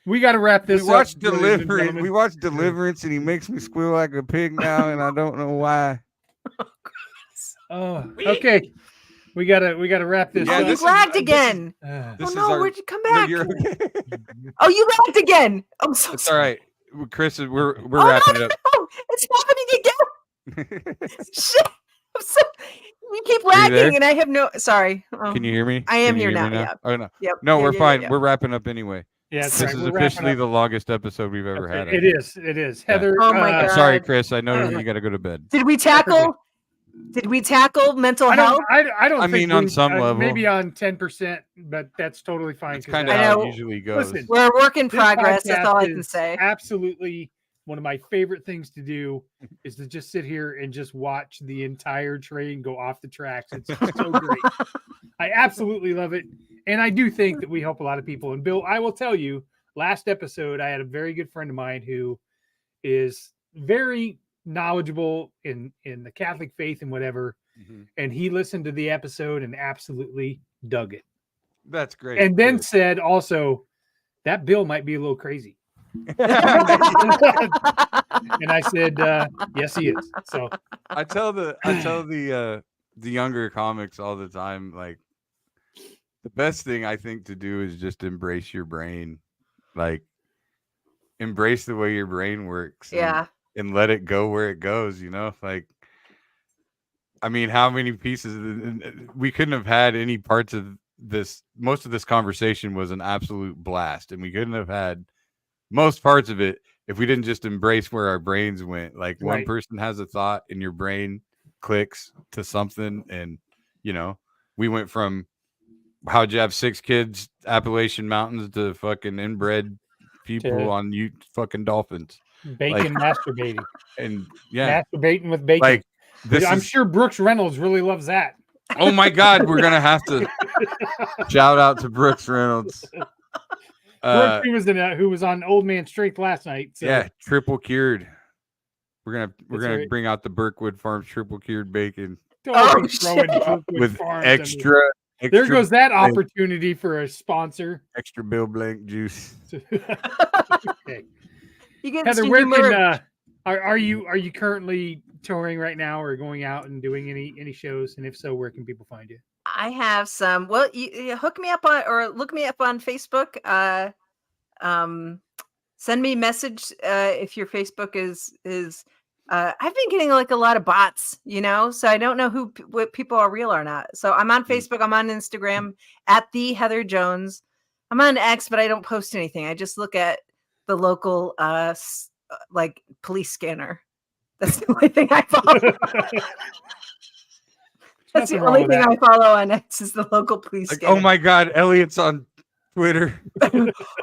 Speaker 1: We got to wrap this
Speaker 2: We
Speaker 1: up.
Speaker 2: watched
Speaker 1: ladies and
Speaker 2: Deliverance.
Speaker 1: gentlemen.
Speaker 2: We watched Deliverance, and he makes me squeal like a pig now, and I don't know why.
Speaker 1: Oh, okay. We gotta wrap this
Speaker 2: Yeah,
Speaker 1: up.
Speaker 3: You
Speaker 2: this is-
Speaker 3: lagged again.
Speaker 1: Uh,
Speaker 2: This
Speaker 3: Oh
Speaker 2: is
Speaker 3: no,
Speaker 2: our-
Speaker 3: where'd you come
Speaker 2: No,
Speaker 3: back?
Speaker 2: you're okay.
Speaker 3: Oh, you lagged again. I'm so
Speaker 2: It's all
Speaker 3: sorry.
Speaker 2: right, Chris. We're
Speaker 3: Oh,
Speaker 2: wrapping
Speaker 3: no,
Speaker 2: it
Speaker 3: no, it's happening again.
Speaker 2: up.
Speaker 3: Shit. I'm so, you keep
Speaker 2: Are you there?
Speaker 3: lagging, and I have no. Sorry. Oh,
Speaker 2: Can you hear me?
Speaker 3: I am
Speaker 2: Can you
Speaker 3: here
Speaker 2: hear
Speaker 3: now.
Speaker 2: me
Speaker 3: Yeah.
Speaker 2: Oh no,
Speaker 3: Yep.
Speaker 2: no,
Speaker 3: Yeah,
Speaker 2: we're
Speaker 3: yeah,
Speaker 2: fine.
Speaker 3: yeah.
Speaker 2: We're wrapping up anyway.
Speaker 1: yeah, that's
Speaker 2: This
Speaker 1: right.
Speaker 2: is
Speaker 1: We're wrapping
Speaker 2: officially
Speaker 1: up.
Speaker 2: the longest episode we've ever had. I
Speaker 1: It
Speaker 2: think.
Speaker 1: is. It is.
Speaker 2: Yeah.
Speaker 1: Heather.
Speaker 3: Oh my
Speaker 2: I'm
Speaker 3: God.
Speaker 2: sorry, Chris. I know you got to go to bed.
Speaker 3: Did we tackle? Did we tackle mental
Speaker 1: I
Speaker 3: health?
Speaker 1: don't. I don't.
Speaker 2: I
Speaker 1: think
Speaker 2: mean, on
Speaker 1: we-
Speaker 2: some level.
Speaker 1: maybe on 10%, but that's totally fine.
Speaker 2: It's
Speaker 1: 'cause
Speaker 2: kind
Speaker 1: that-
Speaker 2: of
Speaker 3: I
Speaker 2: how
Speaker 3: know.
Speaker 2: it usually goes.
Speaker 1: Listen,
Speaker 3: We're a work in
Speaker 1: this
Speaker 3: progress. That's all I
Speaker 1: podcast
Speaker 3: can
Speaker 1: is
Speaker 3: say.
Speaker 1: Absolutely, one of my favorite things to do is to just sit here and just watch the entire train go off the tracks. It's just so great. I absolutely love it, and I do think that we help a lot of people. And Bill, I will tell you, last episode I had a very good friend of mine who is very knowledgeable in the Catholic faith and whatever,
Speaker 2: Mhm.
Speaker 1: and he listened to the episode and absolutely dug it.
Speaker 2: That's great.
Speaker 1: And then
Speaker 2: Good.
Speaker 1: said also that Bill might be a little crazy. And I said, yes, he is. So
Speaker 2: I tell the younger comics all the time, like the best thing I think to do is just embrace your brain, like embrace the way your brain works.
Speaker 3: Yeah.
Speaker 2: And let it go where it goes. Like. I mean, how many pieces we couldn't have had any parts of this. Most of this conversation was an absolute blast, and we couldn't have had most parts of it if we didn't just embrace where our brains went. Like one
Speaker 1: Right.
Speaker 2: person has a thought and your brain clicks to something. And, we went from how'd you have 6 kids, Appalachian Mountains, to fucking inbred people
Speaker 1: To-
Speaker 2: on you fucking dolphins.
Speaker 1: bacon masturbating.
Speaker 2: And yeah,
Speaker 1: Masturbating with bacon.
Speaker 2: like this
Speaker 1: I'm
Speaker 2: is,
Speaker 1: sure Brooks Reynolds really loves that.
Speaker 2: oh my God, we're going to have to shout out to Brooks Reynolds.
Speaker 1: Brooks, who was on Old Man Strength last night. So.
Speaker 2: Yeah, triple cured. We're gonna
Speaker 1: That's right.
Speaker 2: bring out the Birkwood Farms triple cured bacon
Speaker 1: Don't
Speaker 3: Oh,
Speaker 1: be throwing
Speaker 3: shit.
Speaker 1: Brookwood
Speaker 2: with
Speaker 1: Farms. I mean,
Speaker 2: extra
Speaker 1: there goes that
Speaker 2: blank-
Speaker 1: opportunity for a sponsor.
Speaker 2: extra Bill Blank juice.
Speaker 1: Okay.
Speaker 3: You get
Speaker 1: Heather,
Speaker 3: stinky
Speaker 1: where
Speaker 3: merch.
Speaker 1: can are you currently touring right now, or going out and doing any shows? And if so, where can people find you?
Speaker 3: I have some. Well, you hook me up on or look me up on Facebook. Send me a message if your Facebook is. I've been getting like a lot of bots, so I don't know what people are real or not. So I'm on Facebook. I'm on Instagram at the Heather Jones. I'm on X, but I don't post anything. I just look at the local like police scanner. That's the only thing I follow. That's the
Speaker 1: Nothing wrong
Speaker 3: only
Speaker 1: with
Speaker 3: thing
Speaker 1: that.
Speaker 3: I follow on X is the local police
Speaker 2: Like,
Speaker 3: scanner.
Speaker 2: oh my God, Elliot's on Twitter.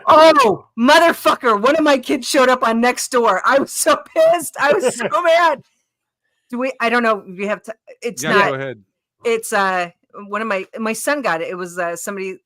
Speaker 3: Oh, motherfucker. One of my kids showed up on Nextdoor. I was so pissed. I was so mad. I don't know. We have to, it's
Speaker 2: Yeah,
Speaker 3: not,
Speaker 2: go ahead.
Speaker 3: it's, one of my son got it. It was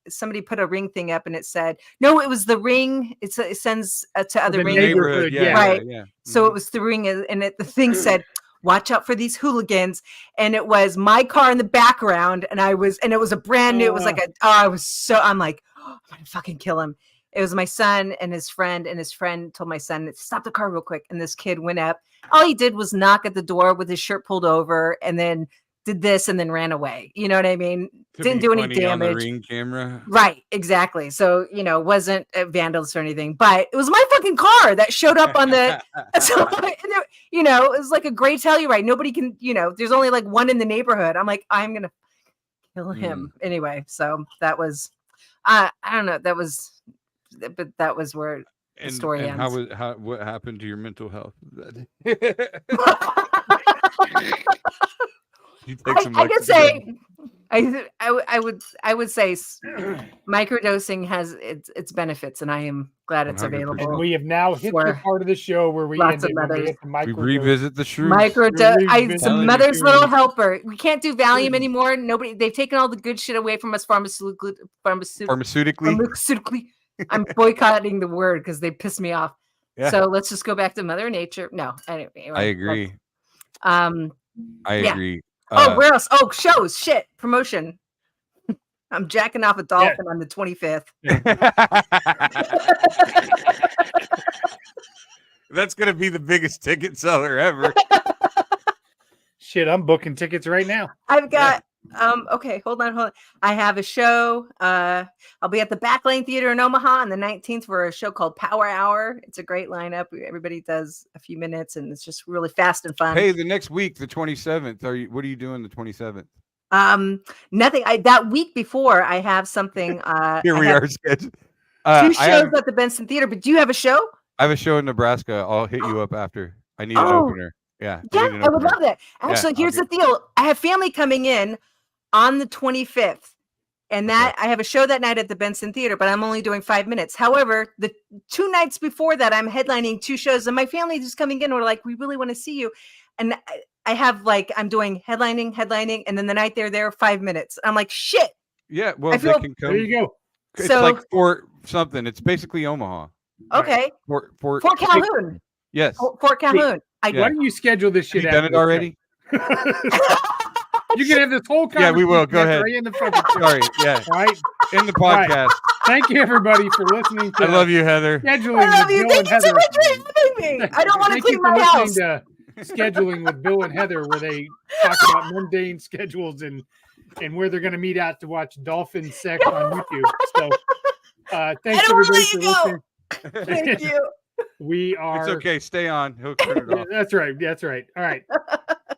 Speaker 3: somebody put a ring thing up and it said, no, it was the ring. It sends to other
Speaker 1: The
Speaker 3: ring.
Speaker 1: neighborhood, yeah.
Speaker 3: Right.
Speaker 2: Yeah.
Speaker 3: So it was the ring, and the thing said, "Watch out for these hooligans." And it was my car in the background, and it was a brand new. It was like I'm like, oh, I'm gonna fucking kill him. It was my son and his friend told my son, "Stop the car real quick." And this kid went up. All he did was knock at the door with his shirt pulled over, and then did this, and then ran away. You know what I mean?
Speaker 2: To
Speaker 3: Didn't
Speaker 2: be
Speaker 3: do any
Speaker 2: funny on the
Speaker 3: damage.
Speaker 2: Ring camera.
Speaker 3: Right, exactly. So, wasn't vandals or anything, but it was my fucking car that showed up on the, so, it was like a gray Telluride. Nobody can, there's only like one in the neighborhood. I'm like, I'm going to kill him anyway. So that was, I don't know. But that was where the story
Speaker 2: and
Speaker 3: ends.
Speaker 2: what happened to your mental health? You take some
Speaker 3: I could
Speaker 2: Lexapro.
Speaker 3: say, I would say Microdosing has its benefits, and I am glad it's
Speaker 2: 100%.
Speaker 3: available.
Speaker 1: And we have now hit the
Speaker 3: For
Speaker 1: part of the show where we
Speaker 3: lots
Speaker 1: ended
Speaker 3: of
Speaker 1: when we
Speaker 3: mothers.
Speaker 1: hit the
Speaker 2: We
Speaker 1: micro.
Speaker 2: revisit the shrooms.
Speaker 3: Microdose.
Speaker 2: Telling you,
Speaker 3: Mother's
Speaker 2: dude.
Speaker 3: little helper. We can't do Valium anymore. Nobody. They've taken all the good shit away from us pharmaceutically.
Speaker 2: Pharmaceutically.
Speaker 3: I'm boycotting the word because they piss me off.
Speaker 2: Yeah.
Speaker 3: So let's just go back to Mother Nature. No, anyway.
Speaker 2: I agree.
Speaker 3: I yeah.
Speaker 2: agree.
Speaker 3: Where else? Oh, shows. Shit. Promotion. I'm jacking off a dolphin on the 25th.
Speaker 2: That's gonna be the biggest ticket seller ever.
Speaker 1: Shit, I'm booking tickets right now.
Speaker 3: I've got okay, hold on. I have a show. I'll be at the Backlane Theater in Omaha on the 19th for a show called Power Hour. It's a great lineup. Everybody does a few minutes and it's just really fast and fun.
Speaker 2: Hey, the next week, the 27th. What are you doing the 27th?
Speaker 3: Nothing. That week before I have something.
Speaker 2: Here we are scheduled.
Speaker 3: Two shows at the Benson Theater, but do you have a show?
Speaker 2: I have a show in Nebraska. I'll hit you up after. I need an opener. Yeah.
Speaker 3: Yeah, I would love that. Actually, here's the deal. I have family coming in on the 25th. And that I have a show that night at the Benson Theater, but I'm only doing 5 minutes. However, the 2 nights before that, I'm headlining 2 shows, and my family is coming in. We're like, we really want to see you. And I have I'm doing headlining, and then the night they're there 5 minutes. I'm like, shit.
Speaker 2: Yeah, well, they can come.
Speaker 1: There you go.
Speaker 2: It's
Speaker 3: so,
Speaker 2: like Fort something. It's basically Omaha.
Speaker 3: Okay.
Speaker 2: Fort
Speaker 3: Calhoun.
Speaker 2: Yes.
Speaker 3: Fort Calhoun.
Speaker 1: Why don't you schedule this shit?
Speaker 2: Have you done it already?
Speaker 1: You can have this whole conversation.
Speaker 2: Yeah, we will. Go ahead.
Speaker 1: In the fucking
Speaker 2: Sorry. Yeah.
Speaker 1: All right.
Speaker 2: In the podcast.
Speaker 1: Right. Thank you, everybody, for listening to
Speaker 2: I love you, Heather.
Speaker 1: Scheduling
Speaker 3: I love
Speaker 1: with
Speaker 3: you.
Speaker 1: Bill
Speaker 3: Thank
Speaker 1: and
Speaker 3: you so
Speaker 1: Heather.
Speaker 3: much for having me. I don't want to
Speaker 1: Thank you
Speaker 3: clean
Speaker 1: for
Speaker 3: my house.
Speaker 1: listening to Scheduling with Bill and Heather, where they talk about mundane schedules and where they're going to meet out to watch dolphin sex on YouTube. So thanks, everybody, for listening.
Speaker 3: Thank you.
Speaker 1: We are.
Speaker 2: It's okay. Stay on. He'll turn it off.
Speaker 1: That's right. That's right. All right.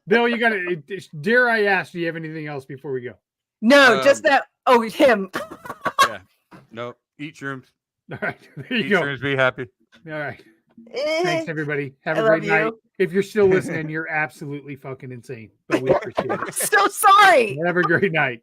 Speaker 1: Bill, you got to. Dare I ask, do you have anything else before we go?
Speaker 3: No, just that. Oh, him.
Speaker 2: Yeah. No. Eat shrooms.
Speaker 1: All right. There you
Speaker 2: Eat
Speaker 1: go.
Speaker 2: shrooms. Be happy.
Speaker 1: All right. Thanks, everybody. Have
Speaker 3: I
Speaker 1: a great
Speaker 3: love
Speaker 1: night.
Speaker 3: you.
Speaker 1: If you're still listening, you're absolutely fucking insane. But we appreciate it.
Speaker 3: So sorry.
Speaker 1: Have a great night.